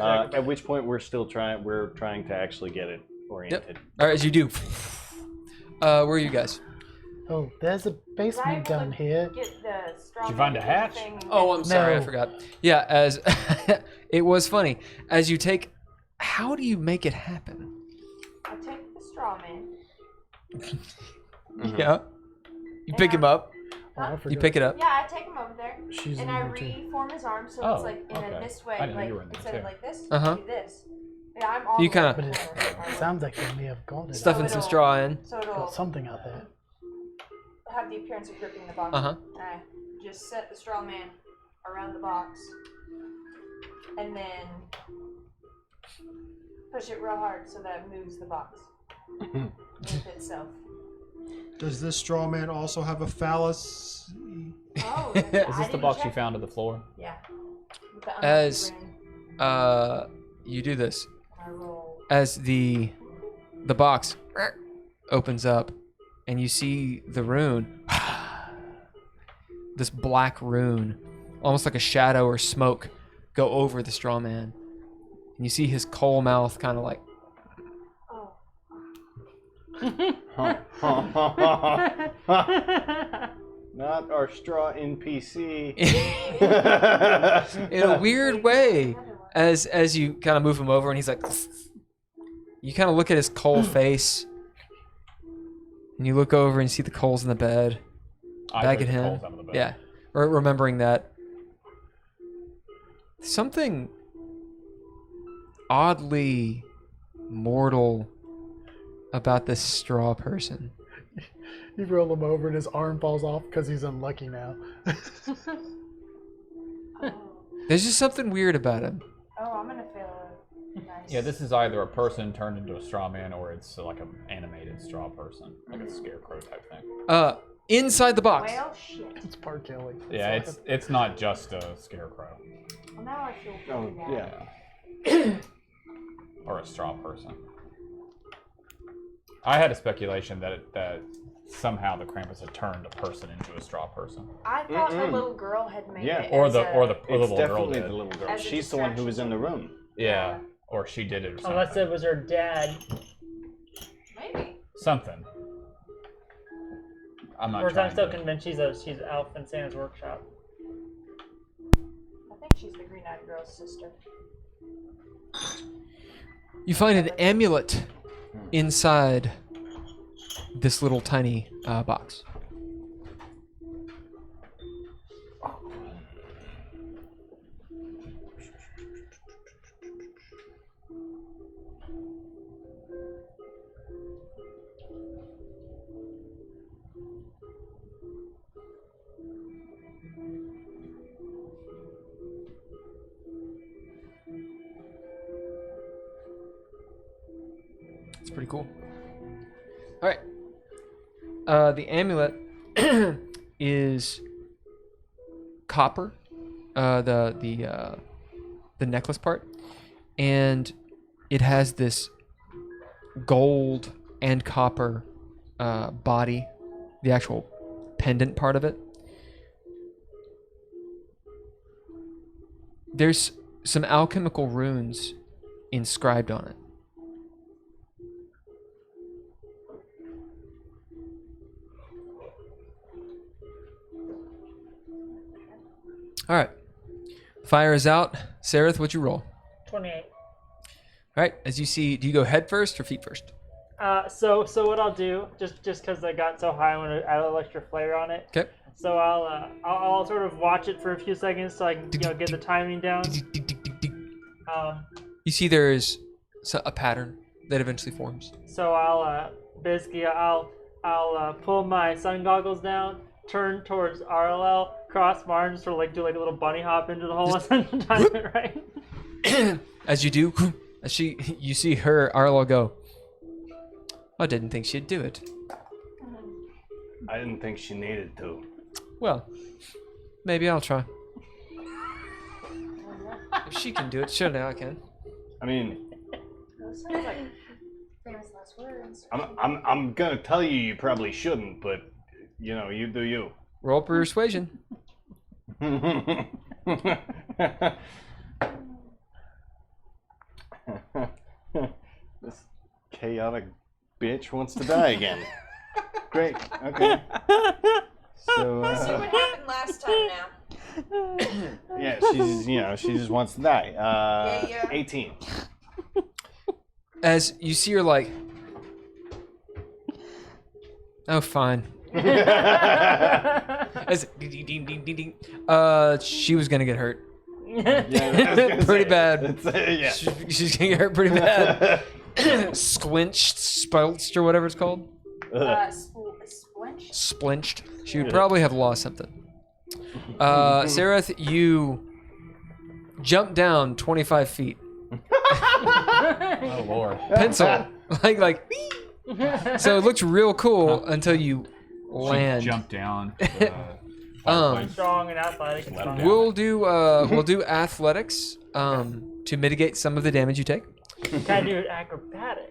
out. Okay. At which point we're trying to actually get it oriented. All right, as you do. Where are you guys? Oh, there's a basement down here. Get the straw Did you find a hatch? thing and Oh, get- I'm sorry, I No. forgot. Yeah, as it was funny. As you take, how do you make it happen? I take the straw man. Yeah. You pick him up. Oh, I You forgot. pick it up. Yeah, I take him over there. She's And in I here too. reform his arm so Oh, it's like in okay. this way, I didn't know like you were in there, instead of too. like this, Uh-huh. do this. Yeah, I'm all You the way kinda- But in it, the corner. it sounds like they may have gone it. Stuffing some straw in. So it'll Got something out there. have the appearance of gripping the box. Uh-huh. And I just set the straw man around the box, and then push it real hard so that it moves the box with itself. Does this straw man also have a phallus? Oh, Is this the box you found on the floor? Yeah. With the unlucky As- rune, You do this. I roll. As the box opens up and you see the rune. This black rune, almost like a shadow or smoke, go over the straw man. And you see his coal mouth kind of like Not our straw NPC. in a weird way as you kind of move him over and he's like you kind of look at his coal face and you look over and see the coals in the bed back at took the him. coals out of the bed. Yeah, remembering that something oddly mortal about this straw person. You roll him over and his arm falls off because he's unlucky now. There's just something weird about him. Oh, I'm gonna feel nice. Yeah, this is either a person turned into a straw man or it's like an animated straw person, like a scarecrow type thing. Inside the box. Well, shit. It's part Kelly. Yeah, it's not just a scarecrow Well, now I feel Oh, really bad. yeah. or a straw person. I had a speculation that somehow the Krampus had turned a person into a straw person. I thought the little girl had made Yeah. it. Or as the a, or the It's little girl definitely did. the little girl. As a She's the one who was in the room. Yeah, or she did it or something. Unless it was her dad. Maybe. Something. I'm not Whereas trying I'm still to... convinced she's Alf in Santa's workshop. I think she's the green-eyed girl's sister. You find an amulet inside this little tiny box. It's pretty cool. All right. The amulet is copper, the necklace part, and it has this gold and copper body, the actual pendant part of it. There's some alchemical runes inscribed on it. All right. Fire is out. Sareth, what'd you roll? 28. All right. As you see, do you go head first or feet first? So what I'll do, just because I got so high, I want to add a little extra flair on it. Okay. So I'll sort of watch it for a few seconds so I can get the timing down. You see there is a pattern that eventually forms. So I'll basically I'll pull my sun goggles down, turn towards RLL, cross my arms, sort of like do like a little bunny hop into the hole and time it right. As you do, as you see her, Arlo go, I didn't think she'd do it. I didn't think she needed to. Well, maybe I'll try. If she can do it, surely I can. I mean, Those sounds like famous last words. I'm gonna tell you you probably shouldn't, but you know, you do you. Roll persuasion. This chaotic bitch wants to die again. Great. Okay. So See what happened last time now. yeah, she just wants to die. Yeah. 18. As you see her like, oh fine. As ding, ding, ding, ding, ding. She was gonna get hurt. Yeah, I was gonna Pretty say, bad. yeah. She's gonna get hurt pretty bad. Squinched, spelched, or whatever it's called. Splinch? Splinched. She would probably have lost something. Sareth, you jump down 25 feet. Oh lord. Pencil. like. So it looks real cool until you land. Jump down. Strong and athletic. It's fine. We'll do athletics to mitigate some of the damage you take. Can I do acrobatics?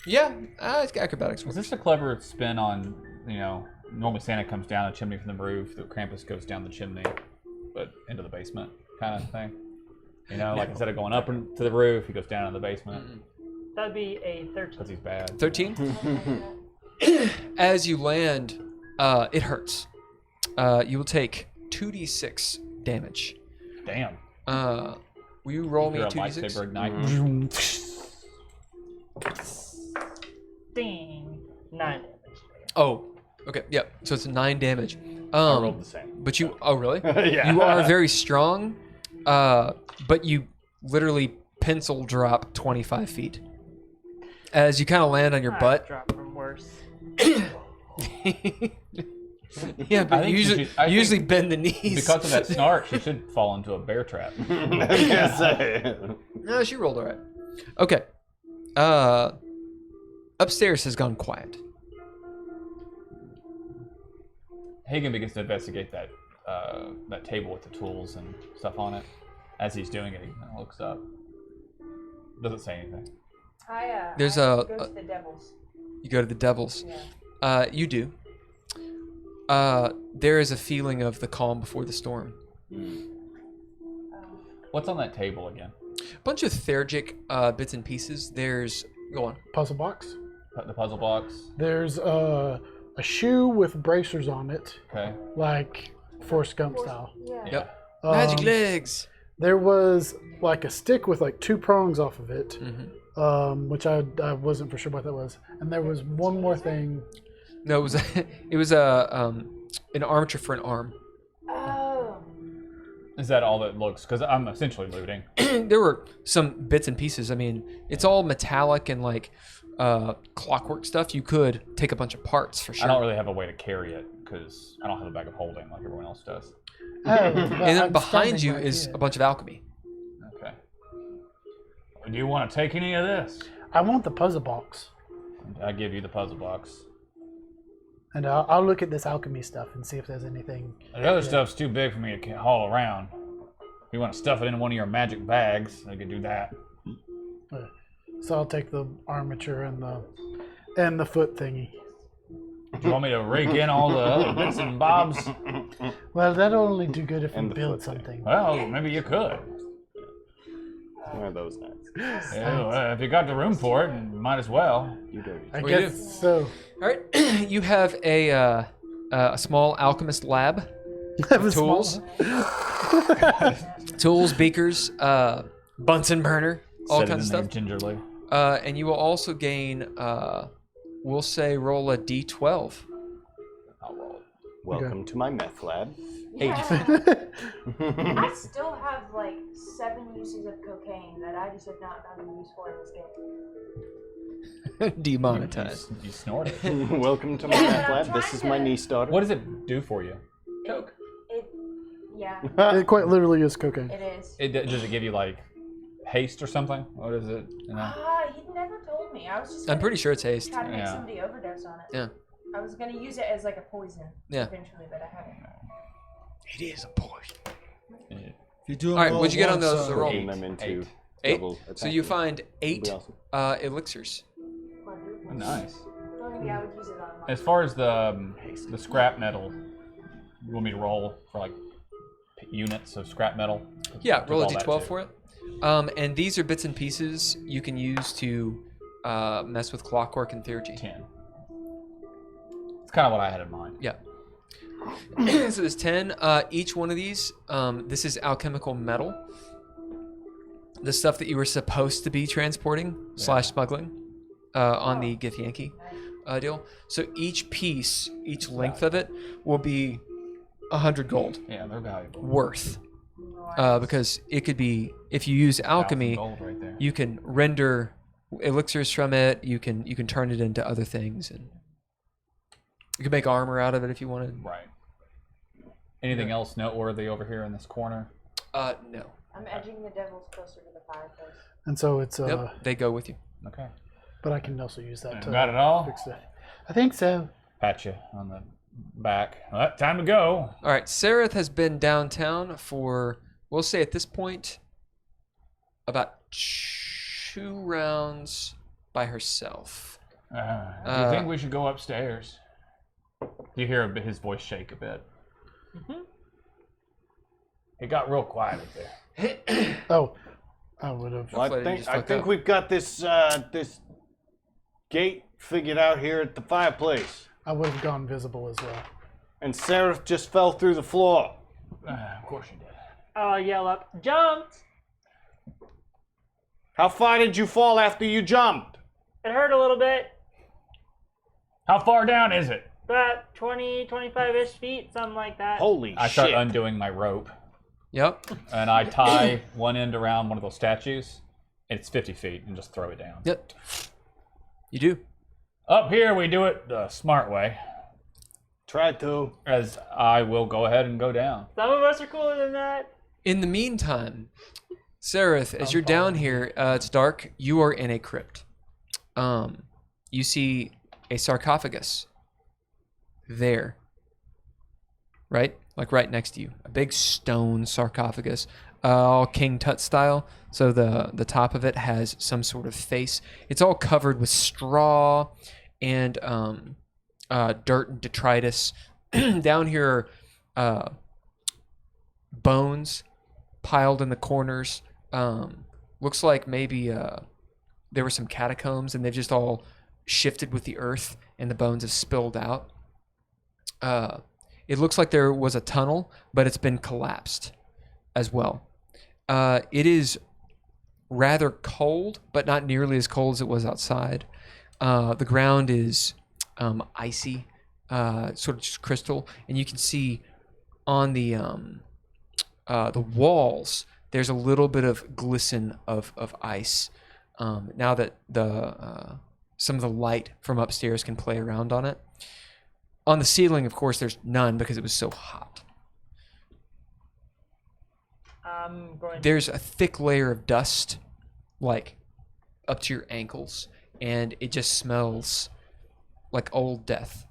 Yeah, it's acrobatics. Is this a clever spin on, normally Santa comes down a chimney from the roof, the Krampus goes down the chimney, but into the basement kind of thing? Like instead of going up to the roof, he goes down in the basement That'd be a 13. because he's bad. 13. As you land, it hurts. You will take 2d6 damage. Damn. Will you roll me You're a a 2d6? lightsaber ignite. Ding. 9 damage. Oh, Okay, yep. So it's 9 damage. I rolled the same. But you, oh really? Yeah. You are very strong, but you literally pencil drop 25 feet. As you kind of land on your butt. Drop from worse. Yeah, but think you she usually, should- I you usually think bend the knees. Because of that snark, she should fall into a bear trap. I was gonna say. No, she rolled all right. Okay. Upstairs has gone quiet. Hagen begins to investigate that that table with the tools and stuff on it. As he's doing it, he kind of looks up. Doesn't say anything. There's I a- go to the devils. You go to the Devils. Yeah. You do. There is a feeling of the calm before the storm. What's on that table again? Bunch of Theurgic bits and pieces. There's go on. Puzzle box. The puzzle box. There's a shoe with bracers on it, Okay. like Forrest Gump style. Yeah. Yep. Magic legs. There was like a stick with like 2 prongs off of it, which I wasn't for sure what that was. And there was one more thing. No, it was an armature for an arm. Oh. Is that all that looks? Because I'm essentially looting. There were some bits and pieces. I mean, it's all metallic and like clockwork stuff. You could take a bunch of parts for sure. I don't really have a way to carry it because I don't have a bag of holding like everyone else does. And then behind you is a bunch of alchemy. Okay. Do you want to take any of this? I want the puzzle box, I give you the puzzle box. and I'll look at this alchemy stuff and see if there's anything. The other stuff's too big for me to haul around. If you want to stuff it in one of your magic bags, I could do that. So I'll take the armature and the foot thingy. Do you want me to rake in all the other bits and bobs? Well, that'll only do good if we And the build foot thing. something. Well, maybe you could. One of those nuts. Yeah, well, if you got the room for it, might as well. You dirty. I What do you guess so. All right, you have a small alchemist lab. Have a Tools. Tools, beakers, Bunsen burner, all Said it kinds of in there stuff. gingerly. And you will also gain, we'll say, roll a d12. I'll roll it. Welcome to my meth lab. Yeah. I still have like 7 uses of cocaine that I just have not found a use for in this game. Demonetized. You snort it. Welcome to my Yeah, meth I'm lab. This trying is my to- niece daughter. What does it do for you? Coke. Yeah, It quite literally is cocaine. it is. Does it give you like haste or something? What is it? You know? He never told me. I was just. I'm pretty sure it's haste. Trying to make Yeah. somebody overdose on it. Yeah. I was gonna use it as like a poison. Yeah. Eventually, but I haven't. It is a poison. If you do All right, what'd you get on the roll? Turn them into 8. double So you attack. find That'd 8 be awesome. elixirs. Quadruple. Nice. So maybe I would use it on. As far as the scrap metal, you want me to roll for like units of scrap metal? Yeah, Took roll a all that d12 too. for it. And these are bits and pieces you can use to mess with clockwork and theurgy. 10. It's kind of what I had in mind. Yeah. So there's 10. Each one of these, this is alchemical metal. The stuff that you were supposed to be transporting / smuggling on the Githyanki deal. So each piece, each length of it, will be 100 gold Yeah, they're valuable. worth. Because it could be, if you use alchemy, 1,000 gold right there. you can render elixirs from it. You can turn it into other things, and you can make armor out of it if you wanted. Right. Anything else noteworthy over here in this corner? No. I'm edging the devils closer to the fireplace. And so it's Nope. They go with you. Okay. but I can also use that to Got it all? fix it. I think so. Pat you on the back. Well, time to go. All right. Sareth has been downtown for, we'll say at this point, about 2 rounds by herself. Do you think we should go upstairs? You hear his voice shake a bit. It got real quiet up there. Oh, I would have. Well, Hopefully I didn't I just think fuck up. we've got this this gate figured out here at the fireplace. I would have gone visible as well. And Seraph just fell through the floor. Of course you did. I'll yell up, jumped! How far did you fall after you jumped? It hurt a little bit. How far down is it? about 20, 25-ish feet, something like that. Holy I start shit. undoing my rope, Yep. and I tie one end around one of those statues. And it's 50 feet, and just throw it down. Yep. You do. Up here, we do it the smart way. Try to. As I will go ahead and go down. Some of us are cooler than that. In the meantime, Seraph, as you're down here, it's dark. You are in a crypt. You see a sarcophagus there, right? Like right next to you, a big stone sarcophagus, all King Tut style. So the top of it has some sort of face. It's all covered with straw and dirt and detritus. Down here, bones piled in the corners. Looks like maybe there were some catacombs and they've just all shifted with the earth and the bones have spilled out. It looks like there was a tunnel, but it's been collapsed as well. It is rather cold, but not nearly as cold as it was outside. The ground is icy, sort of just crystal, and you can see on the walls there's a little bit of glisten of ice. Now that some of the light from upstairs can play around on it. On the ceiling, of course, there's none because it was so hot. There's a thick layer of dust, like up to your ankles, and it just smells like old death.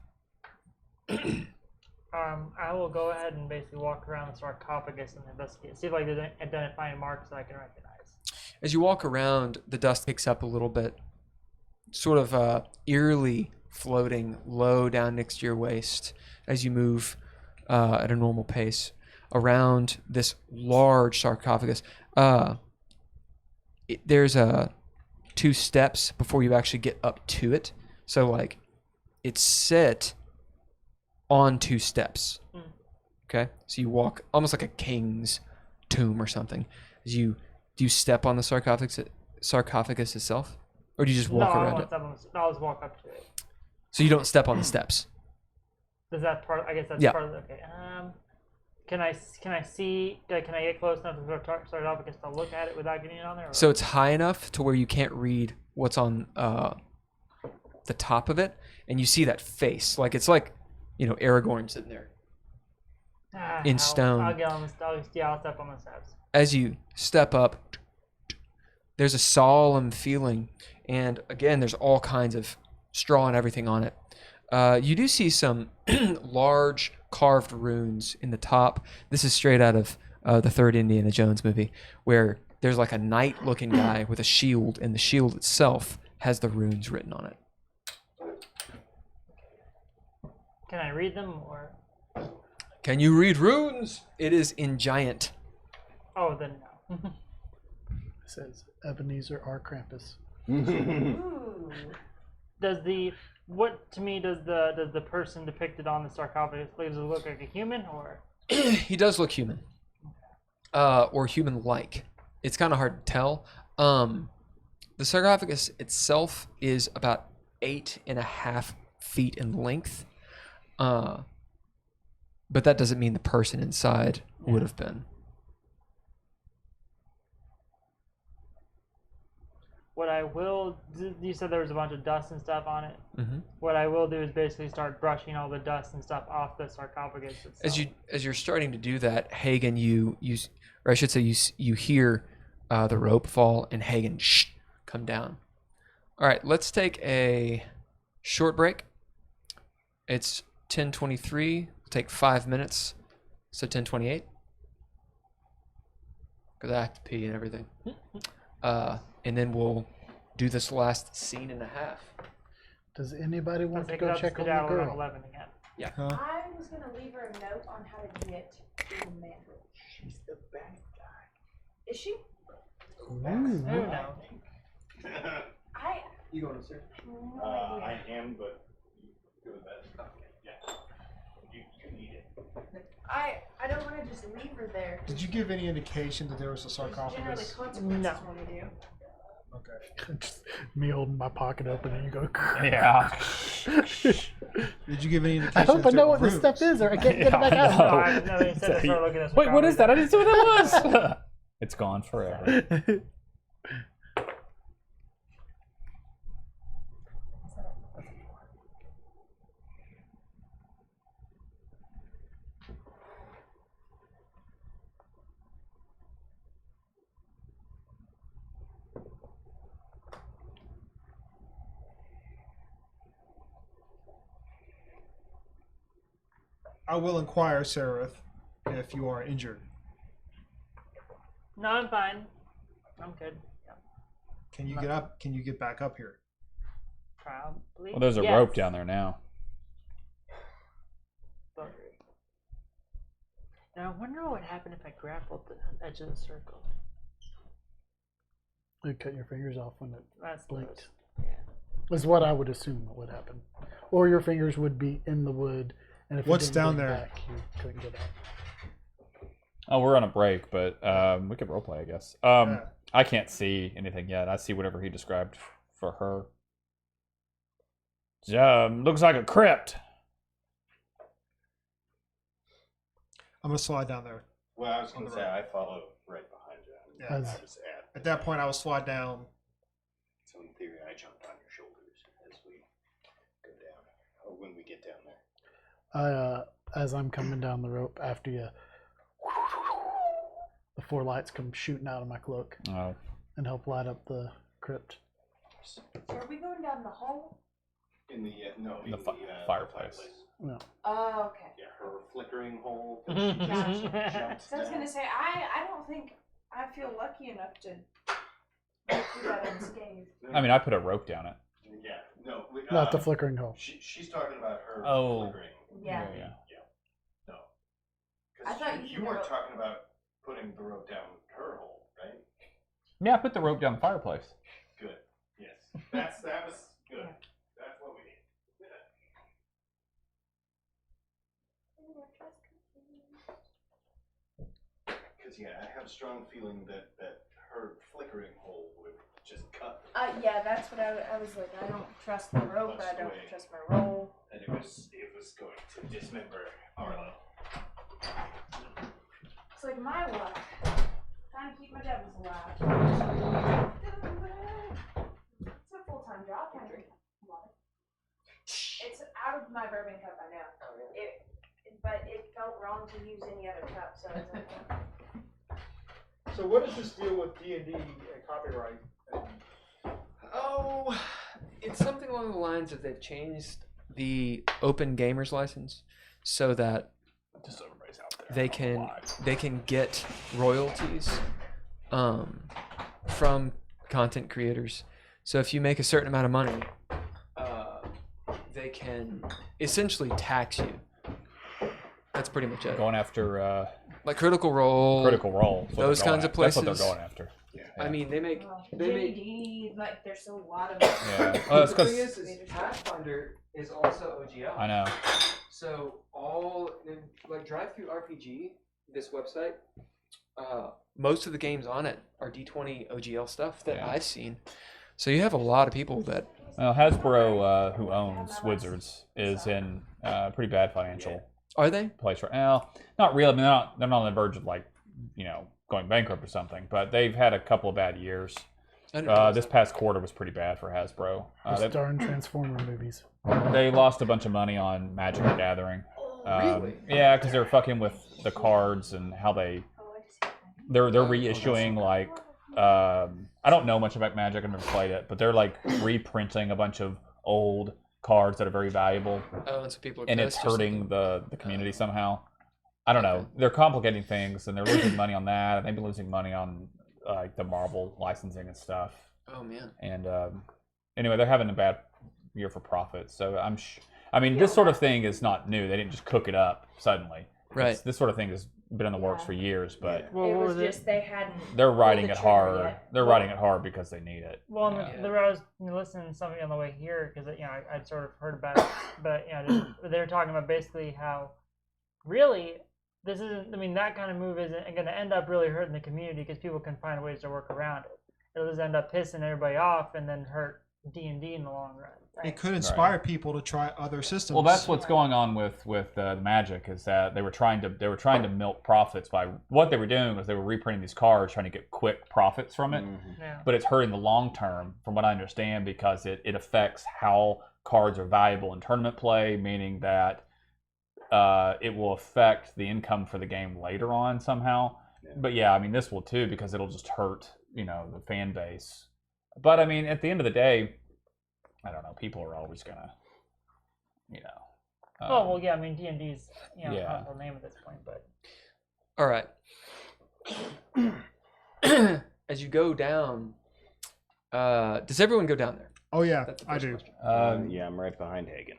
I will go ahead and basically walk around the sarcophagus and investigate. See if I can identify any marks that I can recognize. As you walk around, the dust picks up a little bit, sort of eerily floating low down next to your waist as you move at a normal pace around this large sarcophagus. There's 2 steps before you actually get up to it. So, like, it's set on 2 steps. Okay? So you walk almost like a king's tomb or something. Do you step on the sarcophagus itself? Or do you just walk around it? I'll just walk up to it. So you don't step on the steps? Does that part? I guess that's part of it. Okay. Can I see? Can I get close enough to the sarcophagus to look at it without getting on there? Or? So it's high enough to where you can't read what's on the top of it, and you see that face. Like it's like, Aragorn's in there in stone. I'll get on the. I'll step on the steps. As you step up, there's a solemn feeling, and again, there's all kinds of straw and everything on it. You do see some large carved runes in the top. This is straight out of the third Indiana Jones movie, where there's like a knight-looking guy with a shield, and the shield itself has the runes written on it. Can I read them, or? Can you read runes? It is in giant. Oh, then no. It says Ebenezer R. Krampus. Does the person depicted on the sarcophagus look like a human, or? He does look human, or human-like. It's kind of hard to tell. The sarcophagus itself is about 8.5 feet in length, but that doesn't mean the person inside would have been. What I will do, you said there was a bunch of dust and stuff on it. Mm-hmm. What I will do is basically start brushing all the dust and stuff off the sarcophagus itself. As you're starting to do that, Hagen, you hear the rope fall, and Hagen come down. All right, let's take a short break. It's 10:23. We'll take 5 minutes, so 10:28. Because I have to pee and everything. And then we'll do this last scene and a half. Does anybody want to Take go it up, check on sit the down around girl? 11 again. Yeah. I was going to leave her a note on how to get to the mandrel. She's the bad guy. Is she? Who knows? You going upstairs? No idea. I am, but you do that. Yeah. You need it. I don't want to just leave her there. Did you give any indication that there was a There's generally sarcophagus? consequences No. when we do. Okay. Just me holding my pocket open and you go. Yeah. Did you give any indication? I hope that I know there what were this stuff rooms? is, or I can't get it back Yeah, I out. know. I know instead of start looking at some Wait, what is that? I conversation. didn't see what that was. It's gone forever. I will inquire, Seraph, if you are injured. No, I'm fine. I'm good. Yeah, Can you get up? Can you get back up here? probably. Well, there's a Yes. rope down there now. But- Now I wonder what would happen if I grappled the edge of the circle. You cut your fingers off when it That's blinked. those. Yeah. Is what I would assume would happen, or your fingers would be in the wood, and if What's you didn't down blink there? back, you couldn't get out. Oh, we're on a break, but we could roleplay, I guess. Yeah. I can't see anything yet. I see whatever he described for her. Looks like a crypt. I'm gonna slide down there. Well, I was On going to the say, right. I follow right behind you. Yeah. As- I was At that point, I will slide down. so in theory, I jumped on your shoulders as we go down, or when we get down there. As I'm coming down the rope after you, the 4 lights come shooting out of my cloak Oh, and help light up the crypt. So are we going down the hall? In the The fireplace. No. Oh, okay. Yeah, her flickering hole. That she just jumps So I was down. gonna say, I don't think I feel lucky enough to get through that unscathed. I mean, I put a rope down it. Yeah, no. Not the flickering hole. She's talking about her Oh. flickering. Yeah. No. I thought Because you you weren't were- talking about putting the rope down her hole, right? Yeah, I put the rope down the fireplace. Good. Yes. That was good. That's what we need. Because I have a strong feeling that her flickering hole would just cut. Yeah, that's what I was like. I don't trust the rope. I don't trust my roll. And it was going to dismember Arlo. It's like my luck. Trying to keep my devils alive. It's a full-time job, Henry. It's out of my bourbon cup, I know. But it felt wrong to use any other cup, so it's okay. So what is this deal with D&D and copyright? Oh, it's something along the lines of they've changed the open gamers license so that Just so everybody's out there. they can get royalties from content creators. So if you make a certain amount of money, they can essentially tax you. That's pretty much it. Going after Like Critical Role. Critical Role. is what Those they're going kinds of after. That's what places. they're going after. I mean, they make. JD, like, there's a lot of. Yeah. Well, it's the thing because is Pathfinder is also OGL. I know. So like Drive Through RPG, this website, most of the games on it are D20 OGL stuff that Yeah. I've seen. So you have a lot of people that. Well, Hasbro, who owns Wizards, is in pretty bad financial Are they? place right now. Not really. I mean, they're not on the verge of going bankrupt or something. But they've had a couple of bad years. I didn't realize This that. past quarter was pretty bad for Hasbro. Those darn Transformer movies. They lost a bunch of money on Magic the Gathering. Really? Yeah, because they're fucking with the cards and how they're reissuing like I don't know much about Magic. I've never played it, but they're like reprinting a bunch of old cards that are very valuable, Oh, and so people are and it's pissed just hurting thinking- the community somehow. I don't know. They're complicating things, and they're losing money on that, and they've been losing money on like the Marvel licensing and stuff. Oh man. And anyway, they're having a bad year for profit. So I mean, this sort of thing is not new. They didn't just cook it up suddenly. Right. This sort of thing has been in the works for years, but Well, It what was was just they hadn't. they're riding pulled it the trigger hard. yet. They're riding it hard because they need it. Well, and Yeah. I was listening to something on the way here because I'd sort of heard about it, but they were talking about basically how really this isn't. I mean, that kind of move isn't going to end up really hurting the community because people can find ways to work around it. it'll just end up pissing everybody off and then hurt D&D in the long run. It could inspire people to try other systems. Well, that's what's going on with the Magic, is that they were trying to milk profits by what they were doing was they were reprinting these cards, trying to get quick profits from it. Yeah. But it's hurting the long term, from what I understand, because it affects how cards are valuable in tournament play, meaning that it will affect the income for the game later on somehow. Yeah. But yeah, I mean, this will too, because it'll just hurt, the fan base. But I mean, at the end of the day, I don't know, people are always gonna, well, yeah, I mean, D&D's, yeah. a powerful name at this point, but. All right. As you go down, does everyone go down there? Oh yeah, That's the I first do. question. Yeah, I'm right behind Hagen.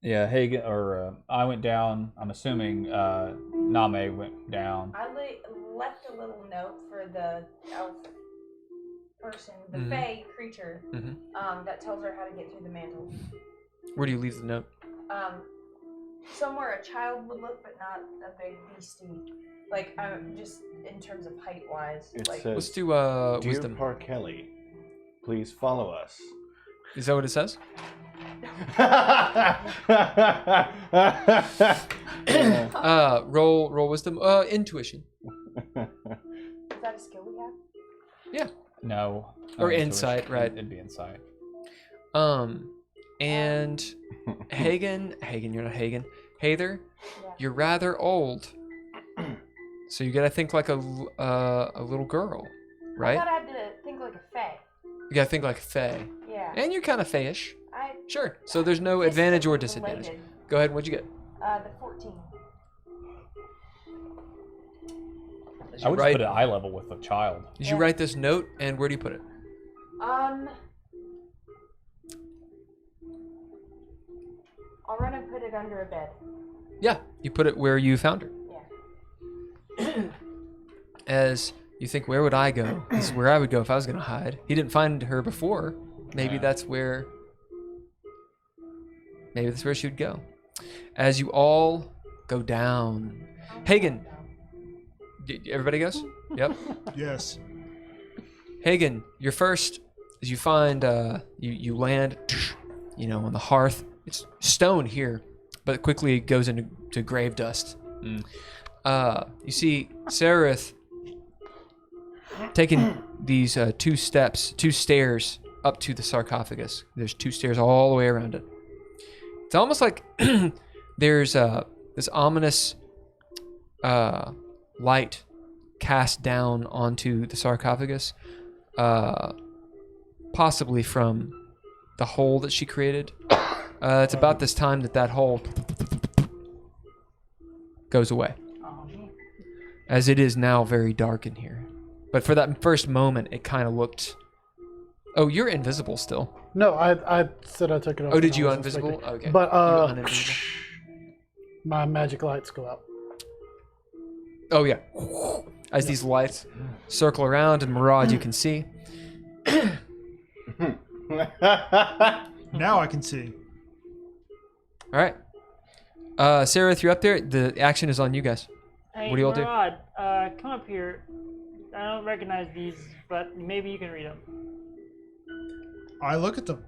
Yeah, Hagen, or I went down. I'm assuming Name went down. I left a little note for the elf person, the Mhm. fae creature, Mhm. that tells her how to get through the mantle. Where do you leave the note? Somewhere a child would look, but not a big beastie. Like, just in terms of height-wise. It Like, says, Let's do Dear wisdom. Parkelli, please follow us. Is that what it says? Roll wisdom. Intuition. is that a skill we have? Yeah. No. Or intuition. insight, right. It'd be insight. And Hagen, you're not Hagen. Hather, Yeah. you're rather old, so you gotta think like a little girl, I right? thought I had to think like a fae. You gotta think like a fae, Yeah. and you're kind of fayish. I Sure. So there's no advantage or disadvantage. related. Go ahead. What'd you get? The 14. As I you would just put it eye level with a child. Did you write this note, and where do you put it? I'll run and put it under a bed. Yeah, you put it where you found her. Yeah. As you think, where would I go? This is where I would go if I was gonna hide. He didn't find her before. Maybe Yeah. that's where. Maybe that's where she would go. As you all go down, Hagen. Everybody goes. Yep. Yes. Hagen, you're first. As you find, you land, on the hearth. It's stone here, but it quickly goes into grave dust. Mm. You see Sereth taking these two stairs up to the sarcophagus. There's 2 stairs all the way around it. It's almost like there's this ominous light cast down onto the sarcophagus, possibly from the hole that she created. It's about this time that hole goes away, as it is now very dark in here. But for that first moment, it kind of looked. Oh, you're invisible still. No, I said I took it off. Oh, did when you I was invisible? inspecting. Okay. But You uninvisible? my magic lights go out. Oh yeah. As these lights circle around, and Mirage, you can see. Now I can see. All right. Sereth, you're up there. The action is on you guys. Hey, What do you all do? Murad, come up here. I don't recognize these, but maybe you can read them. I look at them.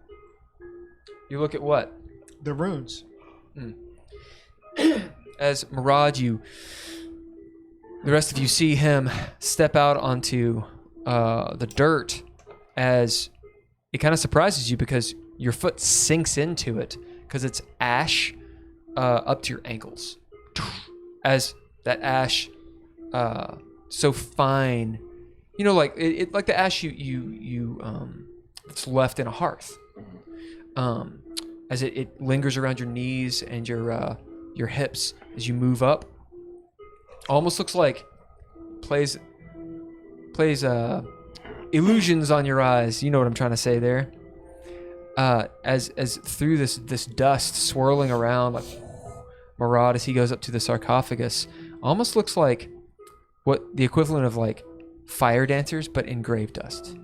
You look at what? The runes. As Mirage, the rest of you see him step out onto the dirt, as it kind of surprises you because your foot sinks into it because it's ash up to your ankles. As that ash, so fine, like it like the ash you it's left in a hearth. As it lingers around your knees and your hips as you move up. Almost looks like plays illusions on your eyes. You know what I'm trying to say there. As through this dust swirling around, like Murad, as he goes up to the sarcophagus, almost looks like what the equivalent of like fire dancers, but in grave dust.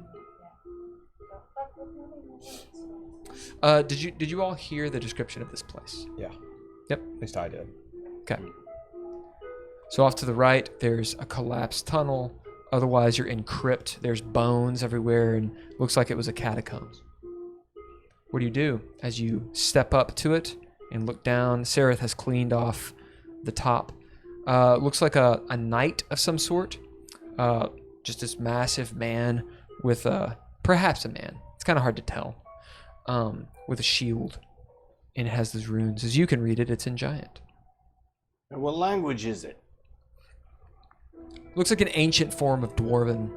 Did you all hear the description of this place? Yeah. Yep. At least I did. Okay. So off to the right, there's a collapsed tunnel. Otherwise, you're in crypt. There's bones everywhere and looks like it was a catacombs. What do? As you step up to it and look down, Sereth has cleaned off the top. Looks like a knight of some sort. Just this massive man with perhaps a man. It's kind of hard to tell. With a shield. And it has those runes. As you can read it, it's in Giant. And what language is it? Looks like an ancient form of Dwarven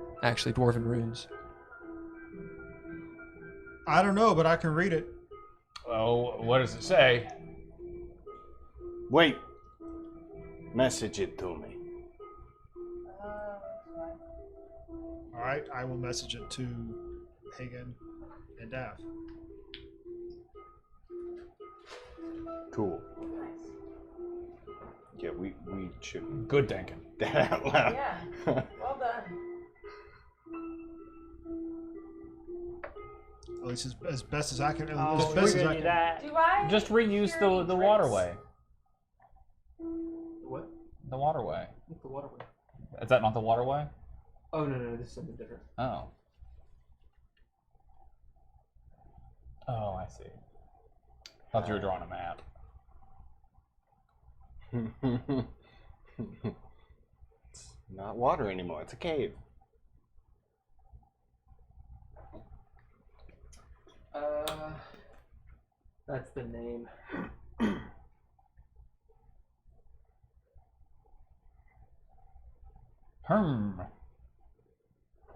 runes. I don't know, but I can read it. Well, what does it say? Wait. Message it to me. All right, I will message it to Hagen and Daff. Cool. Yeah, we should Good thinking. that out loud. Yeah. Well done. At least as best as I can. Oh, as we're best as gonna I do can. that. Do I? Just reuse hear the any bricks? waterway. What? The waterway. The waterway. Is that not the waterway? Oh, no, this is something different. Oh. Oh, I see. Thought you were drawing a map. It's not water anymore. It's a cave. That's the name.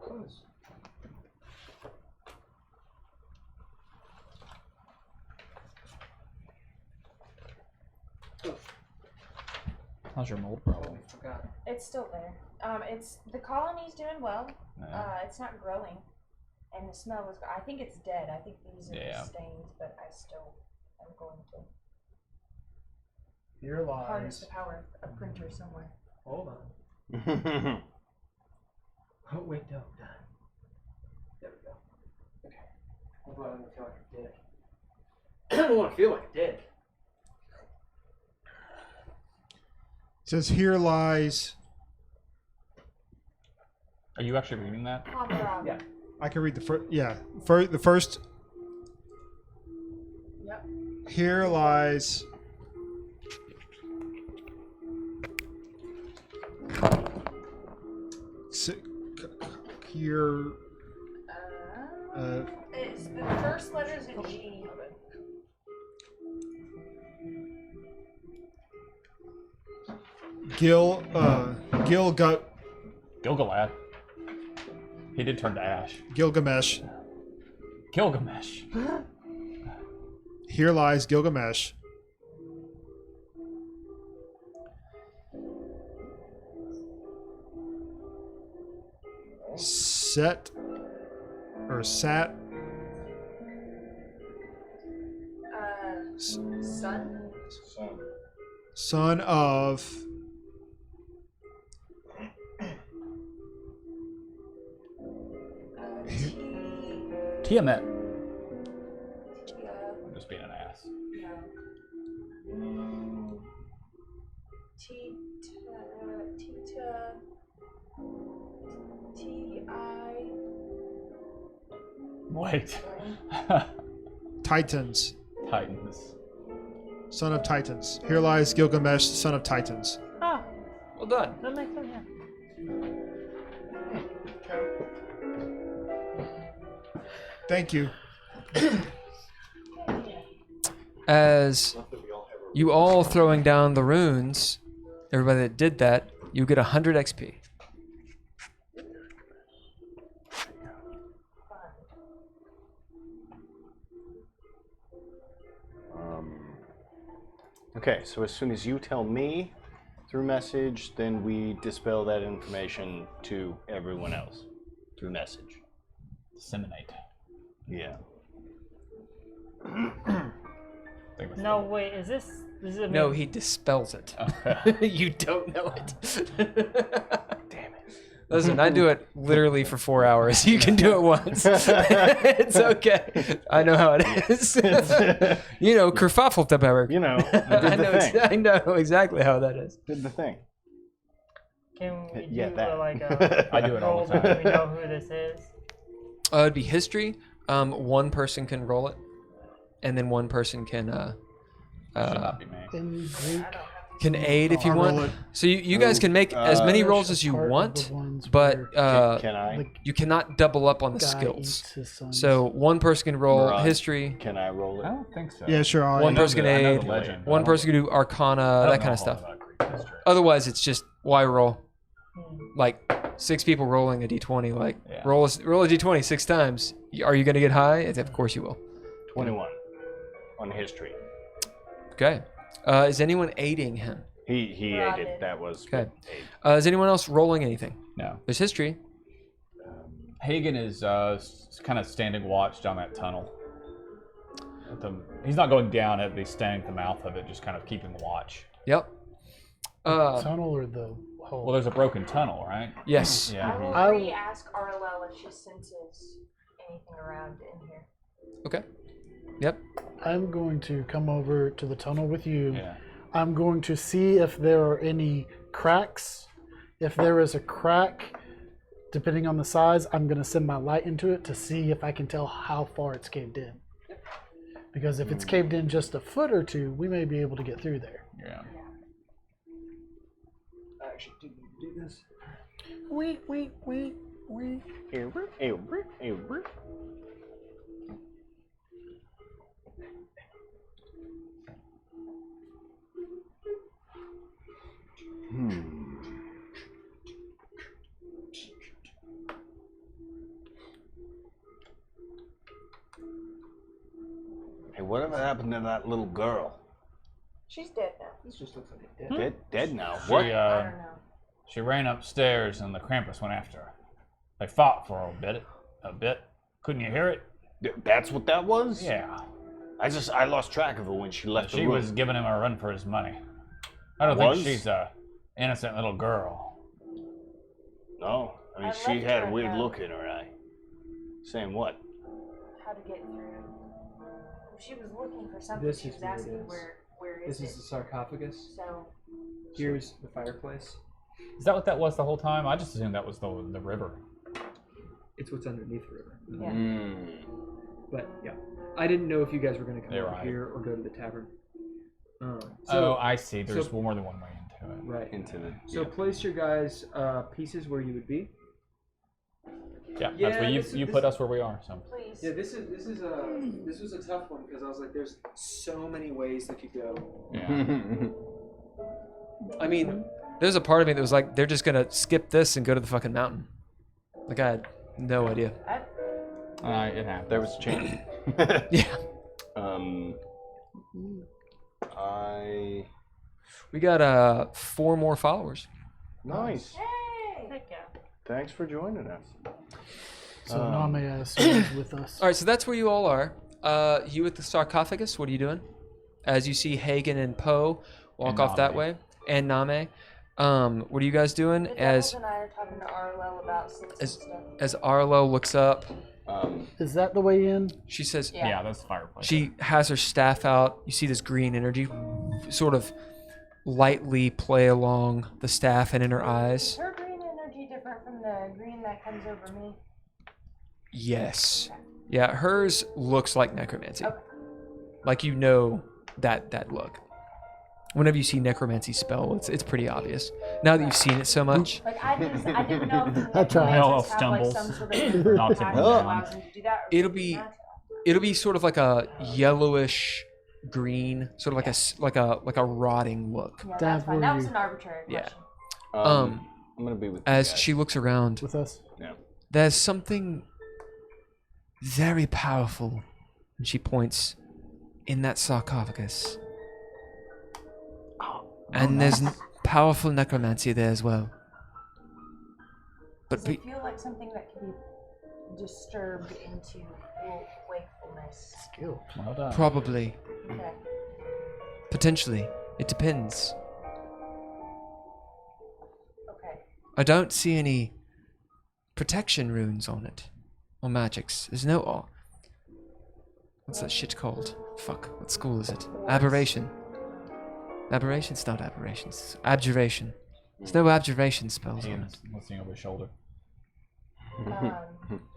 Close. How's your mold problem? Forgot. It's still there. It's the colony's doing well. Yeah. It's not growing, and the smell is. I think it's dead. I think these are Yeah. the stains, but I still am going to Here harness the lies. power of a printer somewhere. Hold on. Oh, wait, no. There we go. Okay. Hold on, I'm gonna feel like a dick. I don't want to feel like a dick. It says here lies. Are you actually reading that? Yeah. I can read the first. Yeah, the first. Yep. Here lies. Here. It's the first letters in G. Gilgalad. He did turn to ash. Gilgamesh. Gilgamesh. Here lies Gilgamesh. Sat. Sun. Son of. Tiamat. I'm just being an ass. Wait. Titans. Titans. Son of Titans. Here lies Gilgamesh, son of Titans. Oh, Well done. that makes sense. Yeah. Thank you. As you all throwing down the runes, everybody that did that, you get 100 XP. Okay, so as soon as you tell me through message, then we dispel that information to everyone else through message. Disseminate. Yeah. No, wait. Is this? Is it? No, he dispels it. Okay. You don't know it. Damn it. Listen, I do it literally for 4 hours. You can do it once. It's okay. I know how it is. You know, kerfuffle. You know, I did the thing. I know exactly how that is. Did the thing. Can we Yeah, do that. like a I do it all roll the so time. we know who this is? It'd be history. One person can roll it, and then one person can Should not be me. In Greek, can aid if you I'll roll want. it. So you guys can make as many Irish rolls are as you part of want, the ones but where Can I? the you cannot double up on the guy skills. eats his sons. So one person can roll Right. history, Can I roll I it? don't think so. Yeah, sure. One I know person can the- I know aid, the legend, but one I person can do arcana, don't that know kind of a whole stuff. lot about Greek history. Otherwise, it's just why roll? Hmm. Like 6 people rolling a d20. Like Yeah. roll a d20 6 times. Are you gonna get high? Of course you will. 21 on history. Okay. Is anyone aiding him? He Rod ate did. it. That was Okay. aid. Is anyone else rolling anything? No. There's history. Hagen is kind of standing watch down that tunnel. He's not going down it, but he's standing at the mouth of it, just kind of keeping watch. Yep. tunnel or the hole? Well, there's a broken tunnel, right? Yes. Yeah. I will I- re-ask Arlel if she senses anything around in here. Okay. Yep. I'm going to come over to the tunnel with you. Yeah. I'm going to see if there are any cracks. If there is a crack, depending on the size, I'm going to send my light into it to see if I can tell how far it's caved in. Because if it's caved in just a foot or two, we may be able to get through there. Yeah. I actually do need to do this. Wee. Hey, whatever happened to that little girl? She's dead now. This just looks like a dead. Dead now. She, What? I don't know. she ran upstairs and the Krampus went after her. They fought for a bit. Couldn't you hear it? That's what that was? Yeah. I lost track of her when she left the She room. was giving him a run for his money. I don't Was? think she's a innocent little girl. No. I mean, I she left had her a weird at look in her eye. Saying what? How to get through. She was looking for something. This She is was what it asking is. where is This it? is the sarcophagus. So Here's the fireplace. Is that what that was the whole time? I just assumed that was the river. It's what's underneath the river. yeah. Mm. But yeah, I didn't know if you guys were going to come You're over right. here or go to the tavern. Oh, I see. There's so- more than one way into it. Right. Into the. So place your guys' pieces where you would be. Yeah, Yeah, that's where you this- put us where we are. So Please. Yeah, this was a tough one because I was like, there's so many ways that could go. yeah. I mean, there's a part of me that was like, they're just gonna skip this and go to the fucking mountain. Like I had no idea. It happened. There was a change. Yeah. I. We got 4 more followers. Nice. Hey! Heck yeah. Thanks for joining us. So Name, I assume, is with us. All right, so that's where you all are. You at the sarcophagus. What are you doing? As you see Hagen and Poe walk And off that Name. way, and Name. What are you guys doing The as devils and I are talking to Arlel about sense and stuff. as Arlo looks up? Is that the way in? She says, Yeah. Yeah, that's the fireplace. she has her staff out. You see this green energy sort of lightly play along the staff and in her Is eyes. her green energy different from the green that comes over me? Yes. Yeah, hers looks like necromancy. Okay. Like you know that look. Whenever you see necromancy spell, it's pretty obvious. Now that you've seen it so much. Like I didn't know if the I tried. necromancers have Stumbles. like some sort of Knocks it pattern down. that allows them to do that. Or It'll is it be- natural? It'll be sort of like a yellowish green, sort of like like a rotting look. Yeah, Dad, that's fine. were That was you- an arbitrary Yeah. question. I'm gonna be with you As guys. she looks around, With us? Yeah. there's something very powerful, and she points in that sarcophagus. And there's powerful necromancy there as well. But Does it feel like something that can be disturbed into wakefulness? Skill. Well done. probably, Okay. potentially, it depends. Okay. I don't see any protection runes on it, or magics. There's no. Oh, what's that shit called? Fuck. What school is it? Aberration. Aberration's not aberrations. Abjuration. There's no observation spells on Hagen's it. listening over his shoulder.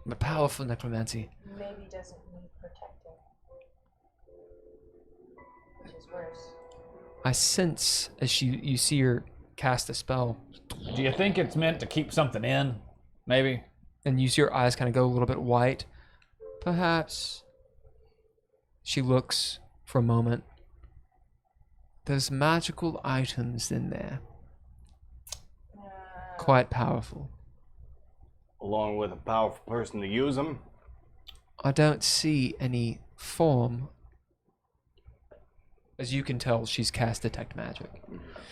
But powerful necromancy. Maybe doesn't need protecting. Which is worse. I sense as you see her cast a spell, Do you think it's meant to keep something in? Maybe. and you see her eyes kind of go a little bit white. Perhaps. She looks for a moment. There's magical items in there. Quite powerful. Along with a powerful person to use them. I don't see any form. As you can tell, she's cast Detect Magic.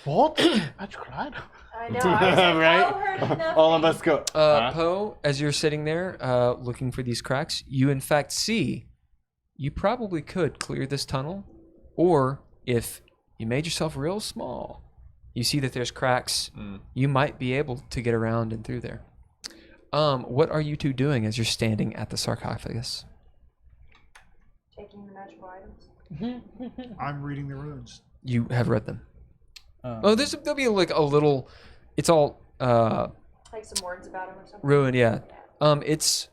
What? Magical item? I know. I was like, Right? oh, heard nothing. All of us go. Poe, as you're sitting there looking for these cracks, you in fact see you probably could clear this tunnel, or if you made yourself real small, you see that there's cracks. You might be able to get around and through there. What are you two doing as you're standing at the sarcophagus? Taking the magical items. I'm reading the runes. You have read them. There'll be like a little. It's all Like some words about him or something. ruined. Yeah. It's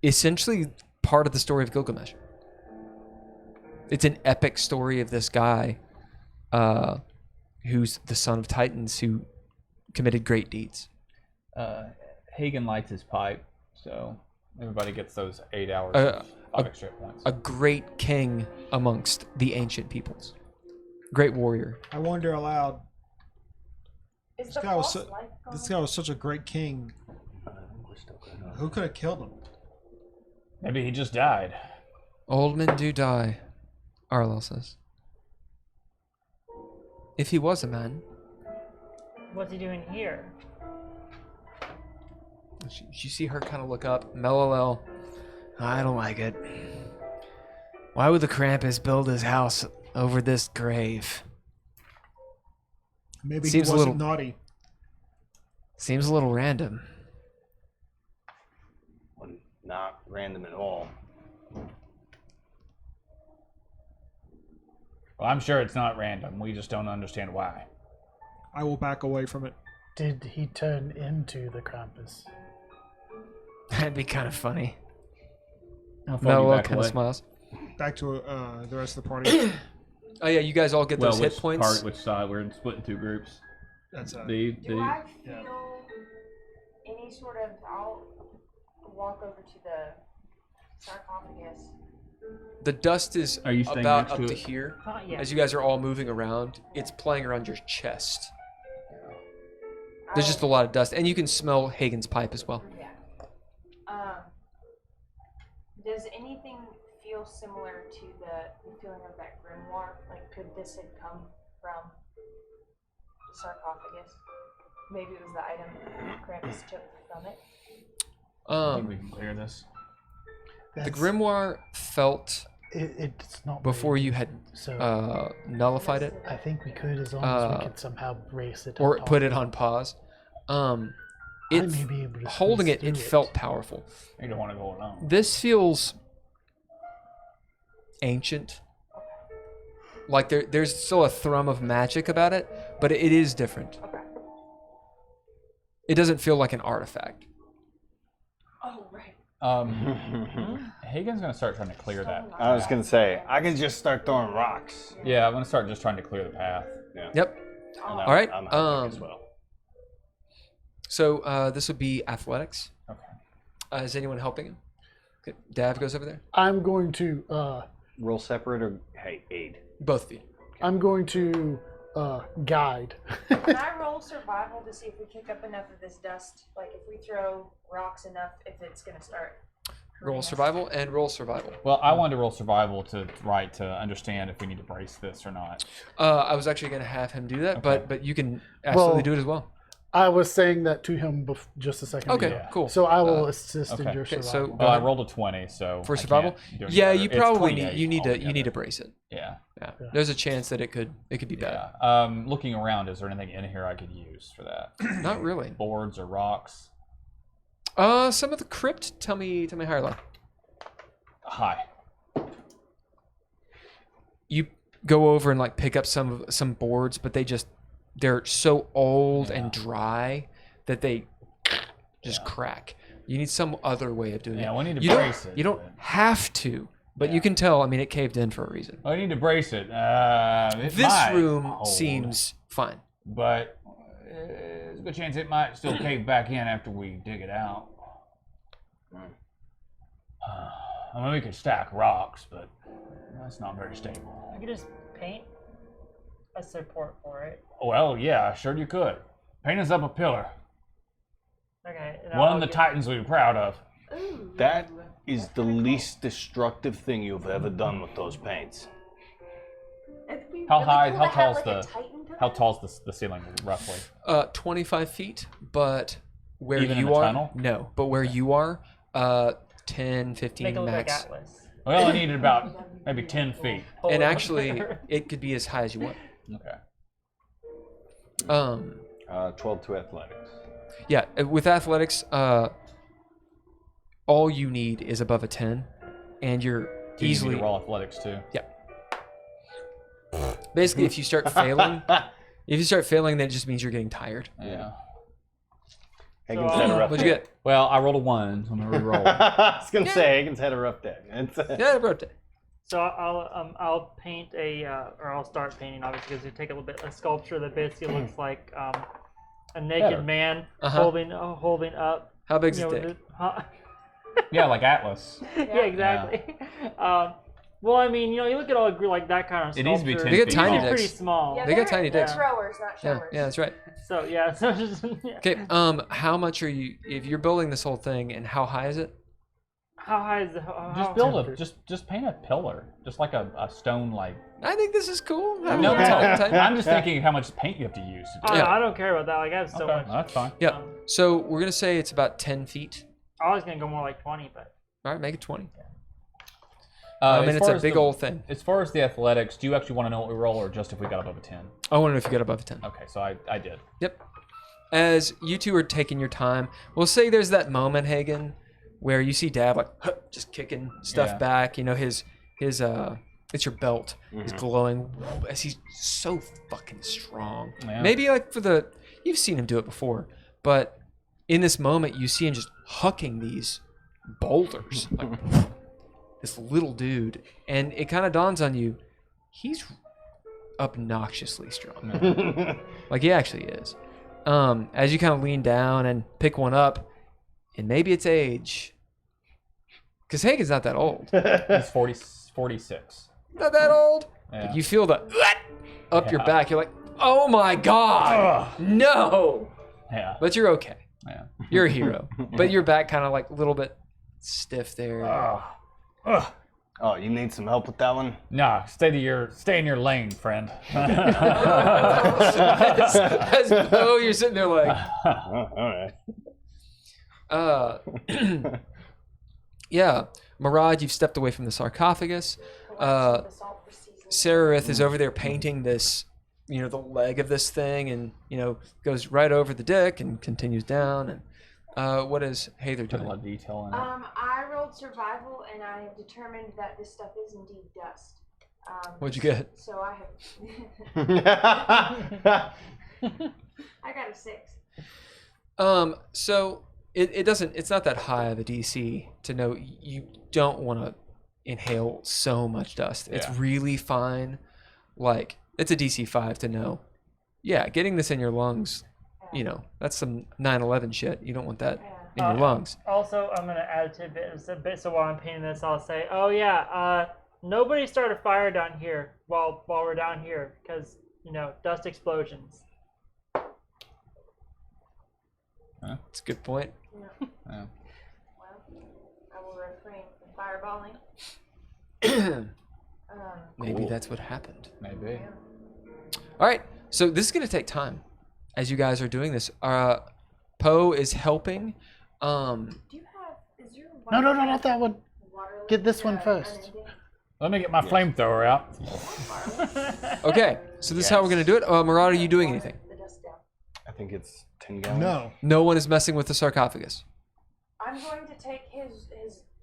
essentially part of the story of Gilgamesh. It's an epic story of this guy, who's the son of Titans who committed great deeds. Hagen lights his pipe, so everybody gets those 8 hours of extra hit points. A great king amongst the ancient peoples. Great warrior. I wonder aloud. Is This the guy was false so, light this going? guy was such a great king. Who could have killed him? Maybe he just died. Old men do die, Arlo says. If he was a man, What's he doing here? you see her kind of look up. Melolel, I don't like it. Why would the Krampus build his house over this grave? Maybe Seems a he wasn't little- naughty. Seems a little random. Well, not random at all. Well, I'm sure it's not random. We just don't understand why. I will back away from it. Did he turn into the Krampus? That'd be kind of funny. How far do you Melolel back kind of away? smiles. Back to the rest of the party. Oh yeah, you guys all get those hit which points. part, which side? We're split in two groups. That's The Do I feel yeah. any sort of? I'll walk over to the sarcophagus. The dust is Are you staying about next up to to it? here. Not yet. As you guys are all moving around, it's playing around your chest. There's just a lot of dust, and you can smell Hagen's pipe as well. Yeah. Does anything feel similar to the feeling of that grimoire? Like, could this have come from the sarcophagus? Maybe it was the item Krampus took from it. I think we can clear this. The That's- grimoire felt It's not before really- you had So nullified it I think we could, as long as we could somehow brace it. or on put top. it on pause. I It may be able to holding squeeze it through felt powerful. You don't want to go alone. This feels ancient. Like there's still a thrum of magic about it, but it is different. Okay. It doesn't feel like an artifact. Oh, right. Hagen's gonna start trying to clear that. I was gonna say, I can just start throwing rocks. Yeah, I'm gonna start just trying to clear the path. Yep. And All right, I'm helping as well. So this would be athletics. Okay. Is anyone helping him? Okay. Dav goes over there. I'm going to Roll separate or aid? Both of you. I'm going to guide. Can I roll survival to see if we kick up enough of this dust? Like, if we throw rocks enough, if it's gonna start. hurting Roll us? survival and roll survival. Well, I wanted to roll survival to understand if we need to brace this or not. I was actually going to have him do that, Okay. but you can absolutely Well, do it as well. I was saying that to him just a second Okay, ago. cool. So I will assist in okay. your Okay, so survival. go I ahead. rolled a 20, so For I survival, can't do any yeah, better. you It's probably 28 you need to altogether. brace it. Yeah. Yeah, there's a chance that it could be bad. Yeah. Looking around, is there anything in here I could use for that? Not really. Boards or rocks? Some of the crypt. Tell me higher low. High. You go over and like pick up some boards, but they're so old Yeah. and dry that they just crack. You need some other way of doing it. Yeah, we need to You brace don't, it. you don't have to, but you can tell. I mean, it caved in for a reason. I need to brace it. It This might room hold, seems fine. but there's a good chance it might still cave back in after we dig it out. I mean, we could stack rocks, but that's not very stable. I could just paint a support for it. Well, yeah, sure you could. Paint us up a pillar. Okay. and One I'll of the get- Titans we'd be proud of. Ooh. That is the least destructive thing you've ever done with those paints. It'd be How really high? cool How to have, tall's like, a the? Titan pillar. How tall's the ceiling roughly? 25 feet, but where Even in you the are, tunnel? no. But where you are, 10, 15 Make it look like max. Atlas. Well, I needed about maybe 10 feet. Hold And it up actually, there. it could be as high as you want. Okay. 12 to athletics. Yeah, with athletics, all you need is above a 10, and you're Do you easily need to roll athletics too? basically if you start failing, then it just means you're getting tired. Yeah. Higgins had a rough What'd you day. get? Well, I rolled a 1, so I'm gonna re-roll. I was gonna say Higgins had a rough day. Yeah, birthday. So I'll paint or I'll start painting obviously because you take a little bit a sculpture that basically looks like a naked Better. man Uh-huh. holding up. How big's you his know, dick? Yeah, like Atlas. yeah, exactly. Well, I mean, you look at all like that kind of It sculpture. needs to be 10 They got feet tiny tall. Pretty dicks. small. Yeah, They got they're- tiny they're dicks. throwers, not Yeah, showers. yeah, that's right. So yeah, so just yeah. Okay, how much are you, if you're building this whole thing, and how high is it? How high is the? How Just build a just paint a pillar, just like a stone like. I think this is cool. Have a No, little tall type. I'm just thinking how much paint you have to use. To do Yeah. I don't care about that. Like I have so okay, much. that's fine. Yeah, so we're going to say it's about 10 feet. I was gonna go more like 20, but All right, make it 20. As and it's far a as big the- old thing. As far as the athletics, do you actually want to know what we roll, or just if we got above a 10? I want to know if you got above a 10. Okay, so I did. Yep. As you two are taking your time, we'll say there's that moment, Hagen, where you see Dad like just kicking stuff Yeah. back. You know, his it's your belt is glowing as he's so fucking strong. Yeah. Maybe like you've seen him do it before, but in this moment you see him just hucking these boulders like this little dude, and it kind of dawns on you, he's obnoxiously strong. Like he actually is. As you kind of lean down and pick one up, and maybe it's age, because Hagen's not that old. He's 46. Not that old. Yeah. But you feel the up your Yeah. back. You're like, oh my god, no. Yeah. But you're okay. Yeah. You're a hero. But your back kind of like a little bit stiff there. Oh, you need some help with that one? Nah, stay in your lane, friend. As Bo, you're sitting there like, All right. yeah. Marad, you've stepped away from the sarcophagus. Basalt for season. Sereth is over there painting this, the leg of this thing, and goes right over the dick and continues down. And what is Hather Put a doing? lot of detail in it. I rolled survival, and I have determined that this stuff is indeed dust. What'd you get? So I have. I got a 6. So it doesn't. It's not that high of a DC to know you don't want to inhale so much dust. It's Yeah. really fine. Like it's a DC 5 to know. Yeah, getting this in your lungs. That's some 9/11 shit. You don't want that in your lungs. Also, I'm gonna add to a bit. So while I'm painting this, I'll say, oh yeah, nobody start a fire down here while we're down here because dust explosions. It's a good point. Yeah. Well, I will refrain from fireballing. Maybe Cool. that's what happened. Maybe. All right, so this is gonna take time, as you guys are doing this. Poe is helping. Do you have? Is your No, not that one. water Get this limit, one first. unending? Let me get my flamethrower out. Okay, so this is how we're gonna do it. Marauder, are you doing anything? The dust down. I think it's 10 gallons. No. No one is messing with the sarcophagus. I'm going to take his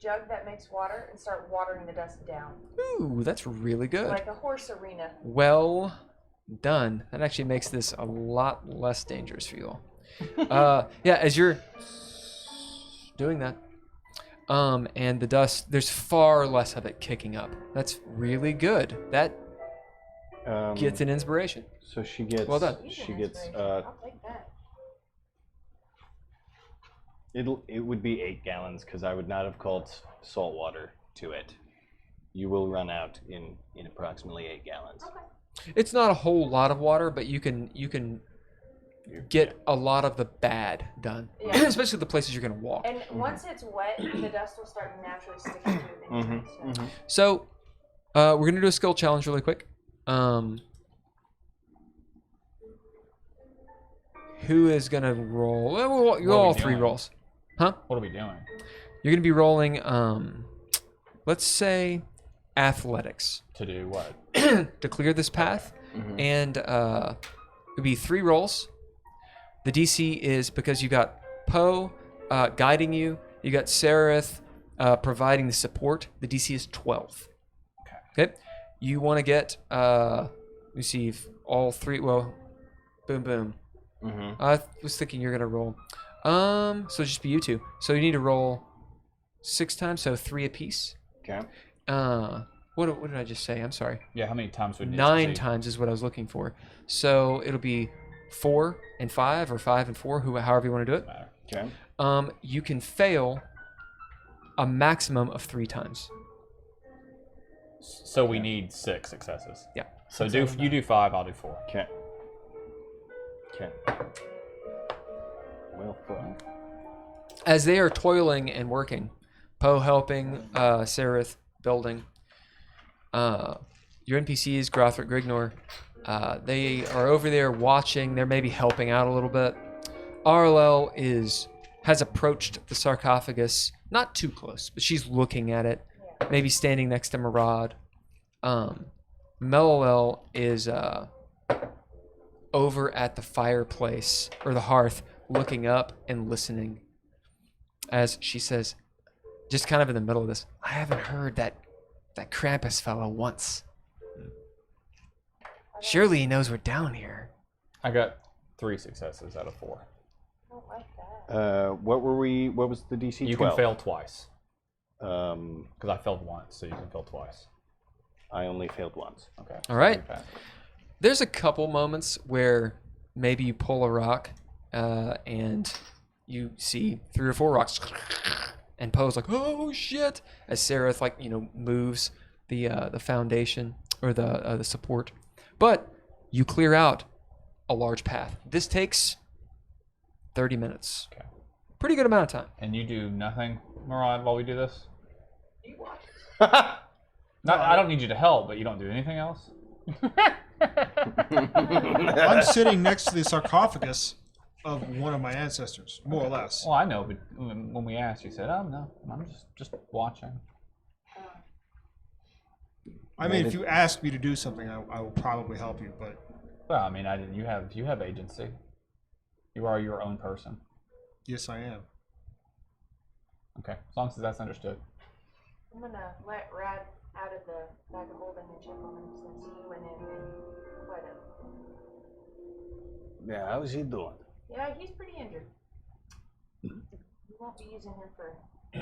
jug that makes water and start watering the dust down, Ooh, that's really good. like a horse arena. Well done, that actually makes this a lot less dangerous for you all. Yeah, as you're doing that, and the dust, there's far less of it kicking up. That's really good. That gets an inspiration. So she gets. Well done. She gets. I'll take that. It would be 8 gallons because I would not have called salt water to it. You will run out in approximately 8 gallons. Okay. It's not a whole lot of water, but you can get a lot of the bad done, Yeah. especially the places you're gonna walk. And once it's wet, the dust will start naturally sticking to it anyway. So, we're gonna do a skill challenge really quick. Who is gonna roll? Well, you What are we all 3 doing? rolls, huh? What are we doing? You're gonna be rolling. Let's say athletics To do what? to clear this path, and it'd be 3 rolls. The DC is because you got Poe guiding you. You got Sereth providing the support. The DC is 12. Okay. You want to get receive all 3. Well, boom, boom. I was thinking you're gonna roll. So just be you 2. So you need to roll 6 times, so 3 apiece. Okay. What did I just say? I'm sorry. Yeah, how many times would 9 times is what I was looking for. So it'll be 4 and 5, or 5 and 4, however you want to do it. Okay. You can fail a maximum of 3 times. So we need 6 successes. Yeah. So you do 5, I'll do 4. Okay. Okay. Well, fuck. As they are toiling and working, Poe helping, Sereth building, your NPCs, Grothric, Grignor, they are over there watching. They're maybe helping out a little bit. Arlel has approached the sarcophagus, not too close, but she's looking at it, maybe standing next to Murad. Melolel is over at the fireplace, or the hearth, looking up and listening as she says, just kind of in the middle of this, I haven't heard that Krampus fellow once. Surely he knows we're down here. I got 3 successes out of 4. I don't like that. What was the DC? You 12. can fail twice. Um, Because I failed once, so you can fail twice. I only failed once. Okay. All right. Okay. There's a couple moments where maybe you pull a rock and you see 3 or 4 rocks, and Poe's like, "Oh shit!" As Sereth moves the foundation or the support, but you clear out a large path. This takes 30 minutes. Okay. Pretty good amount of time. And you do nothing, Murad, while we do this? You watch. I don't need you to help, but you don't do anything else? I'm sitting next to the sarcophagus of one of my ancestors, more or less. Well, I know, but when we asked, you said, "Oh no, I'm just watching." I mean, if you ask me to do something, I will probably help you, but Well, I mean, you have agency. You are your own person. yes, I am. Okay, as long as that's understood. I'm gonna let Rad out of the bag of holding and check on him since he went in and quite a. Yeah, how's he doing? Yeah, he's pretty injured. We won't be using him for a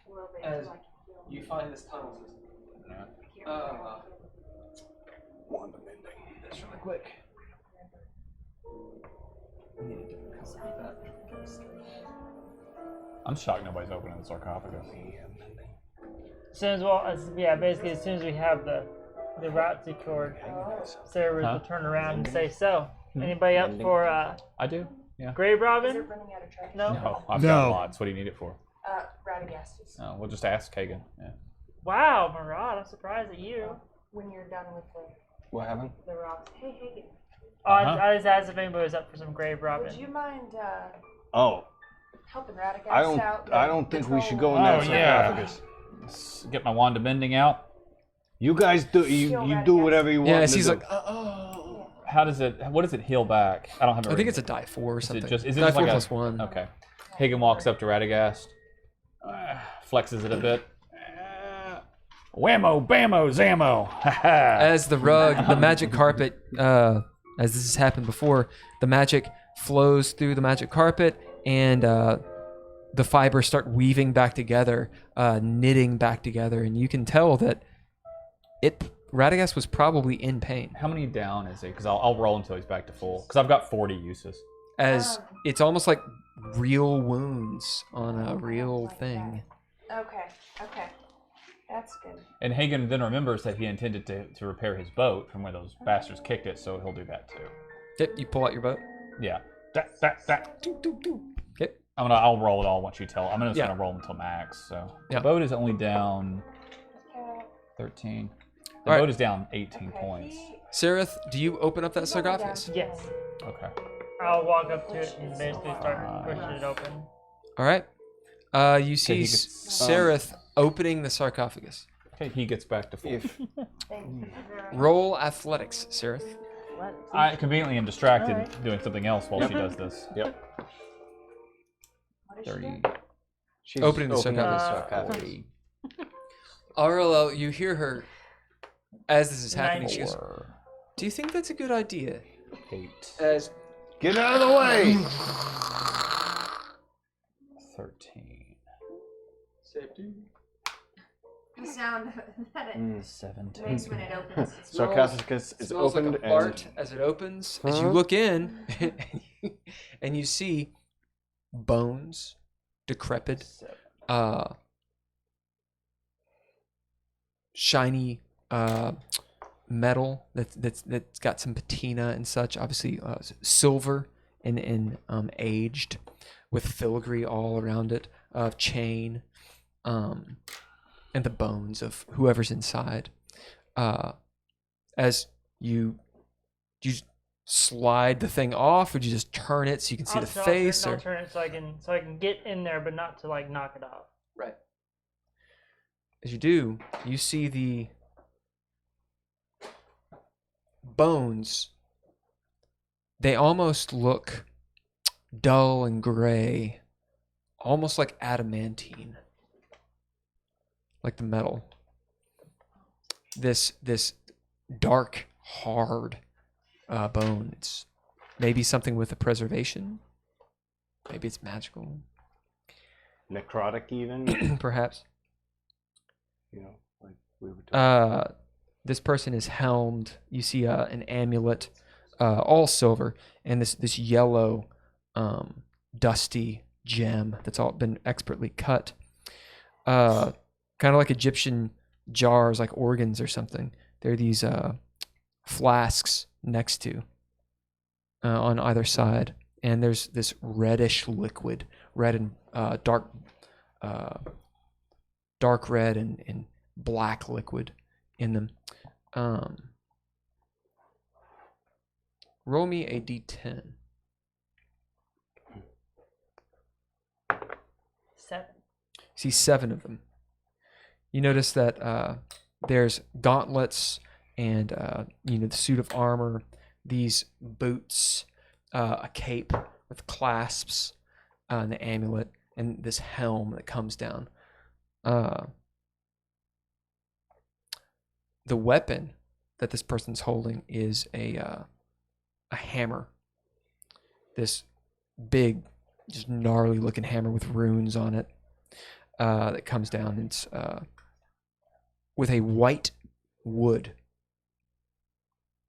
little bit until I can heal him. You find this tunnel system. One bending. That's really quick. I'm shocked nobody's opening the sarcophagus. As soon as basically as soon as we have the route secured, Sarah Huh? will turn around and say, "So, anybody up for I do. Yeah. grave Is it robbing?" running out of trash? No. No, I've No. got lots. What do you need it for? Radagast. We'll just ask Kagan. Yeah. Wow, Murad, I'm surprised at you. When you're done with What happened? the rocks. Hey, Hagen, Oh, I just asked if anybody was up for some grave would robbing. you mind Oh, helping Radagast I don't. out? I don't think we should go in that Oh, yeah. sarcophagus. Let's get my wand of bending out. You guys do. You do whatever you want. Yeah, to he's do. like, oh. What does it heal back? I don't have it. I think written. it's a die 4 or Is something. it just die 4 like plus 1. Okay. Hagen walks up to Radagast, flexes it a bit. Whammo, bammo, zammo. As the rug, the magic carpet, as this has happened before, the magic flows through the magic carpet, and the fibers start weaving back together, knitting back together, and you can tell that Radagast was probably in pain, How many down is he? Because I'll roll until he's back to full. Because I've got 40 uses. as it's almost like real wounds on a real Like thing. that. Okay. That's good. And Hagen then remembers that he intended to repair his boat from where those bastards kicked it, so he'll do that too. Yep, you pull out your boat. Yeah. That. Yep. I'll roll it all once you tell. I'm just Yeah. gonna roll until max. So Yeah. the boat is only down 13. The All right. boat is down 18 points. Sereth, do you open up that sarcophagus? Yes. Okay. I'll walk up to it and basically start pushing it open. All right. You see he gets- Sereth opening the sarcophagus. Okay, he gets back to full. If Roll athletics, Sereth. I conveniently am distracted doing something else while she does this. yep, 30. she's Opening the opening sarcophagus. 40. Arlo, you hear her as this is happening. She goes, 4, "Do you think that's a good idea?" 8, As Get out of the way! 13, The sound that it 17. makes when it opens. Sarcophagus is smells like opened a fart as it opens. As you look in, and you see bones, decrepit, shiny metal that's got some patina and such. Obviously, silver and aged, with filigree all around it, chain, and the bones of whoever's inside. As you slide the thing off, or do you just turn it so you can see the face? I'll turn it so I can get in there, but not to like knock it off. Right. As you do, you see the bones. They almost look dull and gray, almost like adamantine, like the metal. This dark, hard bone. It's maybe something with a preservation. Maybe it's magical, necrotic, even. perhaps. You know, like we were talking. This person is helmed. You see an amulet, all silver, and this yellow, dusty gem that's all been expertly cut. Kind of like Egyptian jars, like organs or something. There are these flasks next to, on either side, and there's this reddish liquid, red and dark red and black liquid in them. Roll me a d10. 7. See 7 of them. You notice that there's gauntlets and the suit of armor, these boots, a cape with clasps, and the amulet, and this helm that comes down. The weapon that this person's holding is a hammer. This big, just gnarly looking hammer with runes on it that comes down. It's with a white wood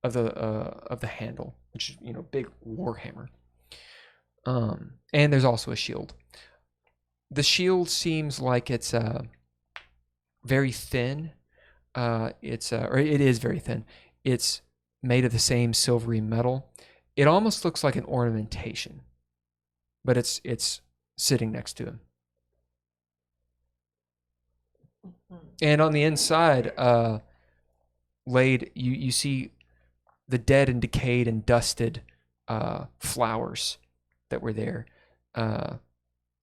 of the handle, which is big war hammer. And there's also a shield. The shield seems like it's very thin. Or it is very thin. It's made of the same silvery metal. It almost looks like an ornamentation, but it's sitting next to him. And on the inside, laid, you see the dead and decayed and dusted flowers that were there.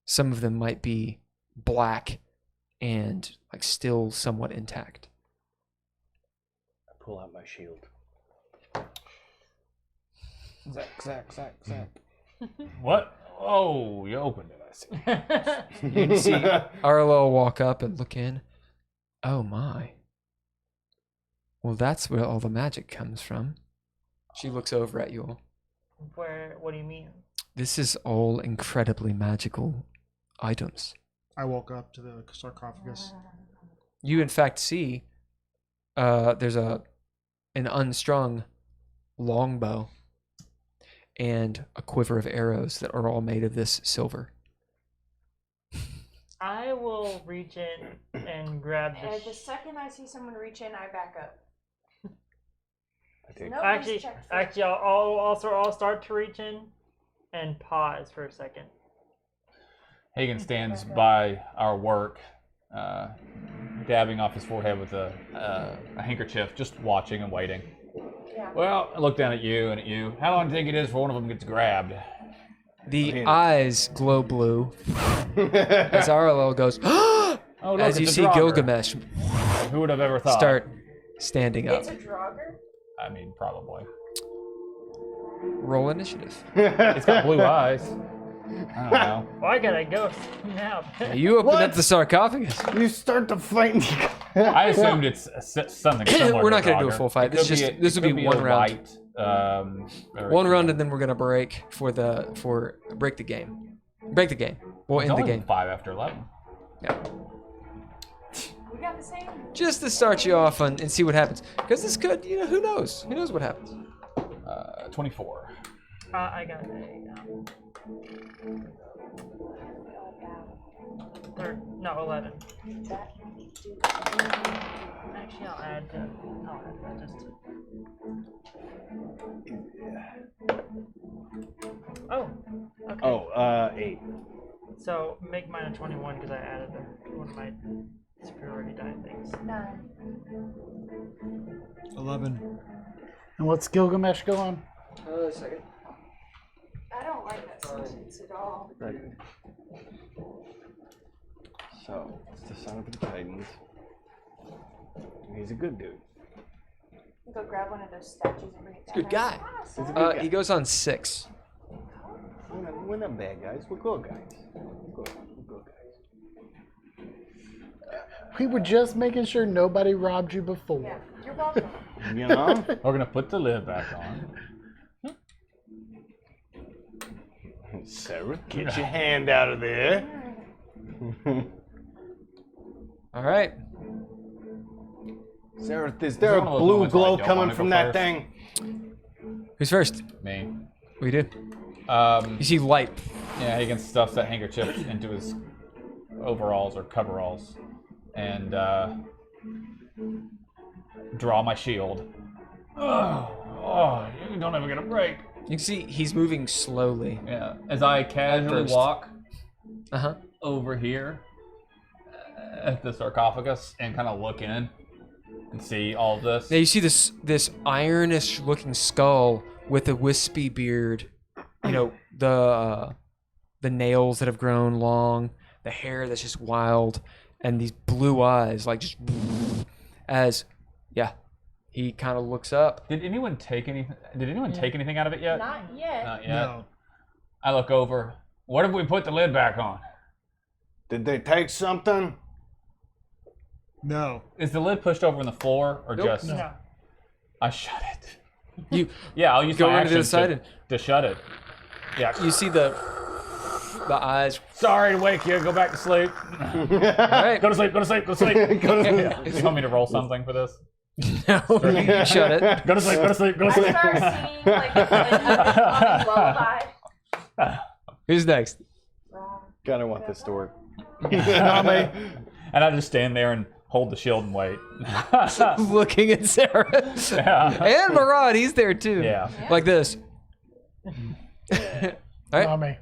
Some of them might be black and like still somewhat intact. I pull out my shield. Zack. What? Oh, you opened it, I see. You see Arlo walk up and look in. Oh my. Well, that's where all the magic comes from. She looks over at you all. Where? What do you mean? This is all incredibly magical items. I walk up to the sarcophagus. You, in fact, see there's an unstrung longbow and a quiver of arrows that are all made of this silver. I will reach in and grab And the the. second I see someone reach in, I back up. I take Nobody's checked for- Actually, I'll start to reach in and pause for a second. Hagen stands by our work, dabbing off his forehead with a handkerchief, just watching and waiting. Yeah. Well, I look down at you and at you. How long do you think it is before one of them gets grabbed? The eyes glow blue as Arlo goes, Oh, look, as you it's a see Draugr. Gilgamesh Who would have ever thought? start standing up. It's a Draugr? I mean, probably. Roll initiative. It's got blue eyes. I don't know. Why gotta go now? You open What? up the sarcophagus. You start to fight. I assumed it's something similar. We're to not gonna do a Draugr. full fight. It This could just- be this it will could be a one round. light, One round, and then we're gonna break for break the game. Break the game. We'll It's end the only game. 5 after 11. Yeah. We got the same. Just to start you off and see what happens. Because this could, who knows? Who knows what happens? 24. I got a no 11. Actually, I'll add that just. Oh. Okay. Oh, 8. So make mine a 21 because I added one of my superiority die things. 9. 11. And what's Gilgamesh go on? Second. I don't like that sentence at all. So, it's the son of the Titans. He's a good dude. Go grab one of those statues and bring it down. Good guy. He's a good guy. He goes on 6. We're not bad guys. We're good guys. We're good guys. We were just making sure nobody robbed you before. Yeah, you're welcome. You know? We're going to put the lid back on. Sarah, get your hand out of there. All right. Sarah, is there a one of those blue moments where I glow don't coming wanna from go that first. thing? Who's first? Me. We do. You see light. Yeah, Hagen stuffs that handkerchief into his overalls or coveralls and draw my shield. Oh, you don't ever get a break. You can see he's moving slowly. Yeah, as I casually First. walk Uh-huh. over here at the sarcophagus and kind of look in and see all of this. Now you see this ironish looking skull with a wispy beard. The nails that have grown long, the hair that's just wild, and these blue eyes, like just he kind of looks up. Did anyone take anything? Did anyone take anything out of it yet? Not yet. Not yet. No. I look over. What if we put the lid back on? Did they take something? No. Is the lid pushed over on the floor or Nope. just? No. I shut it. You Yeah, I'll use go my over to the action side and to shut it. Yeah. you see the eyes. Sorry to wake you. Go back to sleep. All right. Go to sleep. Go to sleep. Go to sleep. Go to- Yeah. You want me to roll something for this? No, you shut it. Go to sleep. Go to sleep. Go to I sleep. start singing like a lullaby. Who's next? God, I want this story. And I just stand there and hold the shield and wait. Looking at Sarah. Yeah. And Murad, he's there too. Yeah. Like this. All right.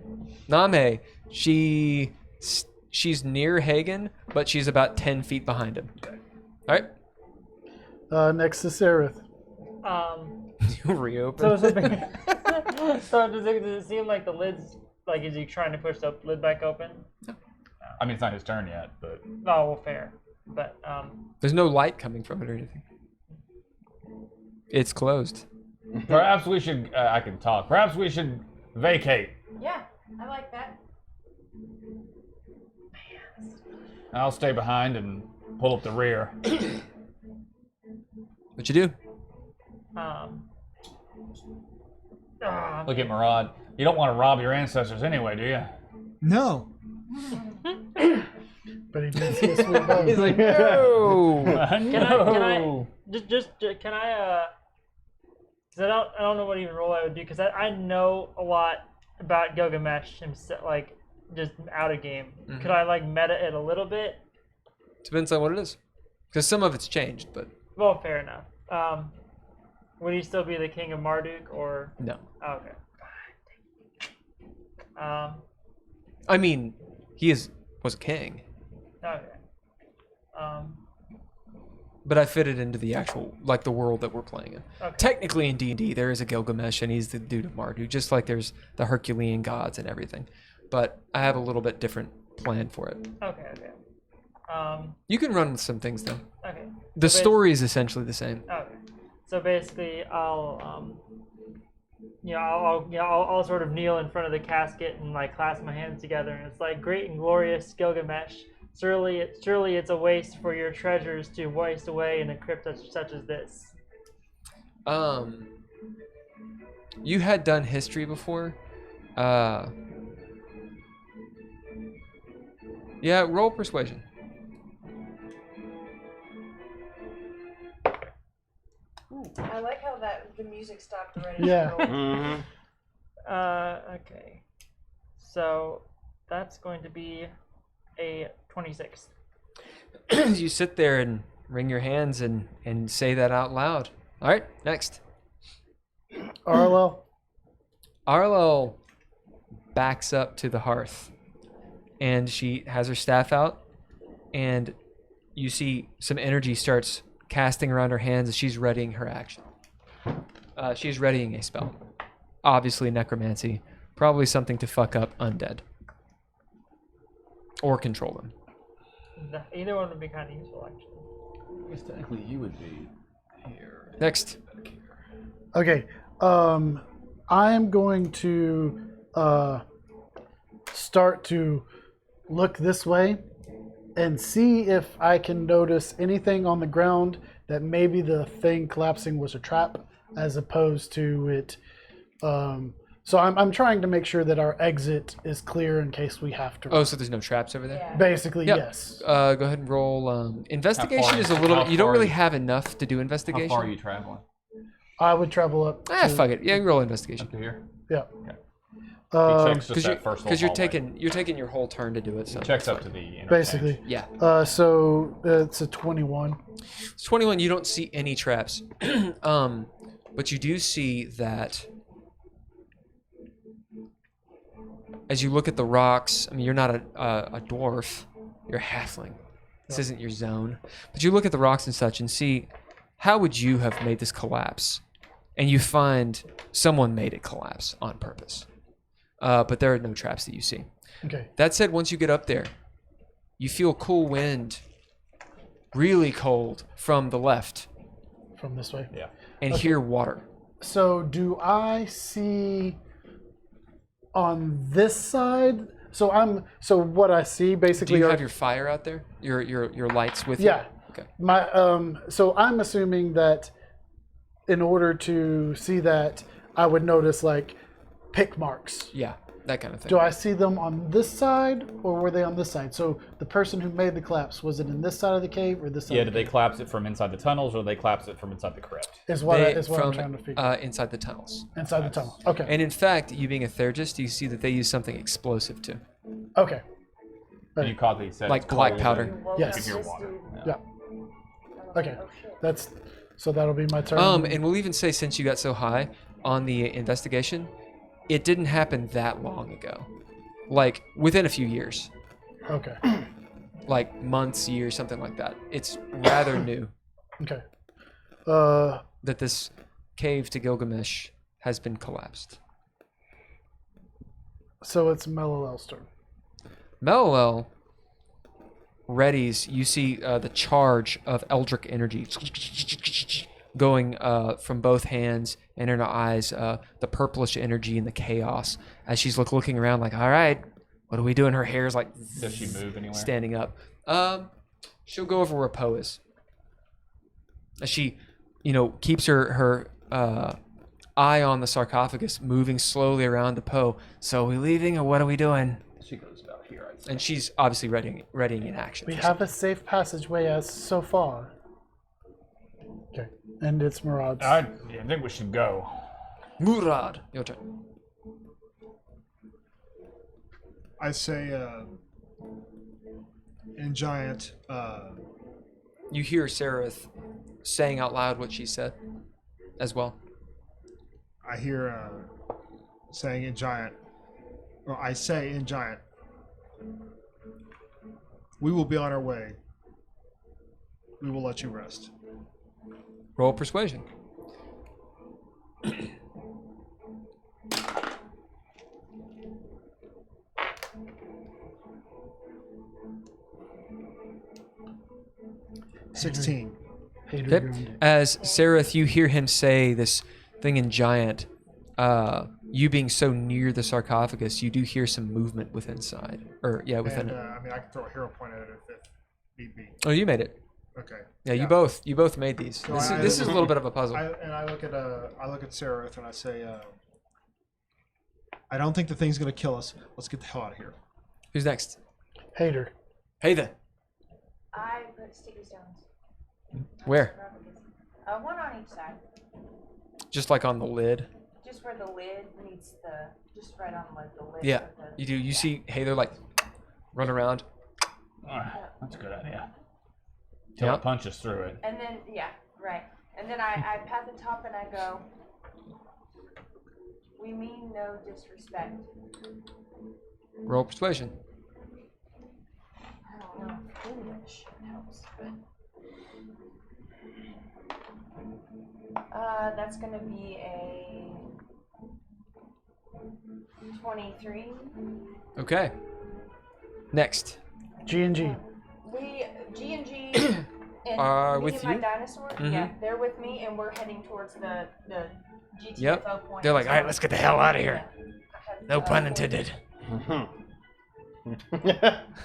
Name. Name, she's near Hagen, but she's about 10 feet behind him. All right. Next to Sereth. Reopen. So does it seem like the lid's like is he trying to push the lid back open? I mean, it's not his turn yet, but Oh well, fair. But There's no light coming from it or anything. It's closed. perhaps we should. I can talk. Perhaps we should vacate. Yeah, I like that. I'll stay behind and pull up the rear. Would What you do? Look at Murad. You don't want to rob your ancestors anyway, do you? No. But he did see a sweet bow. He's like, no. Can I, cause I don't know what even role I would do, because I know a lot about Gilgamesh himself, like, just out of game. Mm-hmm. Could I, like, meta it a little bit? Depends on what it is. Because some of it's changed, but Well, fair enough. Would he still be the king of Marduk, or? no. Oh, okay. I mean, he was a king, Okay. but I fit it into the actual, like, the world that we're playing in. Okay. Technically in D&D, there is a Gilgamesh, and he's the dude of Marduk, just like there's the Herculean gods and everything. But I have a little bit different plan for it. Okay. You can run with some things, though. Okay. The So story is essentially the same. Okay. So basically, I'll sort of kneel in front of the casket and like clasp my hands together, and it's like, great and glorious Gilgamesh. Surely it's a waste for your treasures to waste away in a crypt such as this. You had done history before. Yeah, roll persuasion. I like how the music stopped already. Yeah. Mm-hmm. Okay. So that's going to be a 26. You sit there and wring your hands and say that out loud. All right, next. Arlo. Arlo backs up to the hearth, and she has her staff out, and you see some energy starts casting around her hands as she's readying her action. She's readying a spell. Obviously necromancy. Probably something to fuck up undead. Or control them. Either one would be kind of useful, actually. I guess technically you would be here. Next. Okay. I am going to start to look this way and see if I can notice anything on the ground that maybe the thing collapsing was a trap, as opposed to it. So I'm trying to make sure that our exit is clear in case we have to. Oh, so there's no traps over there? Yeah. Basically, Yep. yes. Go ahead and roll. Investigation is a little. how You don't far really are you- have enough to do How investigation. far are you traveling? I would travel up. Ah, to- fuck it. Yeah, you roll investigation. Up to here? Yeah. He checks just that first Because little you're hallway. taking your whole turn to do it. So He checks up to the interchange. Basically. yeah. So it's a 21. It's 21. You don't see any traps, but you do see that as you look at the rocks. I mean, you're not a dwarf. You're a halfling. This isn't your zone. But you look at the rocks and such and see how would you have made this collapse, and you find someone made it collapse on purpose. But there are no traps that you see. Okay. That said, once you get up there, you feel cool wind, really cold from the left, From this way. Yeah. and hear water. So do I see on this side? So what I see Do basically you are have your fire out there? Your lights with you? yeah. Okay. My so I'm assuming that in order to see that, I would notice like pick marks. Yeah, that kind of thing. Do I see them on this side, or were they on this side? So the person who made the collapse, was it in this side of the cave or this side? Yeah, of did the they collapse it from inside the tunnels, or did they collapse it from inside the crypt? cave? Is what They- I'm from trying to figure. inside the tunnels. Inside the tunnel. Okay. And in fact, you being a therapist, you see that they use something explosive too, Okay. And you caught that he said like it's black cold powder. and Yes. You can hear water. Yeah. Okay. That's so that'll be my turn. And we'll even say, since you got so high on the investigation, it didn't happen that long ago, like within a few years, Okay. like months, years, something like that. It's rather new Okay. that this cave to Gilgamesh has been collapsed. So it's Melilel's turn. Melilel readies. You see the charge of Eldritch energy going from both hands and in her eyes, the purplish energy and the chaos as she's looking around like, all right, what are we doing? Her hair's like Does she move anywhere? standing up. She'll go over where Poe is. As she keeps her eye on the sarcophagus, moving slowly around to Poe. So are we leaving, or what are we doing? She goes about here. I'd say. And she's obviously readying in action. We have a safe passageway as so far. Okay. And it's Murad's. I think we should go. Murad, your turn. I say, in giant, You hear Sereth saying out loud what she said as well. I hear saying in giant, or I say in giant, we will be on our way. We will let you rest. Roll persuasion. $16. Hater Okay. grounded. As Sereth, you hear him say this thing in giant. You being so near the sarcophagus, you do hear some movement within inside. Within And, it. I mean, I can throw a hero point at it if need be. Oh, you made it. Okay. Yeah, you both made these. So This is a little bit of a puzzle. I look at Seraph and I say, I don't think the thing's gonna kill us. Let's get the hell out of here. Who's next? Hater. Hey there. I put sticky stones. Where? One on each side. Just like on the lid. Just where the lid meets just right on like the lid. Yeah, of the, you do. You see Heather like run around. That's a good idea. Till it punches through it. And then, right. And then I pat the top and I go, we mean no disrespect. Roll persuasion. I don't know if English helps, but that's gonna be a 23. Okay. Next. G&G. We G&G and Are me with and my you? dinosaur. Mhm. Yeah, they're with me, and we're heading towards the GTFO Yep. point. They're like, all right, let's get the hell out of here. Yeah. I have, No pun intended.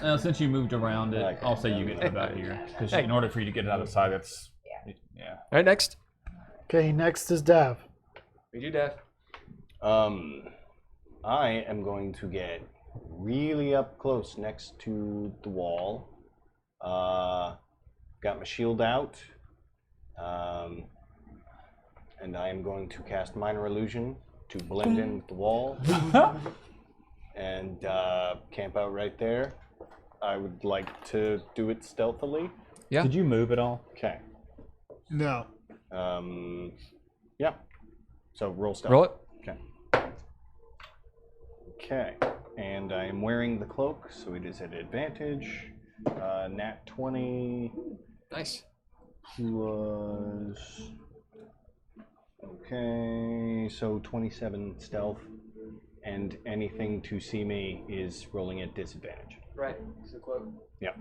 Well, since you moved around it, Okay. I'll say you get about here. Because Hey. in order for you to get it out of sight, that's... Yeah. All right, next. Okay, next is Dav. We do Dev. I am going to get really up close next to the wall. Got my shield out. And I am going to cast Minor Illusion to blend in with the wall. And camp out right there. I would like to do it stealthily. Yeah. Did you move at all? Okay. No. Yeah. So roll stealth. Roll it. Okay. Okay. And I am wearing the cloak, so it is at advantage. Nat 20 Nice. plus. Okay, so 27 stealth, and anything to see me is rolling at disadvantage. Right. It's the cloak. Yep.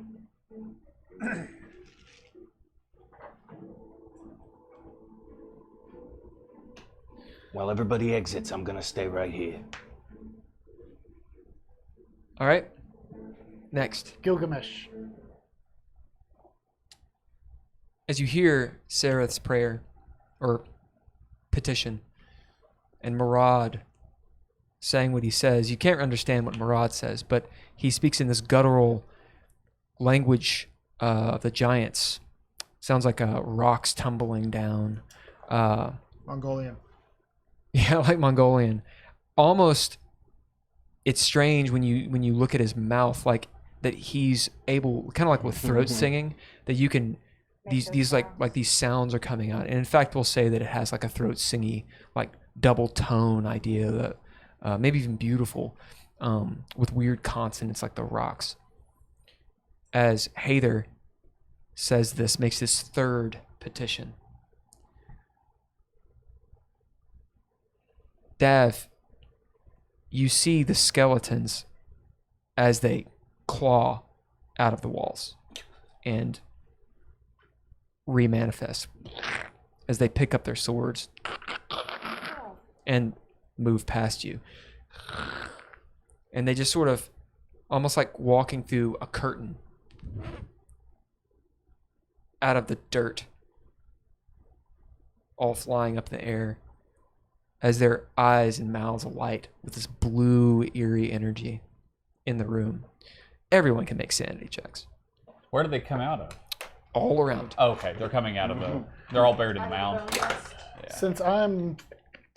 While everybody exits, I'm gonna stay right here. All right. Next. Gilgamesh. As you hear Sereth's prayer or petition and Murad saying what he says, you can't understand what Murad says, but he speaks in this guttural language of the giants. Sounds like rocks tumbling down. Mongolian. Yeah, like Mongolian. Almost, it's strange when you look at his mouth, like that he's able, kind of like with throat singing, that you can these like these sounds are coming out. And in fact, we'll say that it has like a throat singy, like double tone idea that maybe even beautiful, with weird consonants like the rocks. As Hader says this, makes this third petition. Dav, you see the skeletons as they claw out of the walls and remanifest as they pick up their swords and move past you. And they just sort of, almost like walking through a curtain out of the dirt, all flying up in the air as their eyes and mouths alight with this blue, eerie energy in the room. Everyone can make sanity checks. Where do they come out of? All around. Oh, okay, they're coming out of the. They're all buried in the mound. Yeah. Since I'm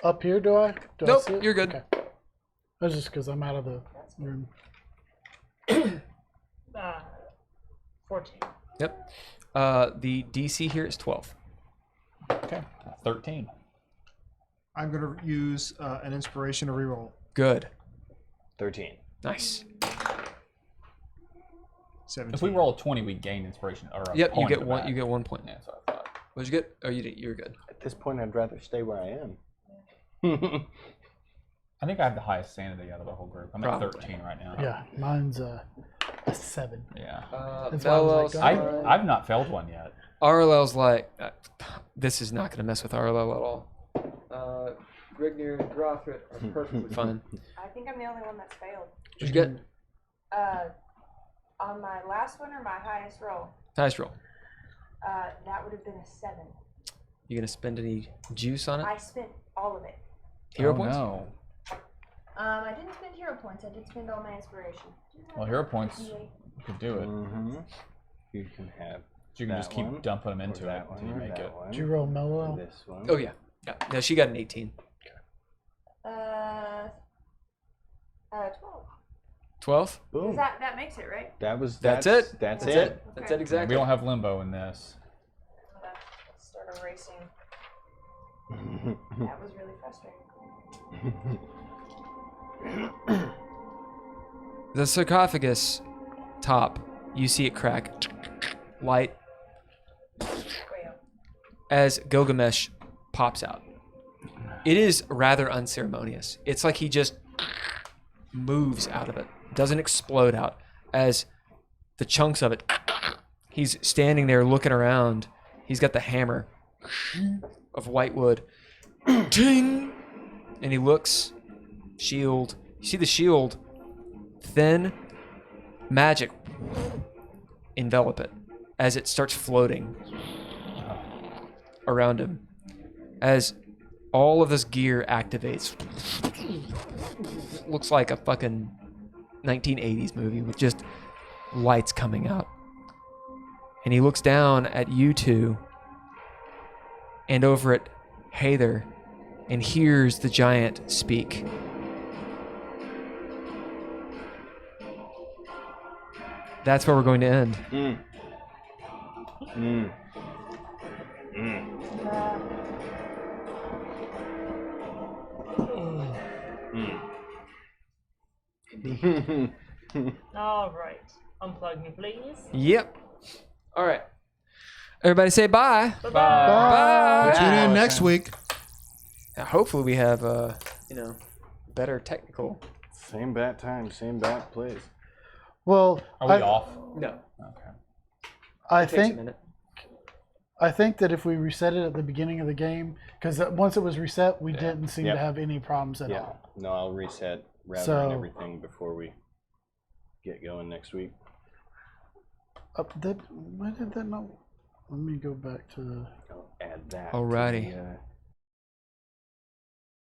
up here, do I? Do Nope, I see it? you're good. Okay. That's just because I'm out of the room. 14. Yep. The DC here is 12. Okay, 13. I'm gonna use an inspiration to reroll. Good. 13. Nice. 17. If we roll a 20, we gain inspiration. Or a Yep, you point get of one. that. You get 1 point. Yeah, that's what I thought. What'd you get? Oh, you did. You're good. At this point, I'd rather stay where I am. I think I have the highest sanity out of the whole group. I'm at Probably. 13 right now. Yeah, mine's a 7. Yeah. That's why I was like, I've not failed one yet. Arlel's like, this is not going to mess with Arlel at all. Grignir and Grothrit are perfectly fine. I think I'm the only one that's failed. What'd you get? On my last one or my highest roll, Nice roll. that would have been a 7. You going to spend any juice on it? I spent all of it. Hero Oh, points? no. I didn't spend hero points. I did spend all my inspiration. Well, hero points, you could do it. Mm-hmm. You can have. You can that just keep one, dumping them or into it that until you one, or make that it. one, Did you roll mellow? This one. Oh, yeah. Yeah. No, she got an 18. 12. 12? Boom. That makes it, right? That's That's it. That's That's it. it. That's it exactly. We don't have limbo in this. I'm gonna start erasing. That was really frustrating. The sarcophagus top, you see it crack. Light as Gilgamesh pops out. It is rather unceremonious. It's like he just moves out of it. Doesn't explode out. As the chunks of it, he's standing there looking around. He's got the hammer of white wood. Ting! And he looks. Shield. You see the shield. Thin magic envelop it as it starts floating around him. As all of this gear activates. Looks like a fucking 1980s movie with just lights coming out. And he looks down at you two and over at Hather and hears the giant speak. That's where we're going to end. Mm. Mm. Mm. Mm. All right. Unplug me, please. Yep. All right. Everybody say bye. Bye-bye. Bye. Tune in next week. Now, hopefully we have, better technical. Same bat time, same bat place. Well, Are we off? No. Okay. I Takes a think minute. that if we reset it at the beginning of the game, because once it was reset, we didn't seem Yep. to have any problems at Yeah. all. No, I'll reset router So- and everything before we get going next week. Why did that not? Let me go back to the. I'll add that. Alrighty. To the,